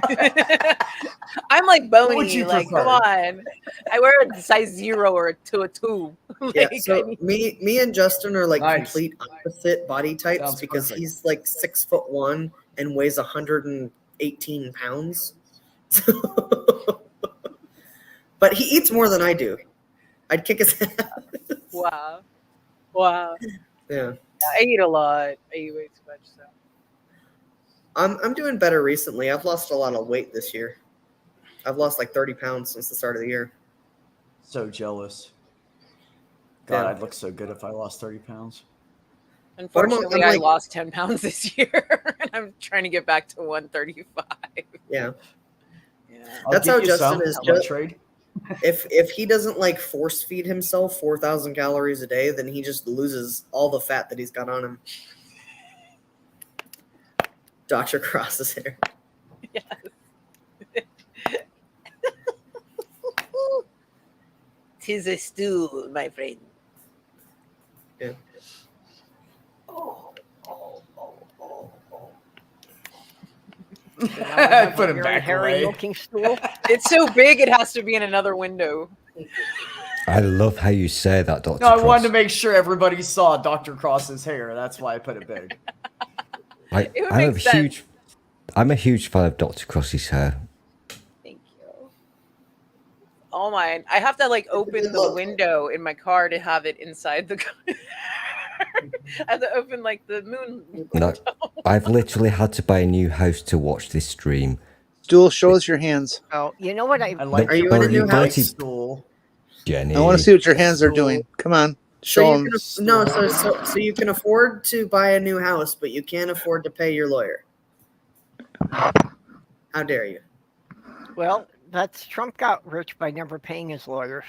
I'm like What would bony. you Like, prefer? come on. I wear a size 0 or a 2. Yeah, Like, so me and Justin are like Nice. complete opposite body types Sounds because perfect. he's like 6'1" and weighs 118 pounds. But he eats more than I do. I'd kick his ass. wow. Yeah. I eat a lot. I eat way too much. So. I'm doing better recently. I've lost a lot of weight this year. I've lost like 30 pounds since the start of the year. So jealous. God, Yeah. I'd look so good if I lost 30 pounds. Unfortunately, I'm I like- lost 10 pounds this year, and I'm trying to get back to 135. Yeah. Yeah. I'll That's give how you Justin some. is. How about trade? If he doesn't like force feed himself 4,000 calories a day, then he just loses all the fat that he's got on him. Dr. Cross's hair. Yes. 'Tis a stew, my friend. Yeah. So now we have Put a him very back hairy away. looking stool. It's so big, it has to be in another window. I love how you say that, Dr. No, I Cross. wanted to make sure everybody saw Dr. Cross's hair. That's why I put it big. It would make sense. I'm a huge fan of Dr. Cross's hair. Thank you. Oh my! I have to like open the window in my car to have it inside the car. I have to open like the moon. No, I've literally had to buy a new house to watch this stream. Stool, show us your hands. Oh, you know what? I like Are you your in a pretty new white house? stool. Jenny. I want to see what your hands are doing. Come on, So show you them. can, no, so you can afford to buy a new house, but you can't afford to pay your lawyer. How dare you? Well, that's Trump got rich by never paying his lawyers.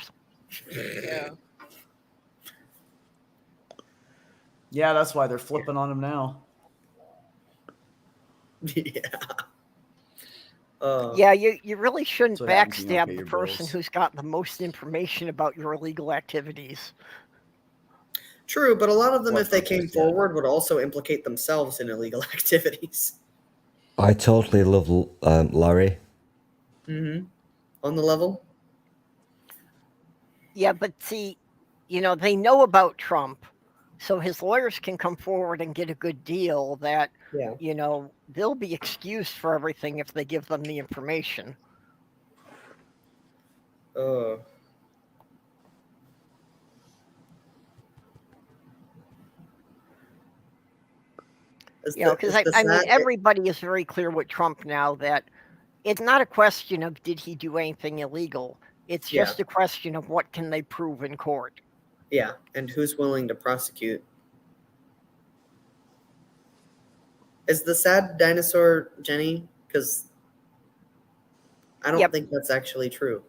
Yeah. Yeah, that's why they're flipping on him now. Yeah. Yeah, you really shouldn't That's what happens when you don't backstab pay the your person bills. who's got the most information about your illegal activities. True, but a lot of them, What if they purpose? came Yeah. forward, would also implicate themselves in illegal activities. I totally love Larry. Mm-hmm. On the level? Yeah, but see, they know about Trump, so his lawyers can come forward and get a good deal that, Yeah. they'll be excused for everything if they give them the information. Because I mean, everybody is very clear with Trump now that it's not a question of did he do anything illegal. It's just a question of what can they prove in court. Yeah, and who's willing to prosecute. Is the sad dinosaur Jenny? Because I don't think that's actually true.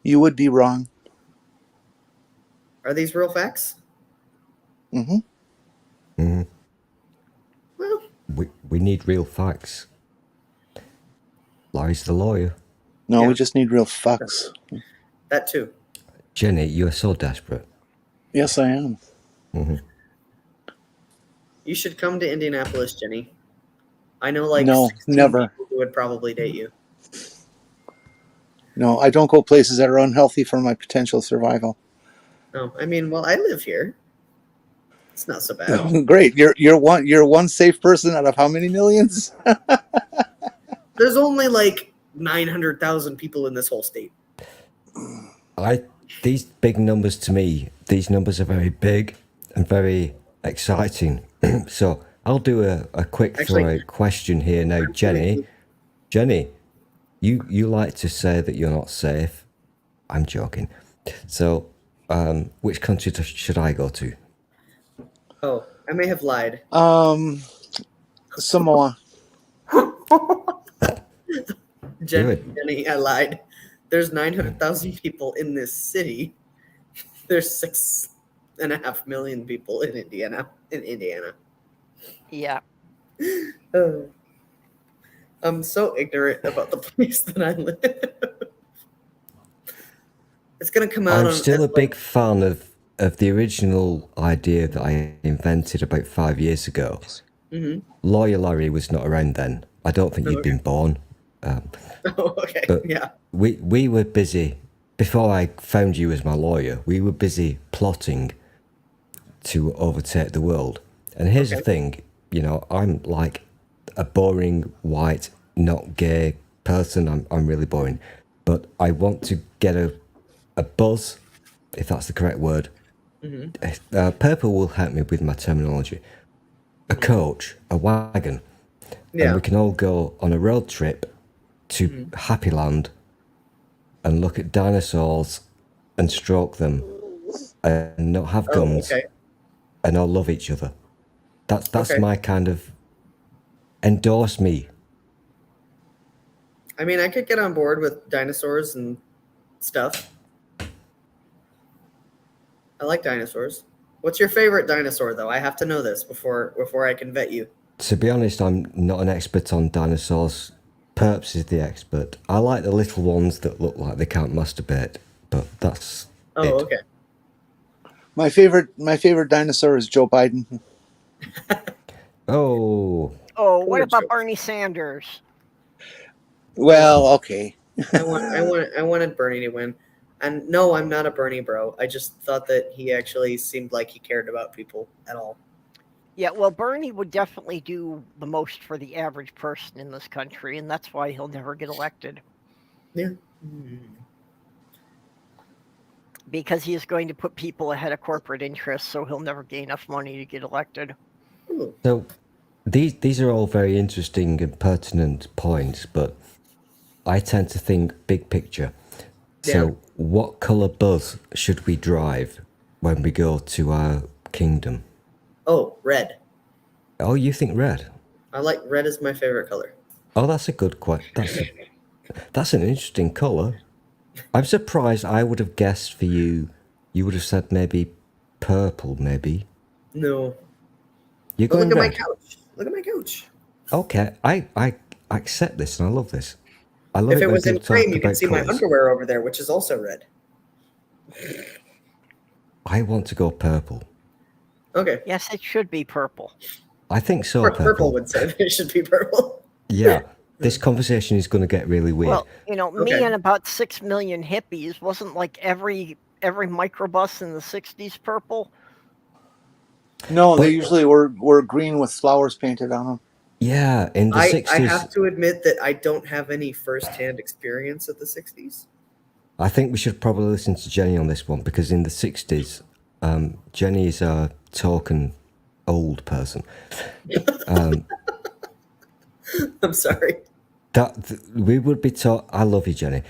You would be wrong. Are these real facts? Mm-hmm. Mm. Well, we need real facts. Larry's the lawyer. No, we just need real fucks. That too. Jenny, you are so desperate. Yes, I am. Mm-hmm. You should come to Indianapolis, Jenny. I know like No, 16 never. people who would probably date you. No, I don't go places that are unhealthy for my potential survival. No, I mean, well, I live here. It's not so bad. Great. You're one safe person out of how many millions? There's only like 900,000 people in this whole state. These big numbers to me, these numbers are very big and very exciting. So I'll do a quick throw question here now, Jenny. Jenny, you like to say that you're not safe. I'm joking. So, which country should I go to? Oh, I may have lied. Samoa. Jenny, I lied. There's 900,000 people in this city. There's 6.5 million people in Indiana. Yeah. I'm so ignorant about the place that I live. It's gonna come out. I'm still a big fan of the original idea that I invented about 5 years ago. Mm-hmm. Lawyer Larry was not around then. I don't think you'd been born. Okay. But yeah. We were busy before I found you as my lawyer. We were busy plotting to overtake the world. And here's the thing, I'm like a boring white, not gay person. I'm really boring, but I want to get a buzz, if that's the correct word. Mm-hmm. Purple will help me with my terminology. A coach, a wagon, and we can all go on a road trip to Happy Land and look at dinosaurs and stroke them and not have guns and all love each other. That's my kind of endorse me. I mean, I could get on board with dinosaurs and stuff. I like dinosaurs. What's your favorite dinosaur, though? I have to know this before I can vet you. To be honest, I'm not an expert on dinosaurs. Perps is the expert. I like the little ones that look like they can't masturbate, but that's it. Okay. My favorite dinosaur is Joe Biden. Oh, what about Bernie Sanders? Well, okay. I wanted Bernie to win. And no, I'm not a Bernie bro. I just thought that he actually seemed like he cared about people at all. Yeah, well, Bernie would definitely do the most for the average person in this country, and that's why he'll never get elected. Yeah. Because he is going to put people ahead of corporate interests, so he'll never get enough money to get elected. So these are all very interesting and pertinent points, but I tend to think big picture. So what colour bus should we drive when we go to our kingdom? Oh, red. Oh, you think red? I like red is my favorite color. Oh, that's a good question. That's an interesting colour. I'm surprised. I would have guessed for you. You would have said maybe purple, maybe. No. You're But going look at my red. couch. Look at my couch. Okay, I accept this and I love this. I love If it it when was in people frame, talk you can about see my colours. underwear over there, which is also red. I want to go purple. Okay. Yes, it should be purple. I think so, Purple purple. would say that it should be purple. Yeah, this conversation is going to get really weird. Well, you know, me Okay. and about 6 million hippies wasn't like every microbus in the 60s purple. No, they But- usually were green with flowers painted on them. Yeah, in the I 60s, have to admit that I don't have any first-hand experience of the 60s. I think we should probably listen to Jenny on this one, because in the 60s, Jenny is a token old person. I'm sorry. We would be I love you, Jenny.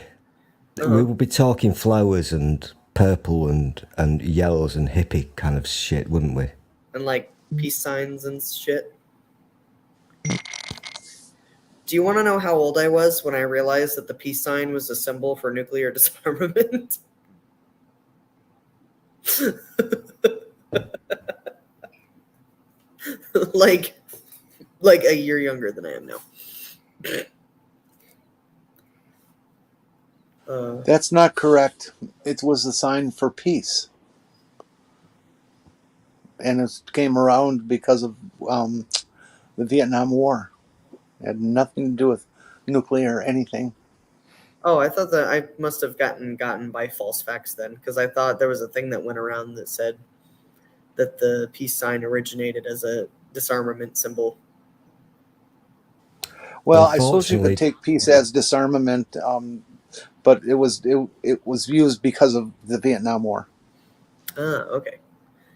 We would be talking flowers and purple and yellows and hippie kind of shit, wouldn't we? And like peace signs and shit. Do you want to know how old I was when I realized that the peace sign was a symbol for nuclear disarmament? like a year younger than I am now. That's not correct. It was a sign for peace. And it came around because of the Vietnam War. It had nothing to do with nuclear or anything. Oh, I thought that I must have gotten by false facts then, because I thought there was a thing that went around that said that the peace sign originated as a disarmament symbol. Well, I suppose you Unfortunately- could take peace as disarmament, but it was used because of the Vietnam War Okay.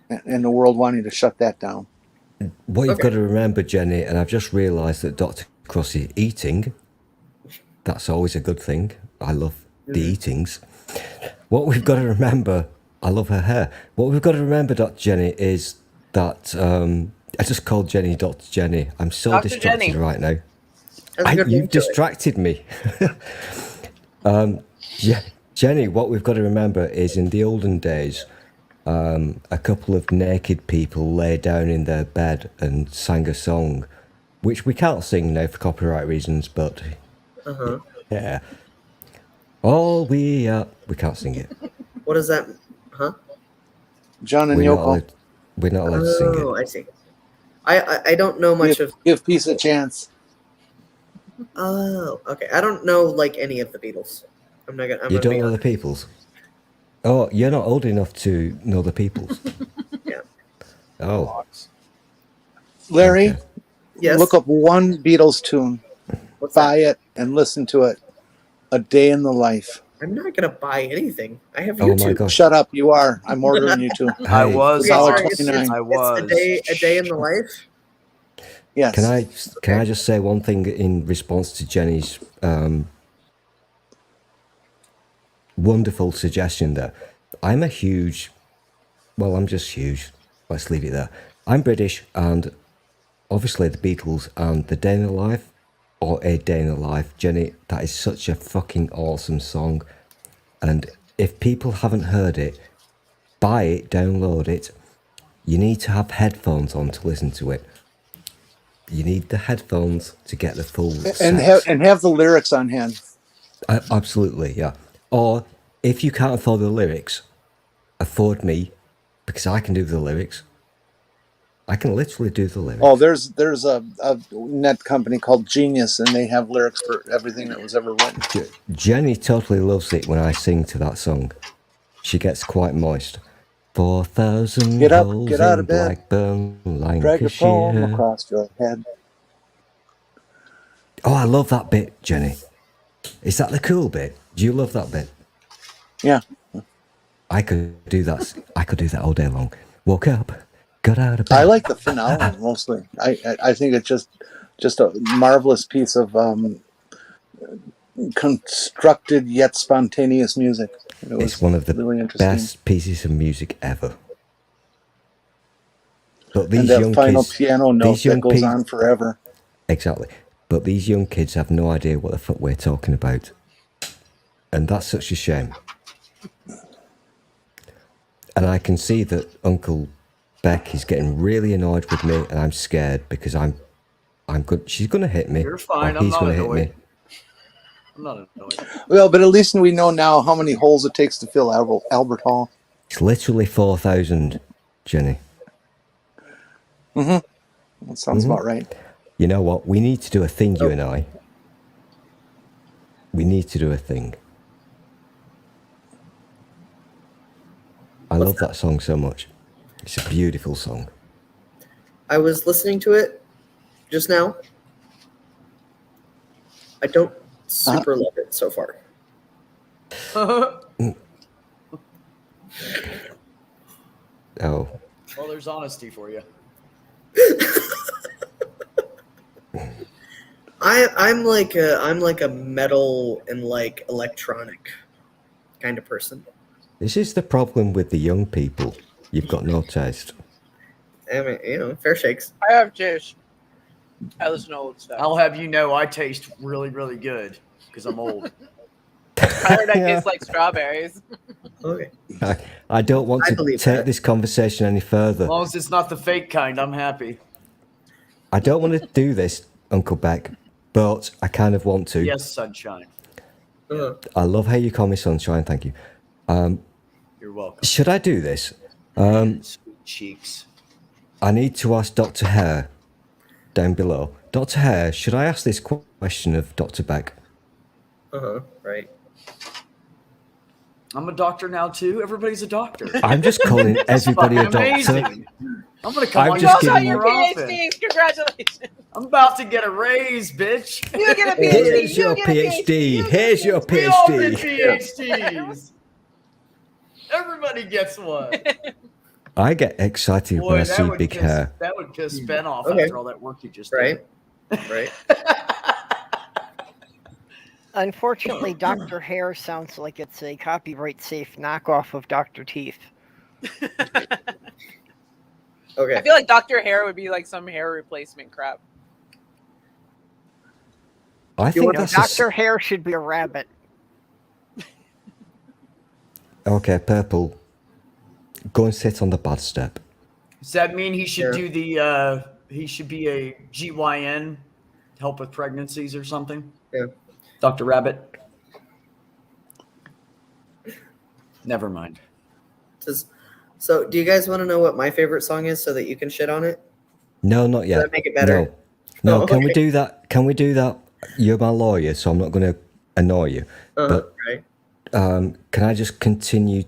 and the world wanting to shut that down. What you've Okay. got to remember, Jenny, and I've just realised that Dr. Crossy eating, that's always a good thing. I love the eatings. What we've got to remember, I love her hair. What we've got to remember, Dr. Jenny, is that I just called Jenny Dr. Jenny. I'm so Dr. distracted Jenny. right now. That's a good name You've to it. distracted me. Jenny, what we've got to remember is in the olden days, a couple of naked people lay down in their bed and sang a song, which we can't sing now for copyright reasons, but Uh-huh. yeah. All we can't sing it. What is that? Huh? John and We're not Yoko, allowed to sing it. Oh, I see. I don't know much of. give peace a chance. Oh, okay. I don't know like any of the Beatles. I'm not gonna. I'm You gonna don't be know the honest. Peoples? Oh, you're not old enough to know the Peoples. Yeah. Oh, Larry, okay. Yes. look up one Beatles tune, What's buy that? it, and listen to it. A Day in the Life. I'm not gonna buy anything. I have Oh YouTube. my gosh. Shut up, you are. I'm ordering you to. I Hey, was. Okay, $1.29. sorry, it's I was. a day in the life. Yes. Can I just say one thing in response to Jenny's wonderful suggestion there? I'm just huge. Let's leave it there. I'm British, and obviously the Beatles and The Day in the Life, or A Day in the Life, Jenny, that is such a fucking awesome song. And if people haven't heard it, buy it, download it. You need to have headphones on to listen to it. You need the headphones to get the full and have the lyrics on hand. Absolutely, yeah. Or if you can't afford the lyrics, afford me, because I can do the lyrics. I can literally do the lyrics. Oh, there's a net company called Genius, and they have lyrics for everything that was ever written. Jenny totally loves it when I sing to that song. She gets quite moist. 4,000 Get up, holes get out in of bed. Blackburn, Drag your palm Lancashire. across your head. Oh, I love that bit, Jenny. Is that the cool bit? Do you love that bit? Yeah. I could do that. I could do that all day long. Woke up, got out of bed. I like the finale mostly. I think it's just a marvelous piece of constructed yet spontaneous music. It was It's one of the really interesting. best pieces of music ever. But And these that young final kids, piano note these young that goes pe- on forever. exactly. But these young kids have no idea what the fuck we're talking about, and that's such a shame. And I can see that Uncle Beck is getting really annoyed with me, and I'm scared because I'm good. She's gonna hit me. You're fine. Or I'm he's not gonna hit annoyed. me. I'm not annoyed. Well, but at least we know now how many holes it takes to fill Albert Hall. It's literally 4,000, Jenny. That sounds about right. You know what? We need to do a thing, you and I. We need to do a thing. I love that song so much. It's a beautiful song. I was listening to it just now. I don't super love it so far. Oh. Well, there's honesty for you. I'm like a metal and like electronic kind of person. This is the problem with the young people. You've got no taste. I mean, you know, fair shakes. I have taste. I listen to old stuff. I'll have you know I taste really, really good because I'm old. I heard I taste like strawberries. Okay. I don't want I to believe take that. this conversation any further. As long as it's not the fake kind, I'm happy. I don't want to do this, Uncle Beck, but I kind of want to. Yes, sunshine. I love how you call me sunshine. Thank you. You're welcome. Should I do this? Sweet cheeks. I need to ask Dr. Hare down below. Dr. Hare, should I ask this question of Dr. Beck? Right. I'm a doctor now too. Everybody's a doctor. I'm just calling everybody a Fucking doctor. amazing. I'm gonna come I'm on just your giving show you- more often. PhD. Congratulations. I'm about to get a raise, bitch. You get a PhD. Here's you your get a PhD. Here's your We all get PhD. PhDs. Everybody gets one. I get excited when I Boy, see big hair. that would piss Ben off Okay. after all that work you just Right. did. Right. Unfortunately, Dr. Hair sounds like it's a copyright safe knockoff of Dr. Teeth. Okay. I feel like Dr. Hair would be like some hair replacement crap. I You think want No, that's Dr. Hair should be a rabbit. Okay, Purple. Go and sit on the bad step. Does that mean he should Sure. do the he should be a GYN, help with pregnancies or something? Yeah. Dr. Rabbit. Never mind. So, do you guys want to know what my favorite song is so that you can shit on it? No, not Does yet. that make it better? No. Oh, Can we okay. do that? Can we do that? You're my lawyer, so I'm not going to annoy you. But Right. can I just continue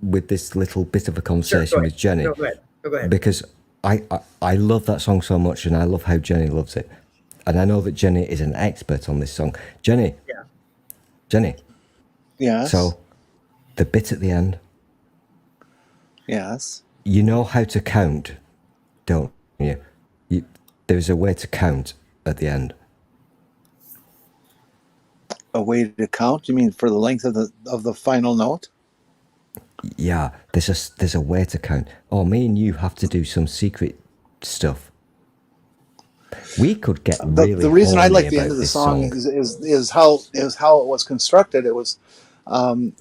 with this little bit of a Sure, conversation go with ahead. Jenny? No, go ahead. Go ahead. Because I love that song so much, and I love how Jenny loves it. And I know that Jenny is an expert on this song. Jenny. Yeah. Jenny. Yes. So, the bit at the end, Yes. you know how to count, don't you? There's a way to count at the end. A way to count? You mean for the length of the final note? Yeah, there's a way to count. Oh, me and you have to do some secret stuff. We could get really. The reason I horny like the end about of the this song is how it was constructed. It was an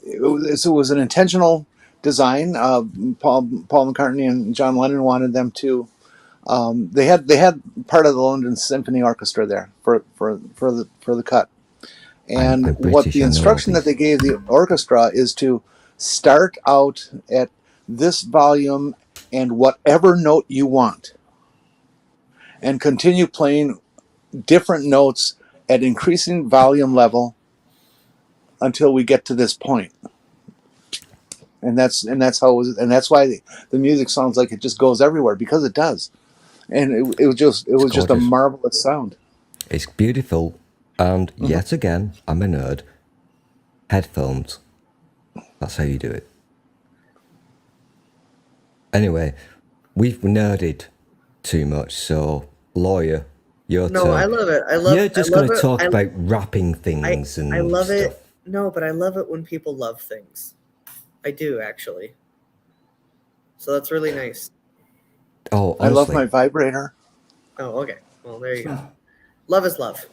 intentional design. Paul McCartney and John Lennon wanted them to. They had part of the London Symphony Orchestra there for the cut. And I'm what British, the I know instruction all that they gave the orchestra is to start out at this volume and whatever note you want, and continue playing different notes at increasing volume level until we get to this point. And that's how it was, and that's why the music sounds like it just goes everywhere, because it does. And it was just a gorgeous. marvelous sound. It's beautiful, and yet again, I'm a nerd. Headphones. That's how you do it. Anyway, we've nerded too much, so lawyer, your No, turn. I love it. I love. You're just I love going to it. talk I- about rapping things and I love stuff. it. No, but I love it when people love things. I do, actually. So that's really nice. Oh, I love honestly, my vibrator. Oh, okay. Well, there you go. Love is love.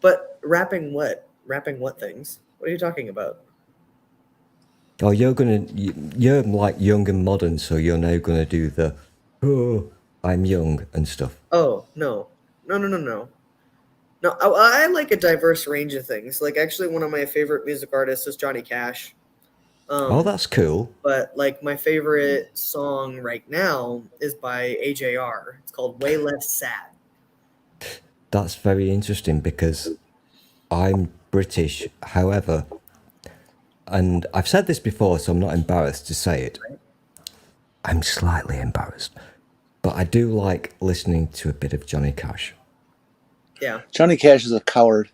But rapping what? Rapping what things? What are you talking about? Oh, you're like young and modern, so you're now gonna do the, oh, I'm young and stuff. Oh, no. No, I like a diverse range of things. Like, actually, one of my favorite music artists is Johnny Cash. Oh, that's cool. But, like, my favorite song right now is by AJR. It's called Way Less Sad. That's very interesting because I'm British, however, and I've said this before, so I'm not embarrassed to say it. I'm slightly embarrassed, but I do like listening to a bit of Johnny Cash. Yeah. Johnny Cash is a coward.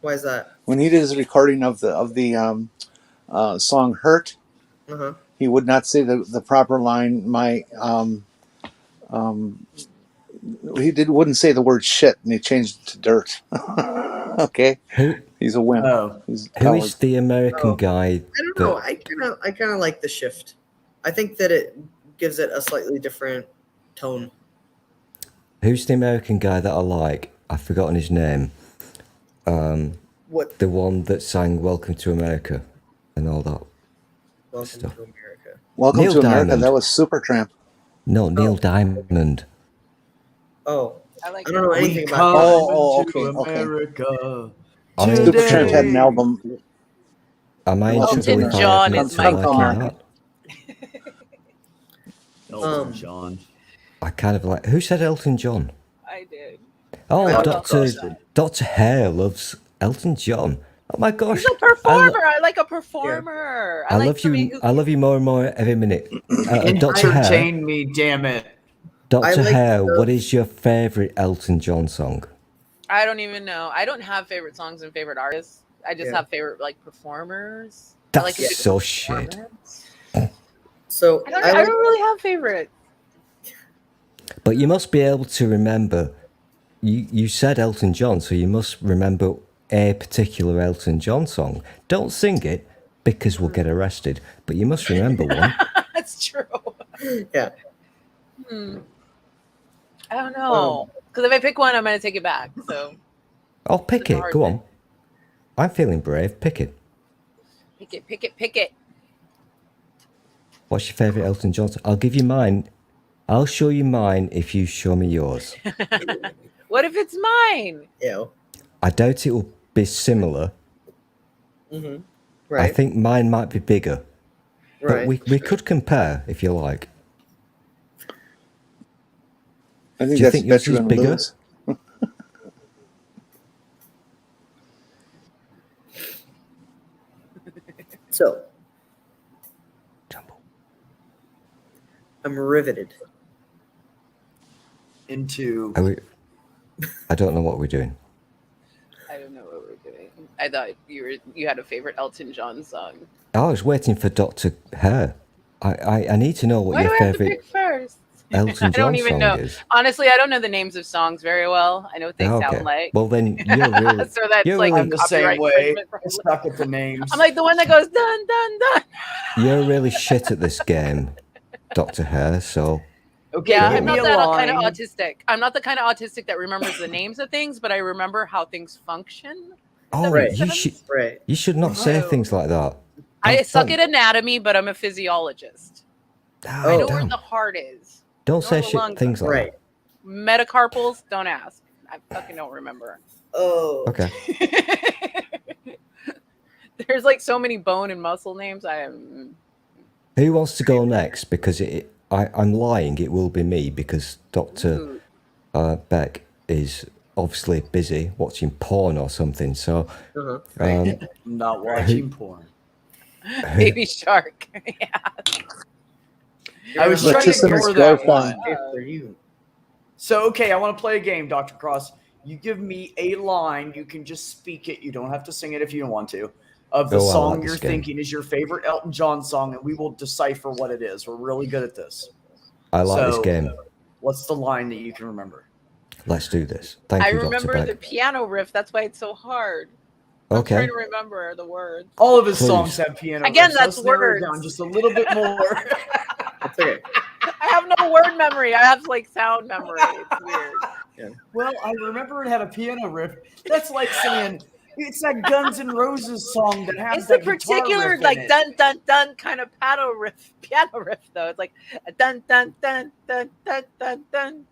Why is that? When he did his recording of the song "Hurt," Uh-huh. he would not say the proper line. Wouldn't say the word shit, and he changed it to dirt. Okay, he's a wimp. Oh. He's a Who coward. is the American guy? I don't know. I kind of like the shift. I think that it gives it a slightly different tone. Who's the American guy that I like? I've forgotten his name. What? The one that sang "Welcome to America" and all that. Welcome Stuff. to America. Welcome Neil to America. Diamond. That was Supertramp. No, Neil Diamond. Oh, I like I don't know that. anything We about come that. Oh, to okay. America. I mean, Supertramp had an Today. album. Am I in Elton trouble if I John admit is to my liking god. that? Elton John. I kind of like. Who said Elton John? I did. Oh, I Dr. Hare loves Elton John. Oh my gosh! He's a performer. I like a performer. I like love somebody you. I love you more and more every minute. Dr. Hare. Entertain me, damn it. Dr. like Hare, the- what is your favorite Elton John song? I don't even know. I don't have favorite songs and favorite artists. I just Yeah. have favorite like performers. I That's like a good so shit. performance. So I don't, I I like, don't really have favorites. But you must be able to remember. You said Elton John, so you must remember a particular Elton John song. Don't sing it because we'll get arrested. But you must remember one. That's true. yeah. I don't know. Because if I pick one, I'm going to take it back. So Oh, pick It's a it. hard Go thing. on. I'm feeling brave. Pick it. pick it. What's your favorite Elton John song? I'll give you mine. I'll show you mine if you show me yours. What if it's mine? Yeah. I doubt it will be similar. Mm-hmm. I Right. think mine might be bigger. Right. But we could compare if you like. I think Do you that's think yours better is than bigger? lose. So Jumbo. I'm riveted. Into I don't know what we're doing. I don't know what we're doing. I thought you had a favorite Elton John song. I was waiting for Dr. Hare. I need to know what Why do your I have to favorite pick first? Elton I John don't even song know. is. Honestly, I don't know the names of songs very well. I know what they sound like. Well, then you're really. So that's you're like really- I'm the same copyright way. infringement I probably. suck at the names. I'm like the one that goes dun dun dun. You're really shit at this game, Dr. Hare. So Okay, Yeah, give I'm me not a that kind of line. autistic. I'm not the kind of autistic that remembers the names of things, but I remember how things function. oh, Right. Right. you should not say Oh. things like that. I suck don't- at anatomy, but I'm a physiologist. Oh, I know where damn. the heart is. Don't say the shit lungs things like Right. Metacarpals, don't ask. I fucking don't remember. Oh. that. Okay. There's like so many bone and muscle names. I am. Who wants to go next? Because I'm lying. It will be me because Dr. Beck is obviously busy watching porn or something. So, Uh-huh. I'm not watching porn. Baby Shark. Yeah. I was Let's trying just to let ignore us go that fine. one. If for you. So, okay, I want to play a game, Dr. Cross. You give me a line. You can just speak it. You don't have to sing it if you don't want to. Of the Oh, I song like you're this game. thinking is your favorite Elton John song, and we will decipher what it is. We're really good at this. I like this So- game. What's the line that you can remember? Let's do this. Thank I you, Dr. remember Beck. the piano riff. That's why it's so hard. I'm Okay. trying to remember the words. All of his Please. songs have piano. Again, riffs. that's Let's narrow it words. down just a little bit more. That's okay. I have no word memory. I have like sound memory. It's weird. Well, I remember it had a piano riff. That's like saying, It's that Guns N' Roses song that has It's the that guitar particular riff in like it. dun dun dun kind of piano riff though. It's like a dun dun dun dun dun dun dun.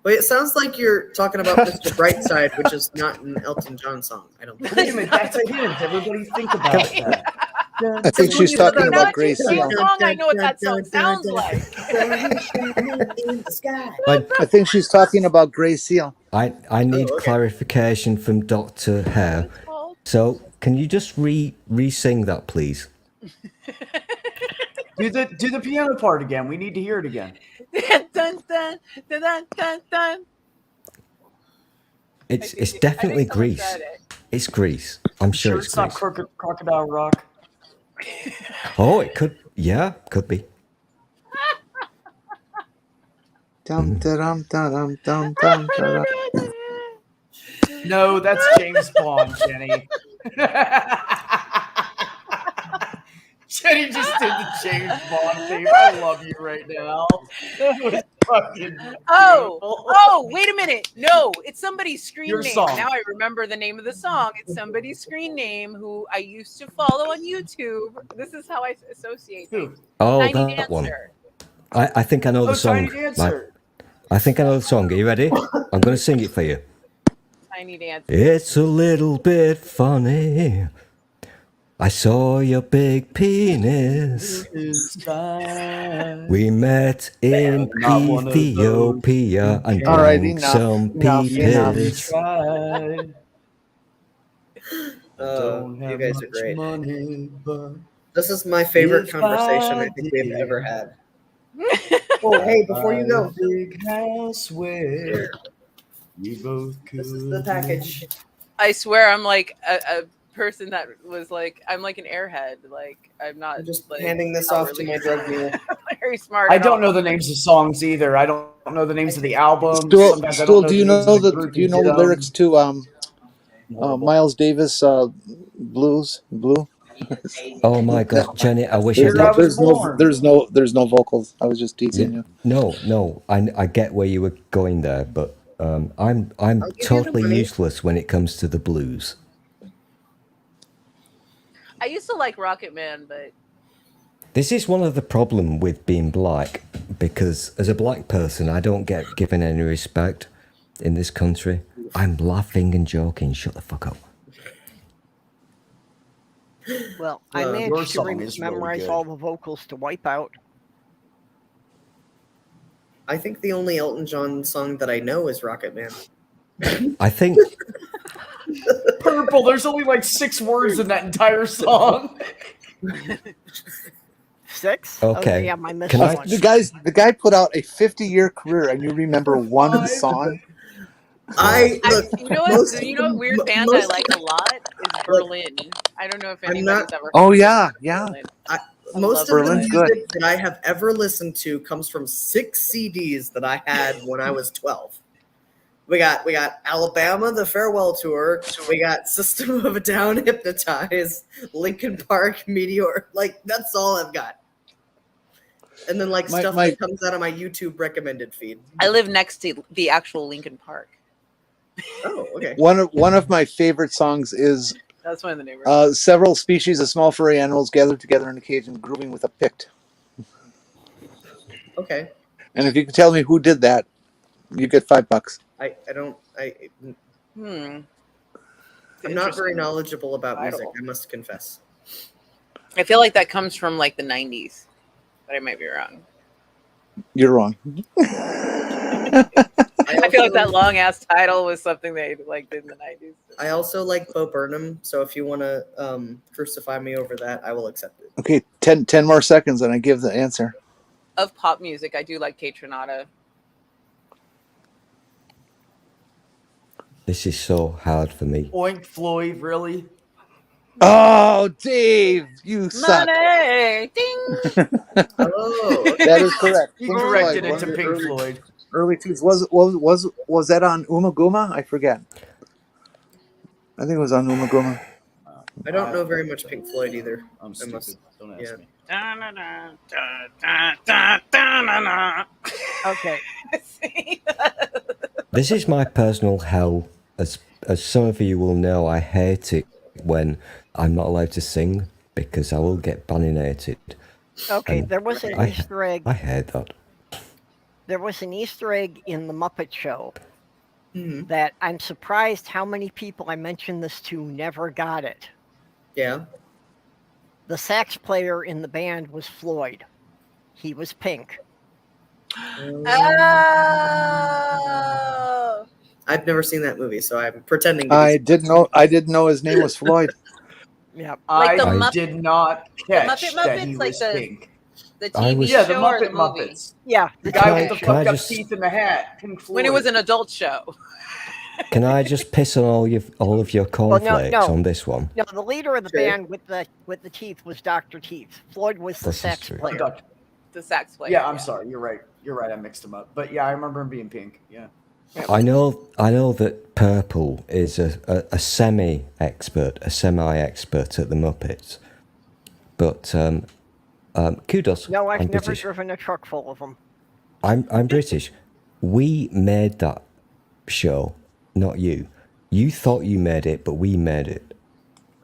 Wait, it sounds like you're talking about Mr. Brightside, which is not an Elton John song. I don't think. Wait a minute, that's a hint. Everybody think about that. I think she's When you talking said about Not Grace just Seal. the song. I know what that song sounds like. in the sky. I think she's talking about Grace Seal. I need okay. clarification from Dr. Hare. It's called- So can you just re-sing that, please? Do the piano part again. We need to hear it again. dun dun dun dun dun dun. It's I think definitely someone Grease. said it. It's Grease. I'm sure it's It's not Grease. Crocodile Rock. Oh, it could. Yeah, could be. Dum, da-dum, da-dum, dum, dum, da-dum. No, that's James Bond, Jenny. Jenny just did the James Bond theme. I love you right now. That was fucking Oh, beautiful. oh, wait a minute. No, it's somebody's screen Your name. song. Now I remember the name of the song. It's somebody's screen name who I used to follow on YouTube. This is how I associate Who? things. Oh, Tiny that one. Dancer. I think I know Oh, the song. Tiny Dancer. I think I know the song. Are you ready? I'm going to sing it for you. Tiny Dancer. It's a little bit funny. I saw your big penis. We met in Not one of those Ethiopia and who All right, drank enough, some enough, enough. penis. You guys are great. Money, but This is my favorite If conversation I I think we've did. ever had. Oh, hey, before you go, big house where we both could. this is the package. I swear I'm like a person that was like, I'm like an airhead. Like, I'm not I'm just like, handing this not off to really my drug mule. very smart. I at don't all. know the names of songs either. I don't know the names of the albums. Stool, Sometimes I Stool, don't do you names know of the group do you who know did the 'em. lyrics to Miles Davis Blues Blue? Oh my God, Jenny! I wish I Here did. I was born. There's no vocals. I was just teasing you. No. I get where you were going there, but I'm I'll give you the totally money. useless when it comes to the blues. I used to like Rocket Man, but This is one of the problem with being black, because as a black person, I don't get given any respect in this country. I'm laughing and joking. Shut the fuck up. Well, I Your managed to song is really memorize good. all the vocals to Wipeout. I think the only Elton John song that I know is Rocket Man. I think Purple. There's only like 6 words in that entire song. 6? Okay. Oh, yeah, I missed Can I- one. The guy put out a 50-year career, and you remember one Five. song? Look. you know what? most- You know what weird band I like a lot is Berlin. I don't know if I'm anybody's not- ever. Oh, heard yeah, of yeah. Berlin. Most of the Berlin's music good. that I have ever listened to comes from 6 CDs that I had when I was 12. We got Alabama, the farewell tour. We got System of a Down, Hypnotize, Linkin Park, Meteor. Like, that's all I've got. And then like My- stuff my- that comes out of my YouTube recommended feed. I live next to the actual Lincoln Park. Oh, okay. One of my favorite songs is That's one of the neighborhoods. several species of small furry animals gathered together in a cage and grooving with a pict. Okay. And if you can tell me who did that, you get $5. I'm not very knowledgeable about music, Title. I must confess. I feel like that comes from like the 90s, but I might be wrong. You're wrong. I feel like that long ass title was something they like did in the 90s. I also like Bo Burnham, so if you want to crucify me over that, I will accept it. Okay, 10 more seconds and I give the answer. Of pop music, I do like Kate Renata. this is so hard for me. Oink Floyd, really? Oh, Dave, you suck. Money! Ding! Oh, That is correct. He Pink corrected Floyd, it one to of the Pink early- Floyd. Early twos. Was that on Uma Guma? I forget. I think it was on Uma Guma. I don't know very much Pink Floyd either. I'm I stupid. must- Don't ask yeah. me. Okay. See? This is my personal hell as as some of you will know, I hate it when I'm not allowed to sing because I will get baninated. Okay, And there was an I- Easter egg. I hate that. There was an Easter egg in the Muppet Show Mhm. that I'm surprised how many people I mentioned this to never got it. Yeah. The sax player in the band was Floyd. He was pink. Oh. I've never seen that movie, so I'm pretending to be. I didn't know his name was Floyd. Yep. Like the I Mupp- did not catch Muppet that he Muppets, like was the- pink. The I TV was- Yeah, the show or the Muppet movie? Muppets. Yeah, The the guy TV with the show. Can I fucked up just- teeth and the hat. Pink Floyd. When it was an adult show. Can I just piss on all of your cornflakes no. on this one? No, the leader of the Sure. band with the teeth was Dr. Teeth. Floyd was the This is sax true. player. Doctor- The sax player. Yeah, I'm sorry. You're right. I mixed them up. But yeah, I remember him being pink. Yeah. I know that Purple is a semi-expert at the Muppets, but kudos. No, I've I'm never British. driven a truck full of them. I'm British. We made that show, not you. You thought you made it, but we made it.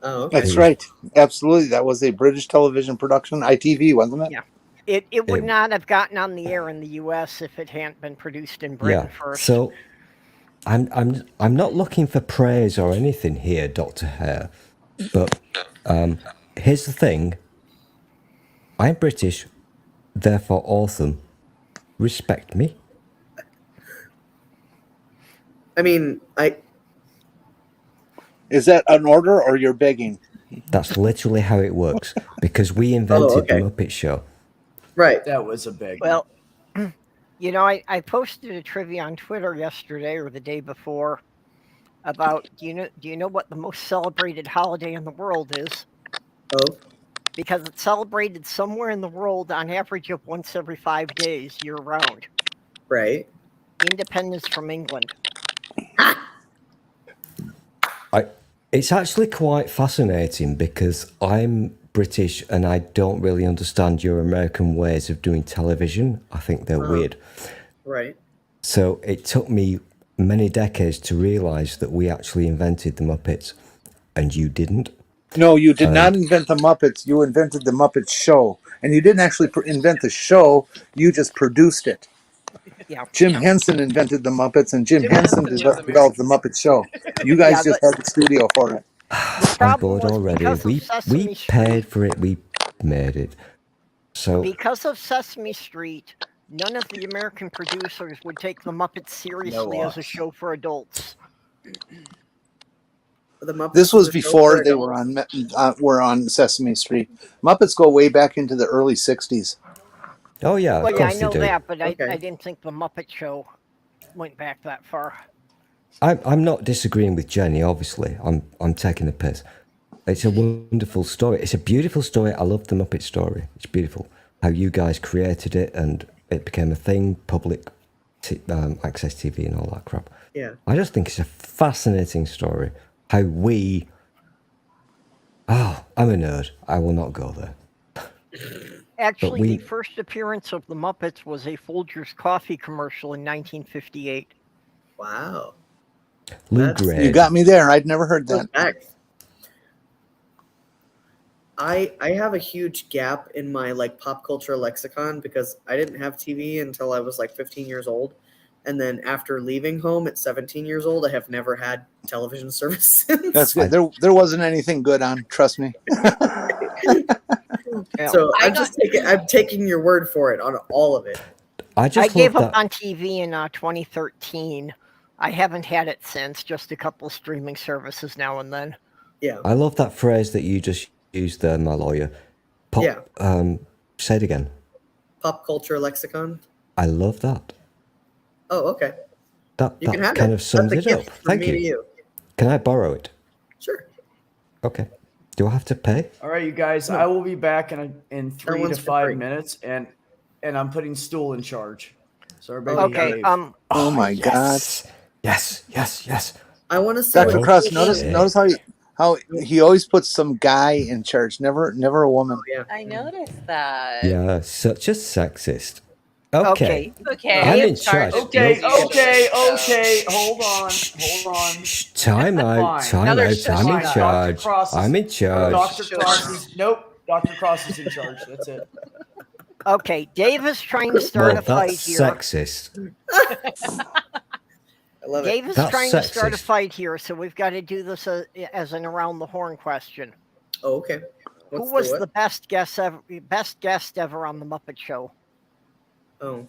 Oh, okay. That's right. Absolutely. That was a British television production, ITV, wasn't it? Yeah. It would It- not have gotten on the air in the U.S. if it hadn't been produced in Britain first. So I'm not looking for praise or anything here, Dr. Hare. But here's the thing. I'm British, therefore awesome. Respect me. I mean, Is that an order or you're begging? That's literally how it works. Because we invented okay. the Muppet Show. right. That was a big. Well, I posted a trivia on Twitter yesterday or the day before about do you know what the most celebrated holiday in the world is? Oh, Because it's celebrated somewhere in the world on average of once every 5 days year round. right. Independence from England. It's actually quite fascinating because I'm British and I don't really understand your American ways of doing television. I think they're weird. Right. So it took me many decades to realize that we actually invented the Muppets and you didn't. No, you did not invent the Muppets. You invented the Muppet Show. And you didn't actually invent the show. You just produced it. Yeah. Jim Henson invented the Muppets, and Jim Henson Henson was developed the Muppet Show. You guys Yeah, just had the studio for it. The I'm problem bored was already. because We of Sesame paid Street. for it. We made it. So Because of Sesame Street, none of the American producers would take the Muppets seriously as a us. show for adults. The Muppets This was a show before for they adults. were on Sesame Street. Muppets go way back into the early '60s. oh yeah, Well, of yeah, I course know they do. that, but Okay. I didn't think the Muppet Show went back that far. I'm not disagreeing with Jenny. Obviously, I'm taking the piss. It's a wonderful story. It's a beautiful story. I love the Muppet story. It's beautiful how you guys created it and it became a thing, public access TV and all that crap. Yeah. I just think it's a fascinating story. How we. Oh, I'm a nerd. I will not go there. Actually, we- the first appearance of the Muppets was a Folgers coffee commercial in 1958. Wow. Lou That's- Gray. You got me there. I'd never heard Goes that. back. I have a huge gap in my like pop culture lexicon because I didn't have TV until I was like 15 years old. And then after leaving home at 17 years old, I have never had television service since. That's good. There wasn't anything good on. Trust me. So I I'm taking your word for it on all of it. I I just gave love up that. on TV in 2013. I haven't had it since, just a couple streaming services now and then. Yeah. I love that phrase that you just used there, my lawyer. Pop, Yeah. Say it again. Pop culture lexicon. I love that. Oh, okay. That You can have kind it. of sums That's a it up. gift from Thank me you. to you. Can I borrow it? Sure. Okay. Do I have to pay? All right, you guys. I will be back in 3 to one's for 5 free. minutes, and I'm putting Stool in charge. So everybody Okay, behave. Oh my God. Yes. I want to see Dr. what Krust, people do. notice how he always puts some guy in charge, never a woman. Yeah. I noticed that. Yeah, such a sexist. Okay. Okay. I'm Dave- in charge. Okay, No. okay. Hold on. Time out. Fine. Time Now they're out. I'm in shushing us. charge. Dr. Cross is- I'm in charge. Dr. Cross is Dr. Cross is in charge. That's it. Okay, Dave is trying to start Well, a fight that's here. sexist. I love it. Dave is That's trying to start a sexist. fight here, so we've got to do this as an around the horn question. Oh, okay. What's Who was what? the best guest ever on the Muppet Show? Oh,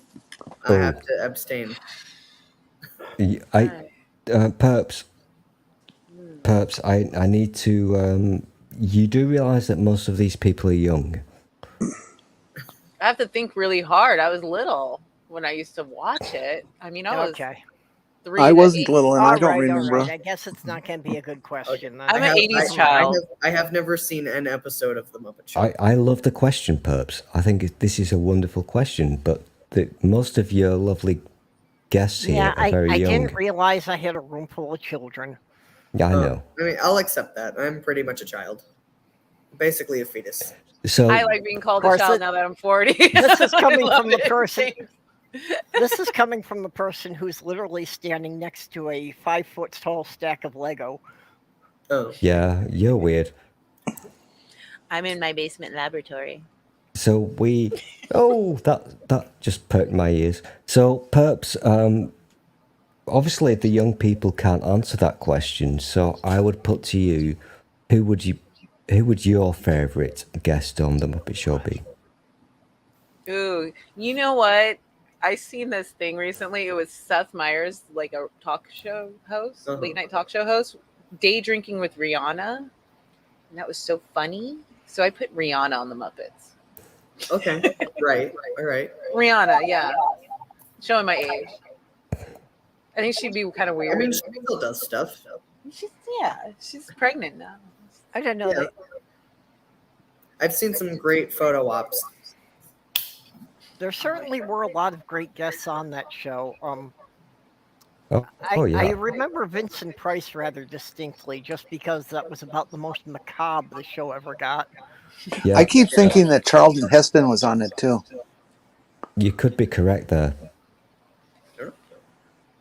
I have to abstain. Perps, I need to. You do realize that most of these people are young. I have to think really hard. I was little when I used to watch it. I mean, I was Okay. 3 I to wasn't 8. little and I don't All remember. right. I guess it's not going to be a good question. then. I'm an 80s child. I have never seen an episode of The Muppet Show. I love the question, Perps. I think this is a wonderful question, but most of your lovely guests here Yeah, are very I young. didn't realize I had a room full of children. Yeah, I know. I mean, I'll accept that. I'm pretty much a child. Basically a fetus. So I like being called a course, child now that I'm 40. This is I coming love from the it. person. This is coming from the person who's literally standing next to a 5 foot tall stack of Lego. Oh. yeah, you're weird. I'm in my basement laboratory. So that just perked my ears. So Perps, obviously the young people can't answer that question. So I would put to you, who would your favourite guest on the Muppet Show be? Ooh, you know what? I seen this thing recently. It was Seth Meyers, like a talk show host, late night talk show host, day drinking with Rihanna. And that was so funny. So I put Rihanna on the Muppets. Okay. Right. All right. Rihanna, yeah. Showing my age. I think she'd be kind of weird. I mean, she still does stuff. She's pregnant now. I don't know. Yeah. I've seen some great photo ops. There certainly were a lot of great guests on that show. Yeah. I remember Vincent Price rather distinctly, just because that was about the most macabre the show ever got. Yeah, I keep thinking that Charlton Heston was on it too. you could be correct there. Sure.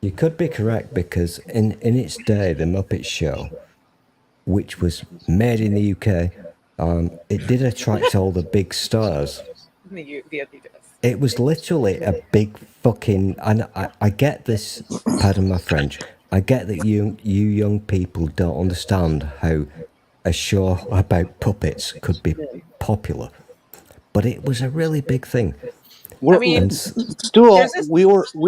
You could be correct because in its day, the Muppet Show, which was made in the UK, it did attract all the big stars. It was literally a big fucking, and I get this, pardon my French, I get that you young people don't understand how a show about puppets could be popular, but it was a really big thing. Stool, we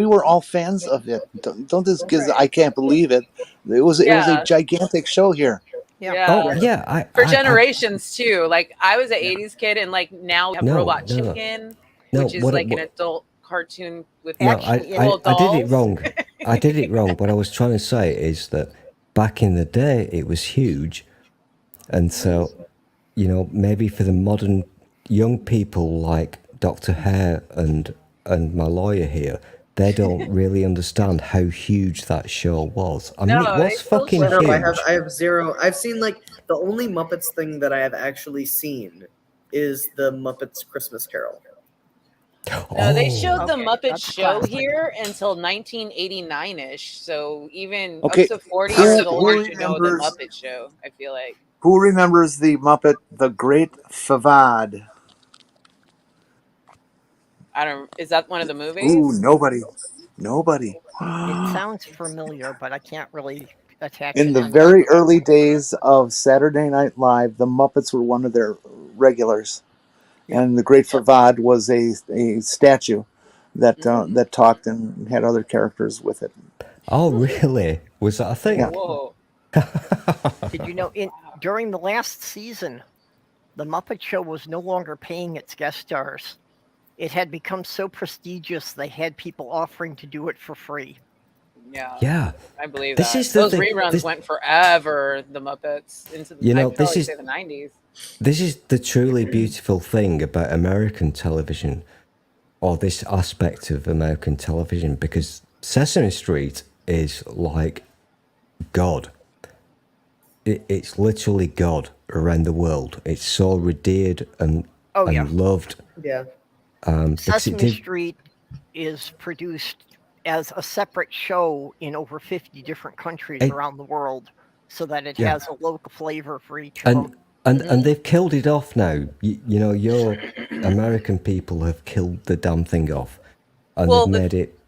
were all fans of it. Don't this because I can't believe it. It was a gigantic show here. Oh yeah, for generations too. Like I was an '80s kid, and like now we have Robot no. Chicken, which is like an adult cartoon with I did it wrong. I did it wrong. What I was trying to say is that back in the day, it was huge, and so maybe for the modern young people like Dr. Hare and my lawyer here, they don't really understand how huge that show was. I mean, it was fucking huge. I have zero. I've seen like the only Muppets thing that I have actually seen is the Muppets Christmas Carol. No, they showed the Muppet that's Show classic. here until 1989-ish. So even Okay, up to 40 years who old, you know the remembers- Muppet Show. I feel like. Who remembers the Muppet, The Great Favad? I don't. Is that one of the movies? Ooh, nobody. It sounds familiar, but I can't really attach In it the to very anything. early days of Saturday Night Live, the Muppets were one of their regulars, and the Great Favad was a statue that that talked and had other characters with it. Oh, really? Was that a thing? Yeah. Whoa. Did you know during the last season, the Muppet Show was no longer paying its guest stars. It had become so prestigious they had people offering to do it for free. Yeah. Yeah. I believe This that. is the Those thing- reruns this- went forever. The Muppets into the. I'd this probably is say the 90s. This is the truly beautiful thing about American television, or this aspect of American television, because Sesame Street is like God. It's literally God around the world. It's so revered and loved. Yeah. Because it Sesame did, Street is produced as a separate show in over 50 different countries Hey. around the world, so that it Yeah. has a local flavor for each of And them. and they've killed it off now. You know, your American people have killed the damn thing off, and Well, they've made it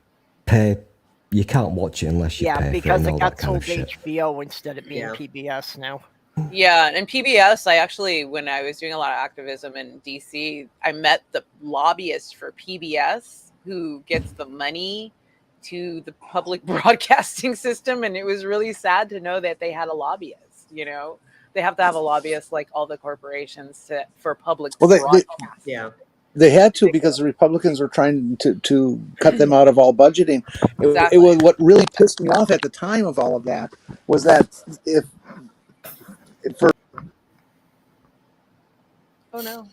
pay. You can't watch it unless you Yeah, pay for it because and it all got that kind sold of to shit. HBO instead of being Yeah. PBS now. Yeah, and PBS, I actually, when I was doing a lot of activism in DC, I met the lobbyist for PBS who gets the money to the public broadcasting system. And it was really sad to know that they had a lobbyist, you know? They have to have a lobbyist like all the corporations for public Well, they broadcast. Yeah. they had to because the Republicans were trying to cut them out of all budgeting. It Exactly. was what really pissed me off at the time of all of that was that if for Oh, no.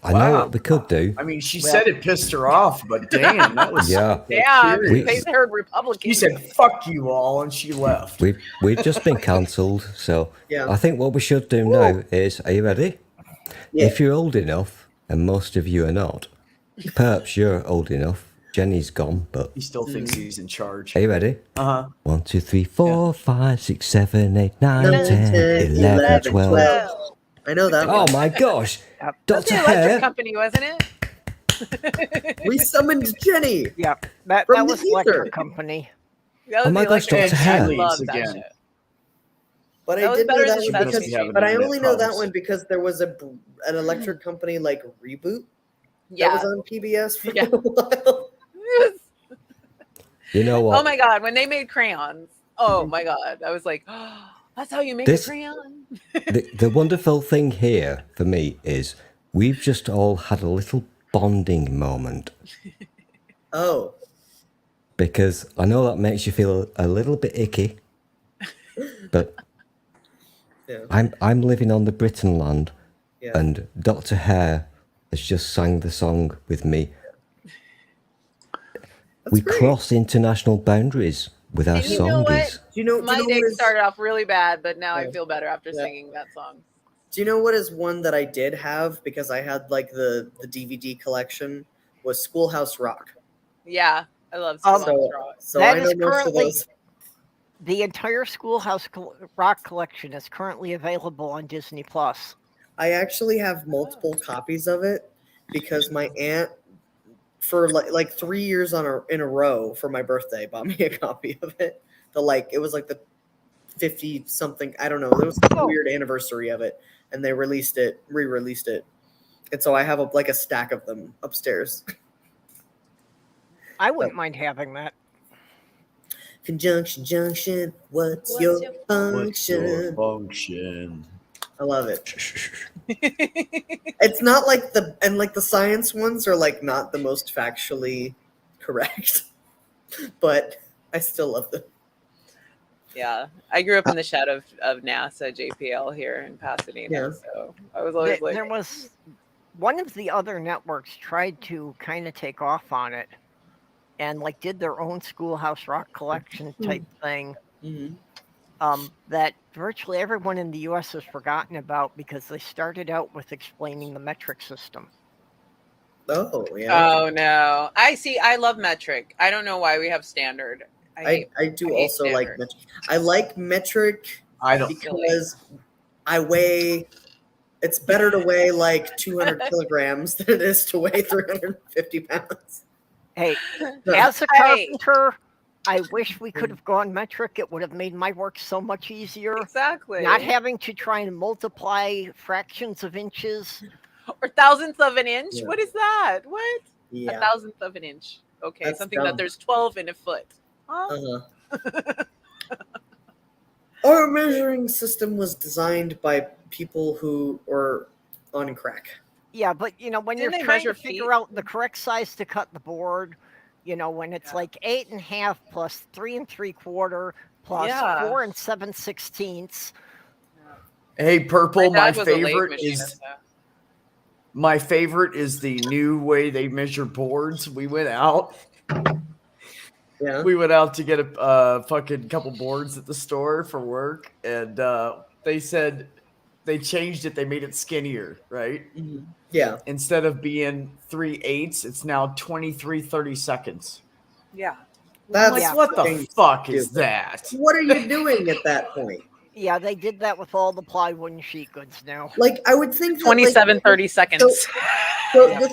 I know what we could do. I mean, she Well- said it pissed her off, but damn, that was Yeah. Damn, serious. they heard She Republicans. said, "Fuck you all," and she left. We've just been cancelled, so Yeah. I think what we should do now is, are you ready? Yeah. If you're old enough, and most of you are not, perhaps you're old enough. Jenny's gone, but He still thinks he's in charge. are you ready? Uh huh. 1, 2, 3, 4, 5, 6, 7, 8, 9, 10, 11, 12. I know that Oh one. my gosh! Yep. That's the Dr. electric Hare! company, wasn't it? We summoned Jenny. Yeah, that From was the ether. Electric Company. That Oh was my the gosh, electric Dr. company. Hare. I love that Again. shit. But That I was did know better that than one Sesame because, Street. but I Having only know that problems. one because there was an electric company like reboot that Yeah. was on PBS for Yeah. a while. You know what? Oh my god, when they made crayons. Oh my god, I was like, oh, that's how you make This- a crayon. The wonderful thing here for me is we've just all had a little bonding moment, Oh, because I know that makes you feel a little bit icky, but yeah. I'm living on the Britain land, Yeah. and Dr. Hare has just sang the song with me. That's We great. cross international boundaries with our And you know what? songies. Do you know? My do you know day what is, started off really bad, but now I Yeah. feel better after Yeah. singing that song. do you know what is one that I did have because I had like the DVD collection was Schoolhouse Rock. Yeah, I love Um, Schoolhouse So, Rock. so That I is know most of currently- those. The entire Schoolhouse Rock collection is currently available on Disney Plus. I actually have multiple copies of it because my aunt, for like 3 years in a row for my birthday, bought me a copy of it. It was like the 50 something, I don't know. There was a Oh. weird anniversary of it, and they re-released it, and so I have a stack of them upstairs. I wouldn't mind having that. Conjunction, junction. What's What's your your What's your function? function? I love it. It's not like the science ones are like not the most factually correct, but I still love them. Yeah, I grew up in the shadow of NASA JPL here in Pasadena, Yeah. so I was always like, There was one of the other networks tried to kind of take off on it, and like did their own Schoolhouse Rock collection type thing. That virtually everyone in the U.S. has forgotten about because they started out with explaining the metric system. Oh yeah, oh no, I love metric. I don't know why we have standard. I do I hate also like standard. metric. I like metric I don't. because I weigh. It's better to weigh like 200 kilograms than it is to weigh 350 pounds. Hey, as a Hey. carpenter, I wish we could have gone metric. It would have made my work so much easier. Exactly. Not having to try and multiply fractions of inches. or thousandths of an inch. Yeah. What is that? What? A Yeah. thousandth of an inch. Okay, That's something dumb. that there's 12 in a foot. Huh? Uh-huh. Our measuring system was designed by people who were on crack. Yeah, but when Didn't you're they trying to measure figure feet? out the correct size to cut the board, when it's Yeah. like 8.5 plus 3 3/4 plus Yeah. 4 7/16. Hey, Purple. My dad was a lathe favorite machinist, is so. my favorite is the new way they measure boards. We went out. Yeah. We went out to get a fucking couple boards at the store for work, and they said, they changed it. They made it skinnier, right? Yeah. Instead of being 3/8, it's now 23 30 seconds. Yeah. I'm That's like, what the fucking fuck is stupid. that? What are you doing at that point? Yeah, they did that with all the plywood and sheet goods now. Like, I would think that, 27, 30 seconds. So Yeah. the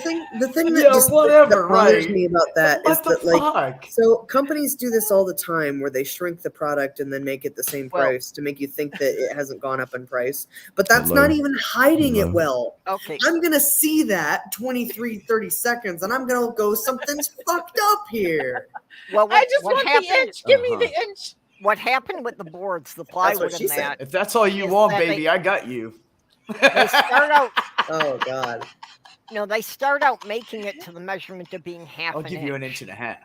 thing that Yeah, just whatever, that bothers right. me about that is What the that like fuck? so companies do this all the time where they shrink the product and then make it the same Well- price to make you think that it hasn't gone up in price. But that's Hello. not even hiding Hello. it well. Okay. I'm gonna see that 23, 30 seconds and I'm gonna go, something's fucked up here. Well, I just what want happened, the inch. Give me Uh-huh. the inch. what happened with the boards, the what plywood she and said. that, If that's all you Is want, that baby, I got you. they start out Oh god. they start out making it to the measurement of being half I'll an give inch. you an inch and a half.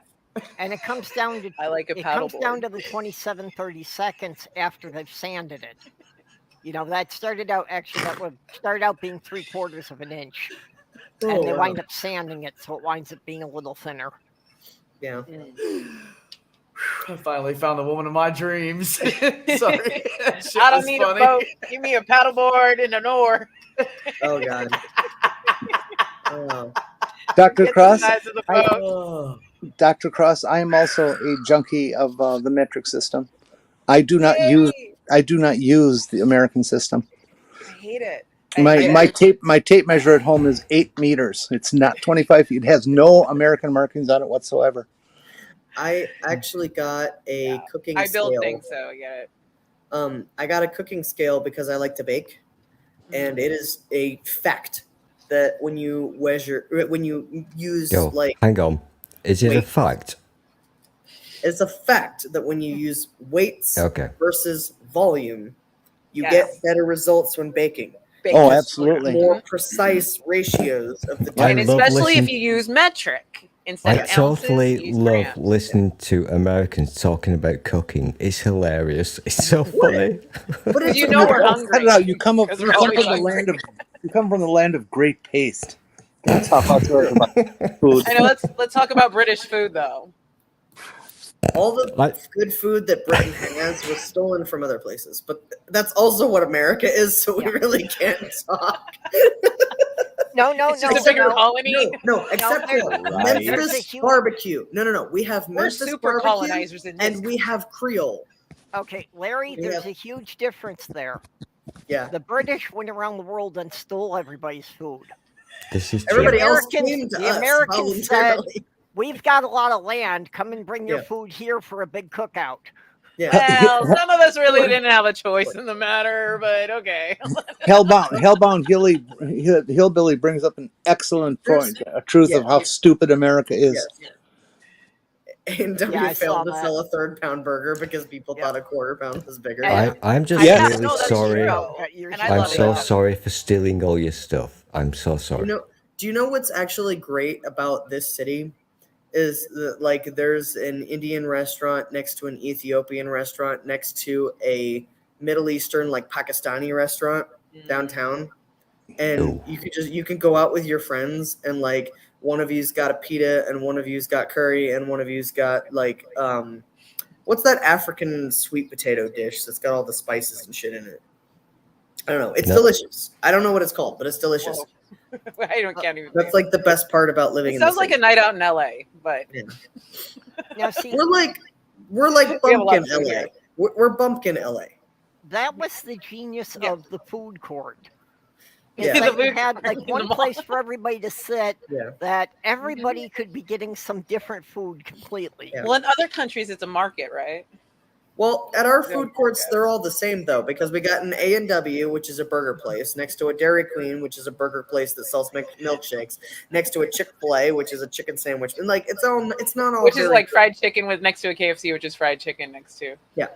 And it comes down to I like a it paddle comes down board. to the 27, 30 seconds after they've sanded it. That started out that would start out being 3/4 of an inch. Oh, And they wow. wind up sanding it, so it winds up being a little thinner. Yeah. I finally found the woman of my dreams. Sorry. That shit I don't was need funny. a boat. Give me a paddleboard and an oar. Oh god. Oh. Dr. Get the Cross, size of the I- boat. Oh. Dr. Cross, I am also a junkie of the metric system. I do not use the American system. I hate it. My tape measure at home is 8 meters. It's not 25 feet. It has no American markings on it whatsoever. I actually got a cooking I build scale. things, so I get it. I got a cooking scale because I like to bake, and it is a fact that when you use Yo, like hang on. Is it a Wait. fact? it's a fact that when you use weights Okay. versus volume, you Yes. get better results when baking. Oh, Bacon. absolutely. More precise ratios of the I And love especially if listening- you use metric instead I of ounces. totally use love grams. listening to Americans talking about cooking. It's hilarious. It's so funny. But it's You know we're Cut hungry. it out. You come Because we're from always the hungry. land of great taste. That's how about food. I know. Let's talk about British food though. all the Like- good food that Britain has was stolen from other places. But that's also what America is, so we Yeah. really can't talk. No, It's just a bigger colony. No, except there's- for Right. there's a Memphis huge- barbecue. No. We have We're Memphis super barbecue colonizers in this. and we have Creole. Okay, Larry, We there's have- a huge difference there. Yeah. The British went around the world and stole everybody's food. This is true. Everybody else Americans- came to the us Americans voluntarily. We've got a lot of land. Come and bring your Yeah. food here for a big cookout. Yeah. Well, some of us really didn't have a choice in the matter, but okay. Hellbound Hillbilly brings up an excellent point, a truth of Yeah. how stupid America is. A&W Yeah, I saw failed to that. sell a 3rd-pound burger because people Yeah. thought a 1/4 pound was bigger. I'm just Yes. really No, that's sorry. true. You're And I I'm love so it. sorry for stealing all your stuff. I'm so sorry. Do you know what's actually great about this city? Is that, like, there's an Indian restaurant next to an Ethiopian restaurant next to a Middle Eastern, like Pakistani restaurant downtown, and Ooh. you can go out with your friends and like one of you's got a pita and one of you's got curry and one of you's got like what's that African sweet potato dish that's got all the spices and shit in it? I don't know. It's No. delicious. I don't know what it's called, but it's delicious. Can't even. That's like the best part about living It in the sounds like city. a night out in LA, but Now, see, We're like We have a lot bumpkin of food LA. here. We're bumpkin LA. that was the genius Yeah. of the food court. Yeah. Is that The you food had court like in the one mall. place for everybody to sit Yeah. that everybody could be getting some different food completely. Yeah. well, in other countries, it's a market, right? Well, at our Yeah. food courts, they're all the same though, because we got an A&W, which is a burger place, next to a Dairy Queen, which is a burger place that sells milkshakes, next to a Chick-fil-A, which is a chicken sandwich, and like it's not all Which is very- like fried chicken with next to a KFC, which is fried chicken next to yeah.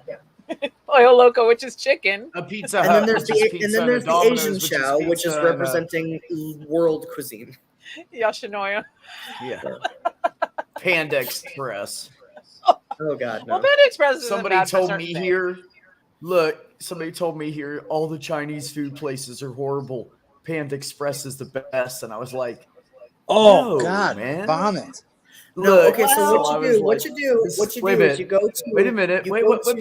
Pollo Loco, which is chicken. A Pizza And Hut, then there's which is the pizza, and then and a there's the Domino's, Asian which is chow, which is pizza, and a- representing world cuisine. Yoshinoya. Yeah. Panda Express. Oh God, no. Well, Panda Express is Somebody told me here, look, somebody told me here, all the Chinese food places are horrible. Panda Express is the best. And I was like, Oh No, God, man. vomit! No, look, okay, so I what was you do, like, what you do wait a is minute, you go to wait a minute. you Wait, go what? to-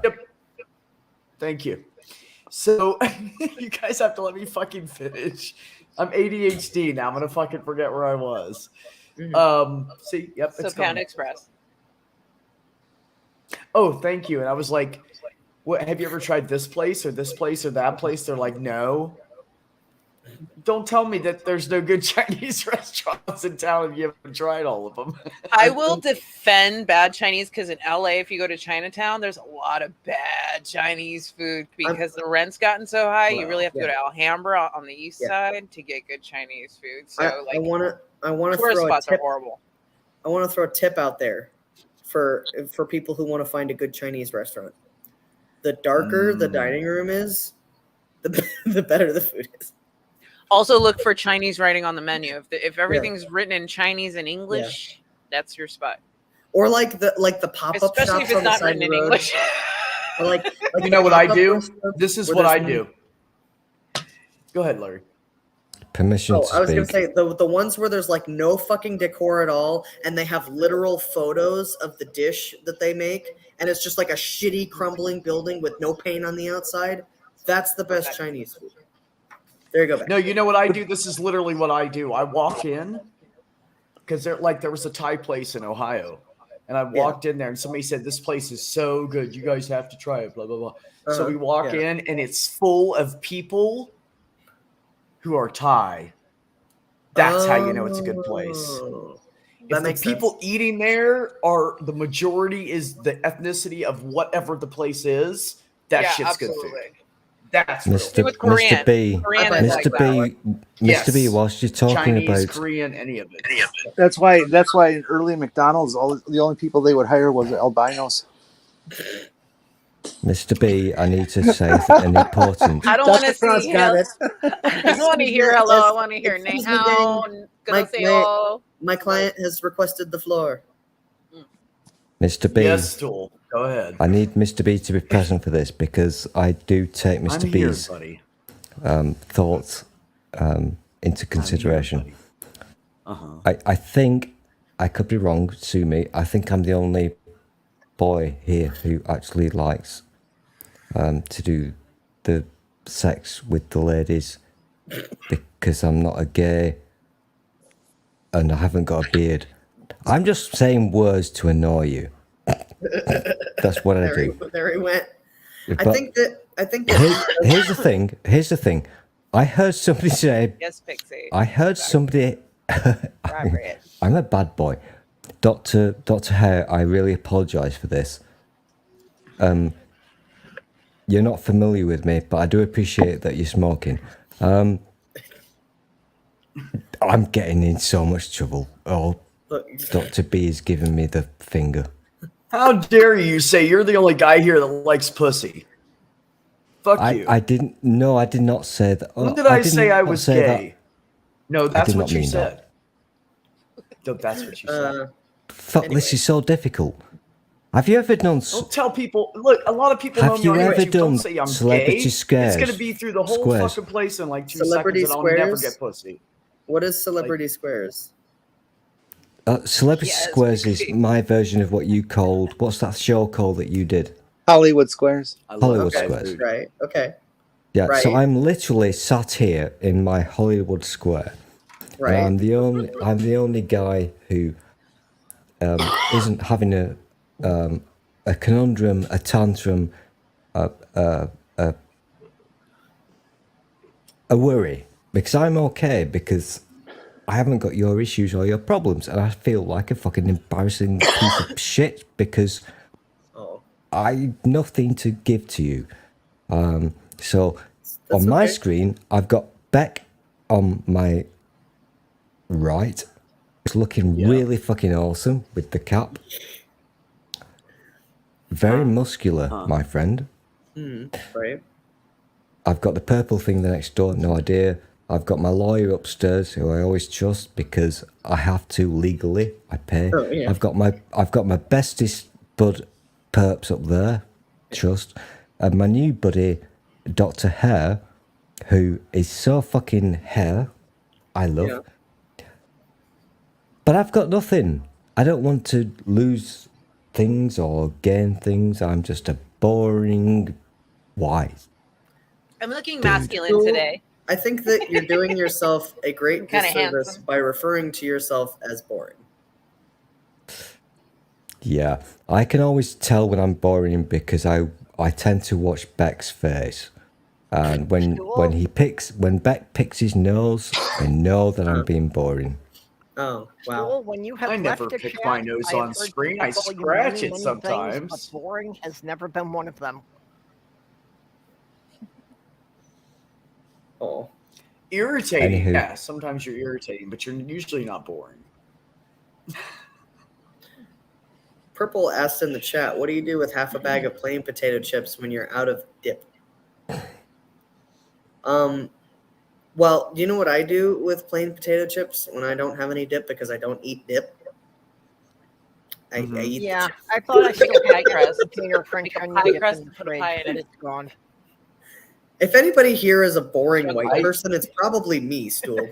Dip. Thank you. So you guys have to let me fucking finish. I'm ADHD now. I'm gonna fucking forget where I was. See, yep, So it's Pound gone. Express. Oh, thank you. And I was like, "What? Have you ever tried this place or that place?" They're like, "No." Don't tell me that there's no good Chinese restaurants in town if you haven't tried all of them. I will defend bad Chinese because in LA, if you go to Chinatown, there's a lot of bad Chinese food because the rent's gotten so high. You really have to go to Alhambra on the east side to get good Chinese food. So I want to tourist throw a spots are tip. horrible. I want to throw a tip out there for people who want to find a good Chinese restaurant. The darker the dining room is, the better the food is. Also, look for Chinese writing on the menu. If everything's written in Chinese and English, that's your spot. Or like the pop-up Especially shops if it's on the not side of written the in road. English. Or like You know what I pop-up do? restaurants This is where what I there's do. Go ahead, Larry. Permission Oh, to I was gonna speak. say the ones where there's like no fucking decor at all, and they have literal photos of the dish that they make, and it's just like a shitty crumbling building with no paint on the outside. That's the best Chinese food. There you go. Back. No, you know what I do? This is literally what I do. I walk in because there was a Thai place in Ohio, and I walked in there, and somebody said, "This place is so good. You guys have to try it." Blah blah blah. So we walk in, and it's full of people who are Thai. That's how you know it's a good place. If the people eating there are the majority is the ethnicity of whatever the place is, that shit's good food. That's Mr. With Korean. Mr. B, Korean is like Mr. B, Yes. Mr. B, whilst you're talking Chinese, about Korean, any of it. That's why in early McDonald's, the only people they would hire was albinos. Mr. B, I need to say an important. I don't want to Cross see got him. it. I don't want to hear hello. I want to hear Excuse ni me, hao. Konnichiwa. My client has requested the floor. Mr. B, Yes, Stool. Go ahead. I need Mr. B to be present for this because I do take Mr. I'm here, B's buddy. thoughts into consideration. Uh-huh. I think, I could be wrong, sue me, I think I'm the only boy here who actually likes to do the sex with the ladies because I'm not a gay and I haven't got a beard. I'm just saying words to annoy you. That's what I do. There he went. But I think that here's the thing. I heard somebody say. Yes, Pixie. I heard somebody. I'm a bad boy. Dr. Hare, I really apologise for this. You're not familiar with me, but I do appreciate that you're smoking. I'm getting in so much trouble. Oh, Dr. B is giving me the finger. How dare you say you're the only guy here that likes pussy? Fuck you. I didn't. No, I did not say that. When did I say I was gay? That. No, that's did what not you mean said. No, that's what you said. Fuck, this is so difficult. Have you ever done? Don't tell people. Look, a lot of people know Have me on you ever YouTube. Don't done say I'm celebrity gay. squares? It's gonna be through the whole Squares. fucking place in like 2 Celebrity seconds, and I'll never squares? get pussy. what is Celebrity Squares? Celebrity Yes, Squares is Pixie. my version of what you called. What's that show called that you did? Hollywood Squares. I love Hollywood that Squares. food. Right. Okay. Yeah. So Right. I'm literally sat here in my Hollywood Square. Right. And I'm the only guy who isn't having a conundrum, a tantrum, a worry, because I'm okay because I haven't got your issues or your problems, and I feel like a fucking embarrassing piece of shit because I nothing to give to you. So on my okay. screen, I've got Beck on my right. It's looking really fucking awesome with the cap. Very muscular, my friend. Right. I've got the purple thing the next door, no idea. I've got my lawyer upstairs who I always trust because I have to legally. I pay. Oh, yeah. I've got my bestest bud perps up there, trust. And my new buddy, Dr. Hare, who is so fucking hair, I love. Yeah. But I've got nothing. I don't want to lose things or gain things. I'm just a boring white. I'm looking Dude. masculine today. I think that you're doing yourself a great Kinda disservice handsome. by referring to yourself as boring. Yeah, I can always tell when I'm boring because I tend to watch Beck's face, and when Beck picks his nose, I know that I'm being boring. Oh, wow. Joel, when you have I left never a pick chat, my nose I have on heard screen. people I call you scratch many, it many sometimes. things, but boring has never been one of them. Oh. Irritating. Anywho. Yeah, sometimes you're irritating, but you're usually not boring. Purple asked in the chat, what do you do with half a bag of plain potato chips when you're out of dip? Well, do you know what I do with plain potato chips when I don't have any dip because I don't eat dip? I eat Yeah, the chip. I thought I still Pie had crust. potato French Make a onion pie dip crust in the and put a fridge, pie in but it. it's gone. If anybody here is a boring Yeah, white person, it's probably me, Stool.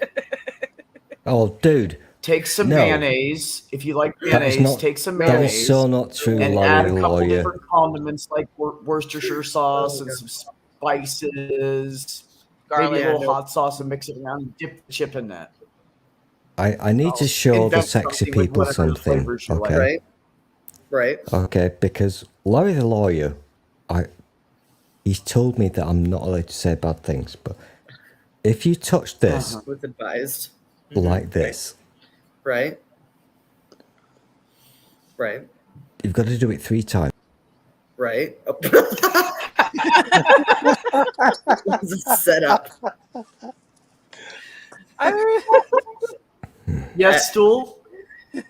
Oh, dude, Take some No. mayonnaise. If you like that is mayonnaise, not take some that mayonnaise is so not true, and Larry add the a couple lawyer. different condiments like Worcestershire sauce and some spices, Garlic. maybe a Yeah, little no. hot sauce, and mix it around and dip the chip in that. I need to show the Invent sexy something with people whatever something. flavors you Okay. like. Right? Right. Okay, because Larry the lawyer, he's told me that I'm not allowed to say bad things, but if you touch this Was advised. like this, Right. Right. you've got to do it 3 times. Right. Oh. It's a setup. Yes, Stool? And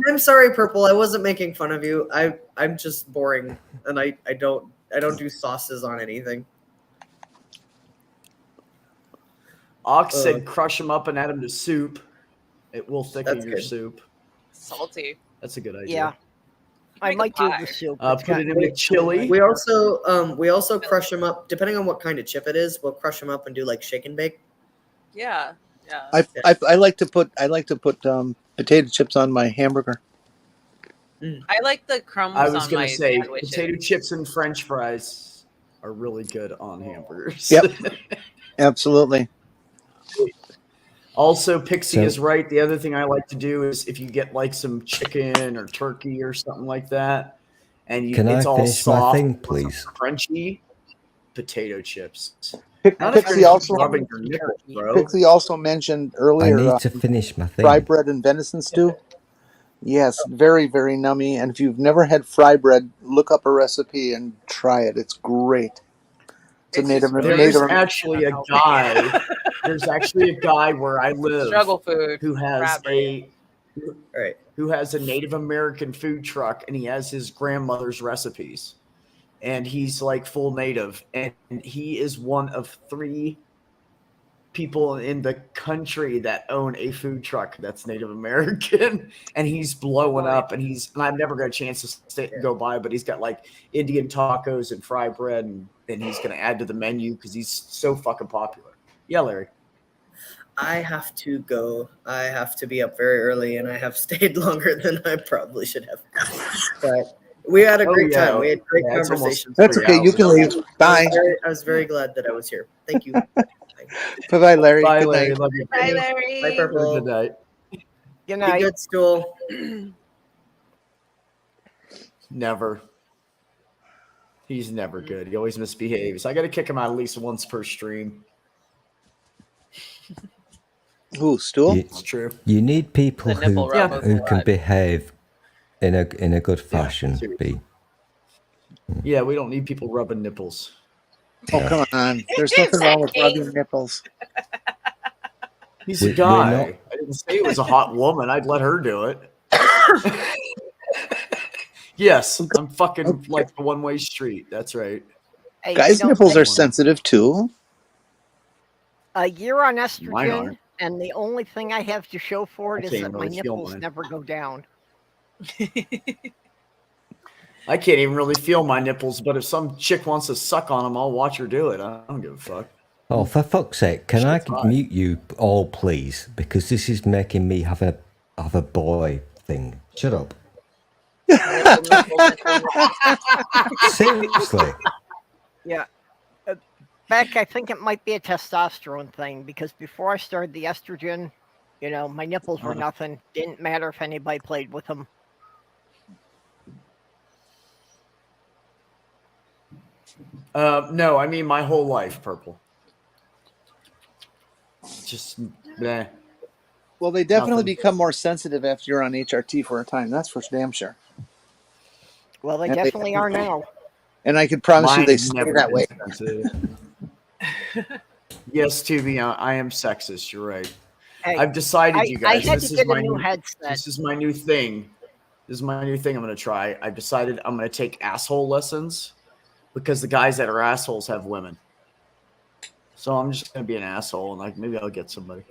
I'm sorry, Purple. I wasn't making fun of you. I'm just boring, and I don't do sauces on anything. Ox said crush them up and add them to soup. It will thicken That's your good. soup. Salty. That's a good idea. Yeah, I Make a might do pie. the soup. Put it in with chili. We also crush them up. Depending on what kind of chip it is, we'll crush them up and do like shake and bake. Yeah. Yeah. I like to put potato chips on my hamburger. I like the crumbs I was on going my to say sandwiches. potato chips and French fries are really good on hamburgers. Yep. Absolutely. Also, Pixie So- is right. The other thing I like to do is if you get like some chicken or turkey or something like that, and Can it's I all finish my soft, thing, please? crunchy, potato chips. Not if Pixie you're also rubbing your nipples, bro. Pixie also mentioned I earlier need to finish my thing. fry bread and venison stew. Yes, very, very nummy. And if you've never had fry bread, look up a recipe and try it. It's great. It's a native. There's actually a guy. There's actually a guy where I live Struggle food. who has Crab who has a Native American food truck, and he has his grandmother's recipes, and he's like full native, and he is one of 3 people in the country that own a food truck that's Native American, and he's blowing up, and I've never got a chance to go by, but he's got like Indian tacos and fry bread, and he's going to add to the menu because he's so fucking popular. Yeah, Larry. I have to go. I have to be up very early, and I have stayed longer than I probably should have. But we had a great time. We had great conversations. That's okay. You can leave. Bye. I was very glad that I was here. Thank you. Bye, Larry. Bye, Good Larry. night. Love you. Bye, Larry. Bye, Purple. Good night. Good Be night. good, Stool. Never. He's never good. He always misbehaves. I got to kick him out at least once per stream. Ooh, Stool? It's true. You need people The nipple rub was who can blood. behave in a good fashion. seriously. Yeah, we don't need people rubbing nipples. Oh, come on. There's nothing wrong with rubbing nipples. He's We're a guy. not- I didn't say it was a hot woman. I'd let her do it. Yes, I'm fucking like the one-way street. That's right. Hey, Guys' you know, nipples I- are sensitive too. You're on Mine estrogen, aren't. and the only thing I have to show for it I is can't that my really feel nipples mine. never go down. I can't even really feel my nipples, but if some chick wants to suck on them, I'll watch her do it. I don't give a fuck. Oh, for fuck's sake, can I Shit's hot. mute you all, please? Because this is making me have a boy thing. Shut up. Seriously. Yeah. Beck, I think it might be a testosterone thing because before I started the estrogen, my nipples were nothing. Didn't matter if anybody played with them. No, I mean my whole life, Purple. Just bleh. Well, they definitely Nothing. become more sensitive after you're on HRT for a time. That's for damn sure. Well, they And they- definitely are now. And I can promise you they Mine's stay never that been way. sensitive. Yes, Tubi, I am sexist. You're right. Hey, I've decided, you I guys. had This to is get a my new new. headset. This is my new thing. This is my new thing. I'm going to try. I've decided I'm going to take asshole lessons because the guys that are assholes have women. So I'm just going to be an asshole and like maybe I'll get somebody.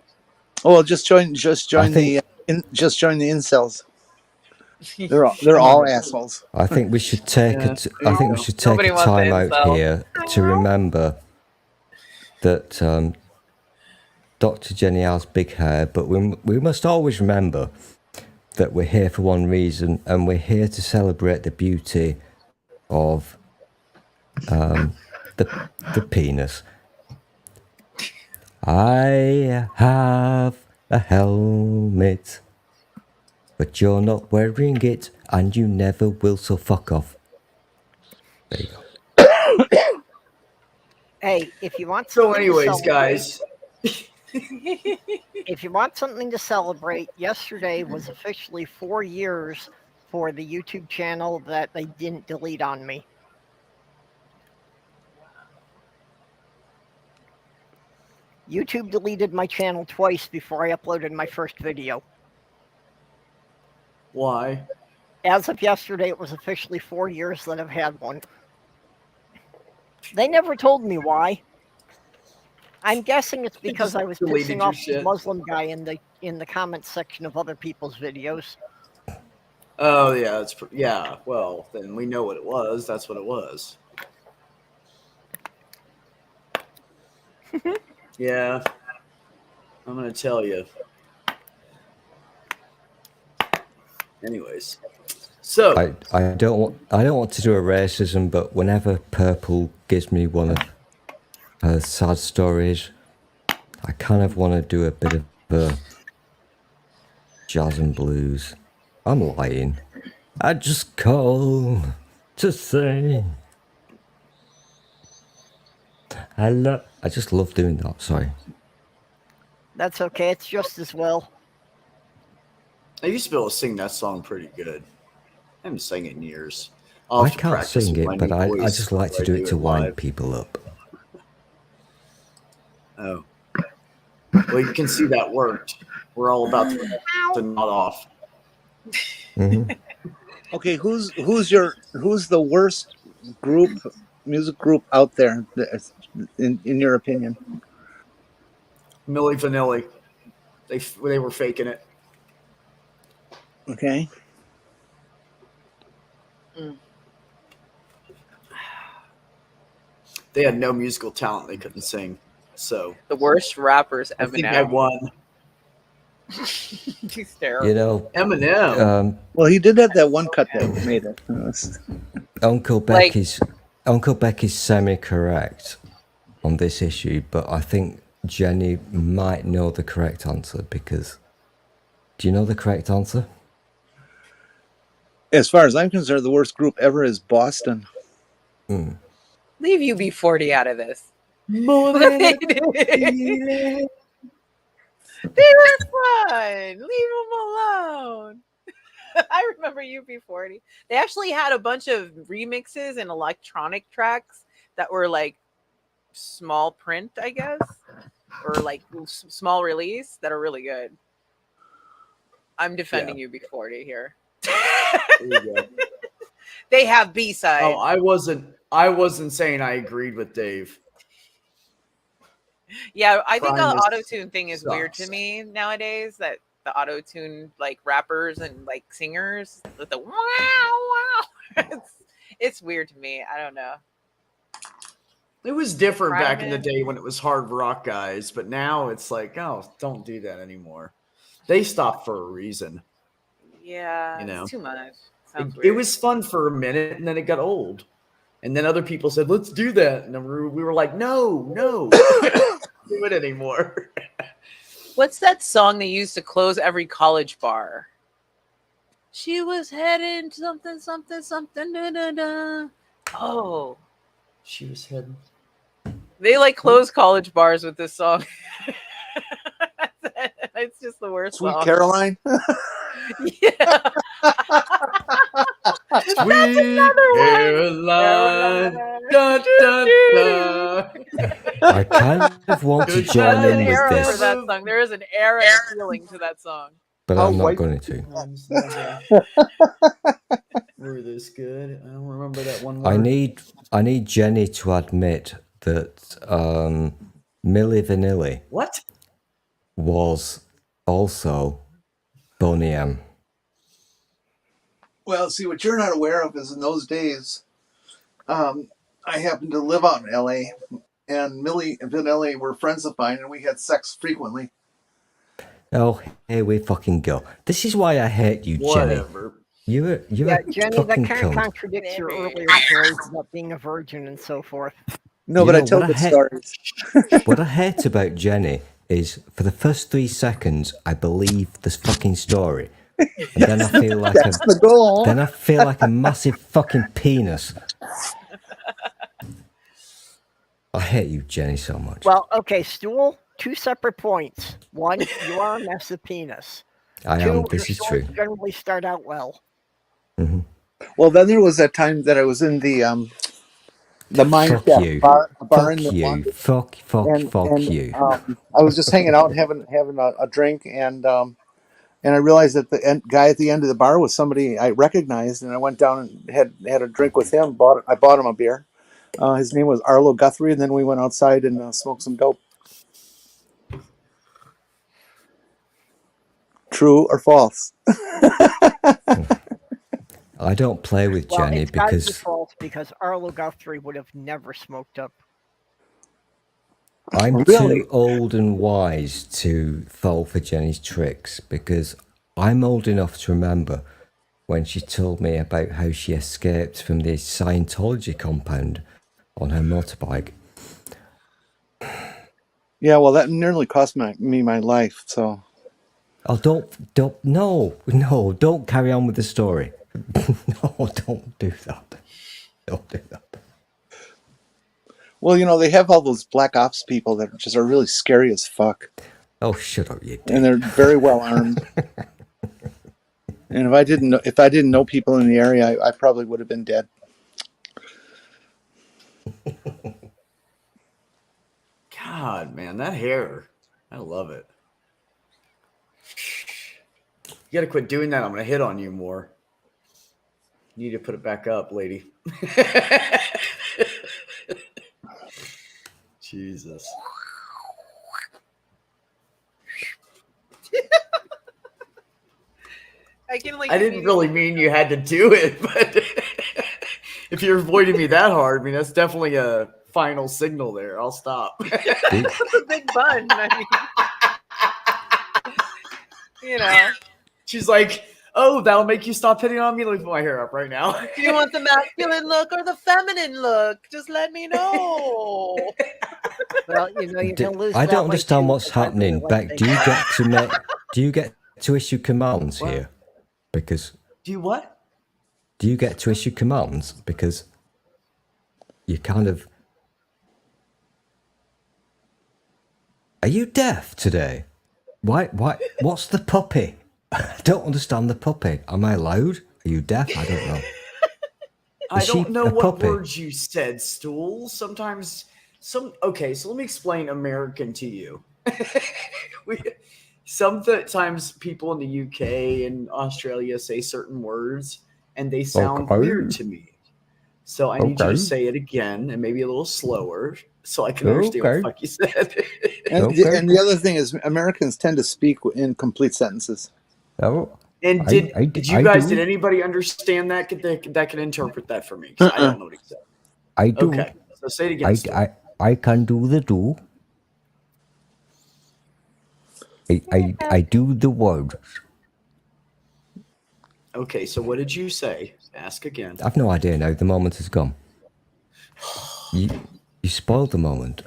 Oh, well, just join think- just join the incels. They're all assholes. I think we should take Yeah, I think we should take Nobody a wants the time out incel. here to remember that Dr. Jenny has big hair, but we must always remember that we're here for one reason, and we're here to celebrate the beauty of the penis. I have a helmet, but you're not wearing it, and you never will, so fuck off. There you go. Hey, if you want So, something to anyways, celebrate, guys, if you want something to celebrate, yesterday was officially 4 years for the YouTube channel that they didn't delete on me. YouTube deleted my channel twice before I uploaded my first video. why? As of yesterday, it was officially 4 years that I've had one. They never told me why. I'm guessing it's because I was deleted pissing your off the shit. Muslim guy in the comments section of other people's videos. Oh yeah, yeah. Well, then we know what it was. That's what it was. Yeah, I'm gonna tell you. Anyways, so I don't want to do a racism, but whenever Purple gives me one of her sad stories, I kind of want to do a bit of jazz and blues. I'm lying. I just call to say I just love doing that. Sorry. That's okay. It's just as well. I used to be able to sing that song pretty good. I haven't sang it in years. I'll I have to can't practice sing with my it, but new I voice just like to before do I it to wind live. people up. Oh, well, you can see that worked. We're all about to nod off. Mm-hmm. Okay, who's the worst music group out there in your opinion? Milli Vanilli. They were faking it. Okay. They had no musical talent. They couldn't sing. So The worst rappers I ever. think I won. He's terrible. You know, Eminem. Well, he did have that one cut that made it. Uncle Like- Beck is semi-correct on this issue, but I think Jenny might know the correct answer because. Do you know the correct answer? As far as I'm concerned, the worst group ever is Boston. Mm. Leave UB40 out of this. More They than were fun. Leave them alone. I remember UB40. They actually had a bunch of remixes and electronic tracks that were like small print, I guess, or like small release that are really good. I'm defending UB40 here. There you go. They have B-sides. Oh, I wasn't saying I agreed with Dave. Yeah, I think the Primus auto-tune thing is weird to sucks. me nowadays, that the auto-tune like rappers and like singers with the wow. It's weird to me. I don't know. It was different back in the Primus. day when it was hard rock guys, but now it's like, oh, don't do that anymore. They stopped for a reason. Yeah, You know. it's too much. Sounds It weird. was fun for a minute and then it got old. And then other people said, let's do that. And we were like, no, don't do it anymore. What's that song they used to close every college bar? She was heading something, da, da, da. Oh, She was heading. they like close college bars with this song. It's just the worst Sweet song. Caroline. Yeah. Sweet Caroline. Da, da, da. I kind of want to Good join time. There's in an with era for this, that song. There is an era and a feeling to that song. but How I'm not white- going to. We're this good. I don't remember that one I word. need Jenny to admit that Milli Vanilli What? was also Boney M. Well, see, what you're not aware of is in those days, I happened to live out in L.A., and Millie and Vanilli were friends of mine, and we had sex frequently. Oh, here we fucking go. This is why I hate you, Jenny. Whatever. You're Yeah, a Jenny, that fucking kind of cunt. contradicts your earlier stories about being a virgin and so forth. No, You but I know, tell what I good hate- stories. What I hate about Jenny is for the first 3 seconds, I believe this fucking story. And then I feel like That's the goal. then I feel like a massive fucking penis. I hate you, Jenny, so much. Well, okay, Stool, 2 separate points. One, you are a massive penis. I 2, am. your This is true. stories generally start out well. Well, then there was that time that I was in the mine Fuck shaft you. bar in Fuck the you. London. Fuck And you. I was just hanging out and having a drink, and I realized that the guy at the end of the bar was somebody I recognized, and I went down and had a drink with him. I bought him a beer. His name was Arlo Guthrie, and then we went outside and smoked some dope. True or false? I don't play with Well, Jenny it's gotta be because false because Arlo Guthrie would have never smoked up. I'm Really? too old and wise to fall for Jenny's tricks, because I'm old enough to remember when she told me about how she escaped from the Scientology compound on her motorbike. Yeah, well, that nearly cost me my life. So Oh, don't carry on with the story. No, don't do that. Don't do that. well, they have all those black ops people that just are really scary as fuck, Oh, shut up, you and dick. they're very well armed. And if I didn't know people in the area, I probably would have been dead. God, man, that hair. I love it. You got to quit doing that. I'm going to hit on you more. You need to put it back up, lady. Jesus. I didn't really mean you had to do it, but if you're avoiding me that hard, I mean, that's definitely a final signal there. I'll stop. It's a big bun. I mean, She's like, oh, that'll make you stop hitting on me. Let me put my hair up right now. do you want the masculine look or the feminine look? Just let me know. Well, you don't lose. I that don't way understand too, what's because I really happening. like Beck, big do you get to issue commands What? here? Because Do you what? do you get to issue commands? Because you kind of. Are you deaf today? Why? What's the puppy? I don't understand the puppy. Am I loud? Are you deaf? I don't know. I Is she don't know a what puppy? words you said, Stool. Sometimes okay, so let me explain American to you. Sometimes people in the UK and Australia say certain words and they sound Okay. weird to me. So I need you Okay. to say it again and maybe a little slower so I can understand what Okay. the fuck you said. And, Okay. and the other thing is, Americans tend to speak in complete sentences. Oh, And did you I guys, do. did anybody understand that? That can interpret that for me? 'Cause I don't know what he said. I do. Okay, so say it again. Stu. I can do the do. I do the word. Okay, so what did you say? Ask again. I've no idea now. The moment has gone. You spoiled the moment.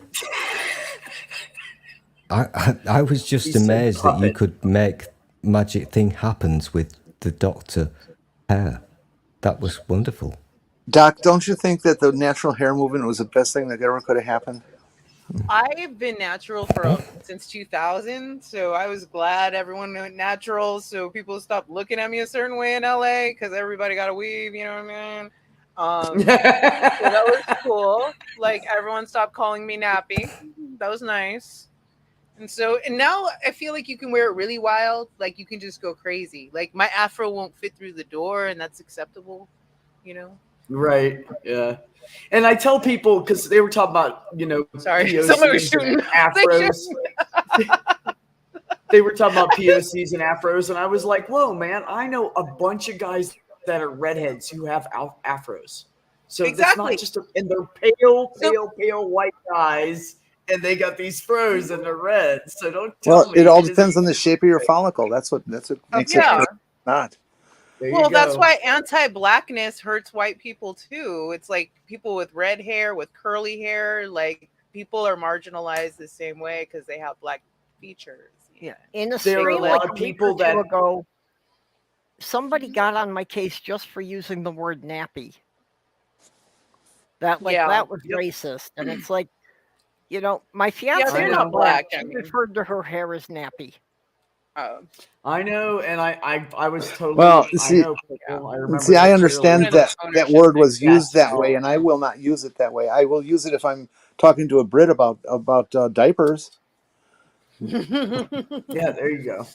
I was just He said amazed that you puppet. could make magic thing happens with the Doctor hair. That was wonderful. Doc, don't you think that the natural hair movement was the best thing that ever could have happened? I've been natural since 2000, so I was glad everyone went natural, so people stopped looking at me a certain way in LA because everybody got a weave. You know what I mean? So that was cool. Like everyone stopped calling me nappy. That was nice. And now I feel like you can wear it really wild. Like you can just go crazy. Like my afro won't fit through the door, and that's acceptable. You know. Right. Yeah. And I tell people because they were talking about, Sorry, POCs somebody was and shooting. afros. They were talking about POCs and afros, and I was like, "Whoa, man! I know a bunch of guys that are redheads who have afros. So it's Exactly. not just, and they're pale white guys, and they got these fros and they're red. So don't tell Well, me it all isn't depends on the shape of your follicle. That's what makes Yeah. it not. There you Well, go. that's why anti-blackness hurts white people too. It's like people with red hair, with curly hair, like people are marginalized the same way because they have black features. Yeah. In a There are stream a lot like of a week people or two that- ago, somebody got on my case just for using the word nappy. That was Yep. racist. And it's like, my fiance they're is not black. black, I She mean. referred to her hair as nappy. I know, and I was totally. Well, I see, know. People. I remember. see, I that understand clearly. that word was used That's that way, and I will not use it that way. I will use it if I'm talking to a Brit about diapers. Yeah, there you go.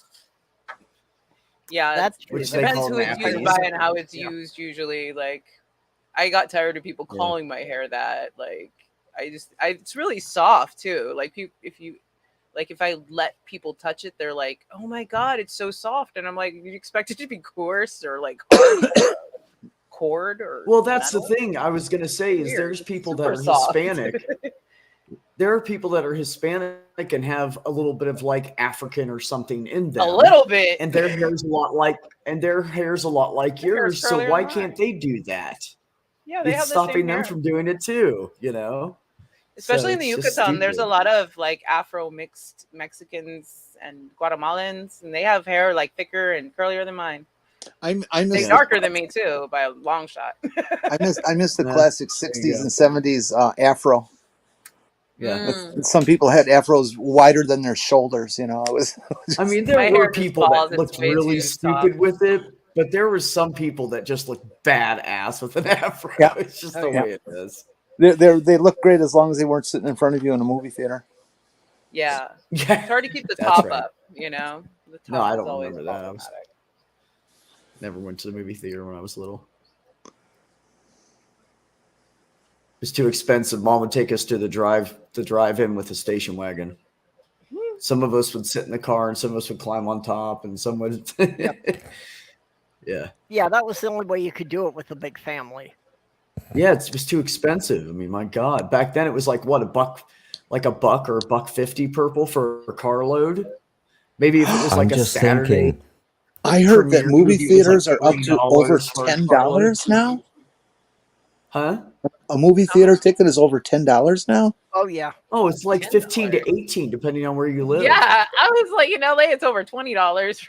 Yeah, That's true. Which they depends call who it's used nappies. by and how it's Yeah. used. Usually, like I got tired of people Yeah. calling my hair that. Like it's really soft too. Like if I let people touch it, they're like, "Oh my god, it's so soft," and I'm like, "You expect it to be coarse or like hard, like a cord or?" Well, that's metal? the thing I was going to say is Weird. there's It's people that super are soft. Hispanic. There are people that are Hispanic and have a little bit of like African or something in them. A little bit, and their hair's a lot like Their hair's yours. So curlier why than can't they do that? Yeah, they It's have the same stopping them hair. from doing it too. Especially So in the it's just Yucatan, there's a stupid. lot of like Afro mixed Mexicans and Guatemalans, and they have hair like thicker and curlier than mine. I They're miss darker than me too by a long shot. I miss the Yeah, classic there you '60s go. and '70s afro. Yeah. Some people had afros wider than their shoulders. It was. I mean, My there hair were just people falls, that it's looked way really too stupid soft. with it, but there were some people that just looked badass with an afro. Yeah. It's just Oh, the yeah. way it is. They look great as long as they weren't sitting in front of you in a movie theater. Yeah, Yeah. it's hard to keep the That's top right. up. The top No, I is don't always remember that. I problematic. never went to the movie theater when I was little. It was too expensive. Mom would take us to the drive-in with a station wagon. Some of us would sit in the car, and some of us would climb on top, and some would. Yeah. Yeah, that was the only way you could do it with a big family. Yeah, it was too expensive. I mean, my God. Back then, it was like what, $1, like $1 or $1.50 purple for a carload. Maybe if it was like I'm a just Saturday. thinking, I heard that premiere movie movie was like theaters are up to over $20 for a $10 carload. now. Huh? A movie theater ticket is over $10 now. Oh yeah. Oh, it's like 15 to 18, depending on where you live. Yeah, I was like, in LA, it's over $20.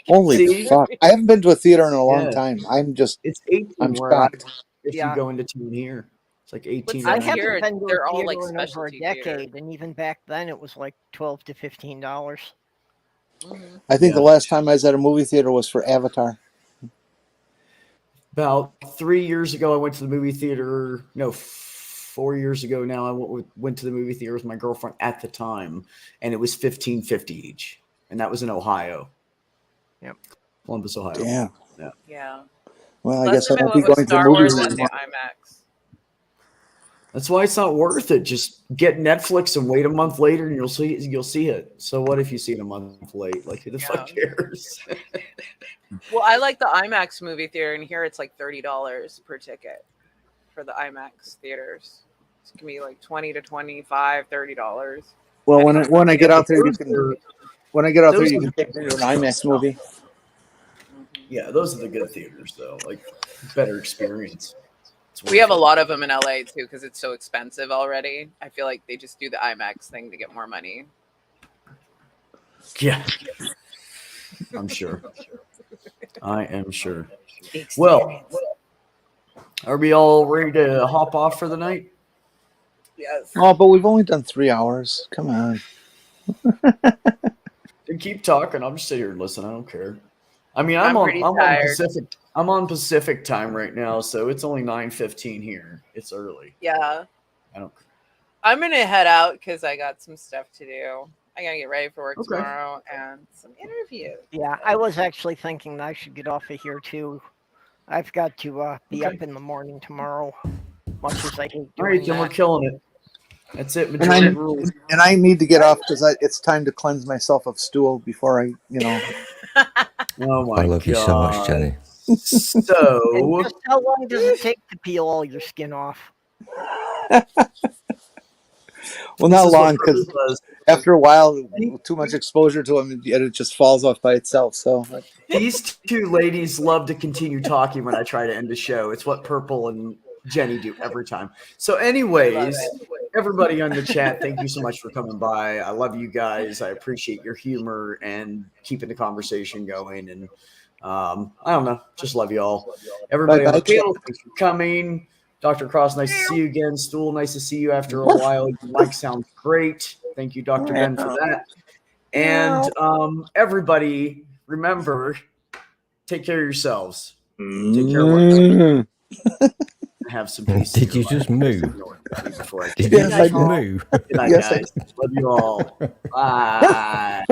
Holy See? fuck! I haven't been to a theater in a long Yeah. time. It's 18 I'm where I, shocked. if Yeah. you go into town here. It's like 18 What's or I Like haven't 19. here, been to they're a all, theater like, in over a specialty theater. decade, and even back then it was like $12 to $15. I think Yeah. the last time I was at a movie theater was for Avatar. About 3 years ago, I went to the movie theater. No, 4 years ago now. I went to the movie theater with my girlfriend at the time, and it was $15.50 each, and that was in Ohio. Yep. Columbus, Ohio. Damn. Yeah. Well, I Last guess I time won't went be with going to the Star Wars movies at the anymore. IMAX. That's why it's not worth it. Just get Netflix and wait a month later, and you'll see it. So what if you see it a month late? Like, who the fuck cares? Well, I like the IMAX movie theater, and here it's like $30 per ticket for the IMAX theaters. It's gonna be like $20 to $25, $30. Well, when I get out there, you Those can. are- When I get out there, those you are- can take me to an IMAX movie. Yeah, those are the good theaters, though. Like, better experience. We have a lot of them in LA too because it's so expensive already. I feel like they just do the IMAX thing to get more money. Yeah, I'm sure. I am sure. Well, are we all ready to hop off for the night? Yes. Oh, but we've only done 3 hours. Come on. Then keep talking. I'll just sit here and listen. I don't care. I mean, I'm I'm pretty on tired. Pacific. I'm on Pacific time right now, so it's only 9:15 here. It's early. Yeah. I don't. I'm gonna head out because I got some stuff to do. I gotta get ready for work Okay. tomorrow and some interviews. Yeah, I was actually thinking I should get off of here too. I've got to be Okay. up in the morning tomorrow, much as I hate All right, doing then we're that. killing it. That's it. And Majority rules. I need to get off because it's time to cleanse myself of stool before I, Oh my I love you so much, God. Jenny. And So just how long does it take to peel all your skin off? well, this not is what long because Purple does. after a while, too much exposure to them, it just falls off by itself. So These two ladies love to continue talking when I try to end the show. It's what Purple and Jenny do every time. So, anyways, everybody on the chat, thank you so much for coming by. I love you guys. I appreciate your humor and keeping the conversation going. And I don't know, just love you all. Everybody on the Bye-bye. panel, thanks for coming. Dr. Cross, nice to see you again. Stool, nice to see you after a while. Your mic sounds great. Thank you, Dr. Ben, for that. And everybody, remember, take care of yourselves. Take care of one another. Have some peace. Did you just move? Before I Did kill you Yes, I just did. move? Good night, Yes, I guys. Love you all. Bye.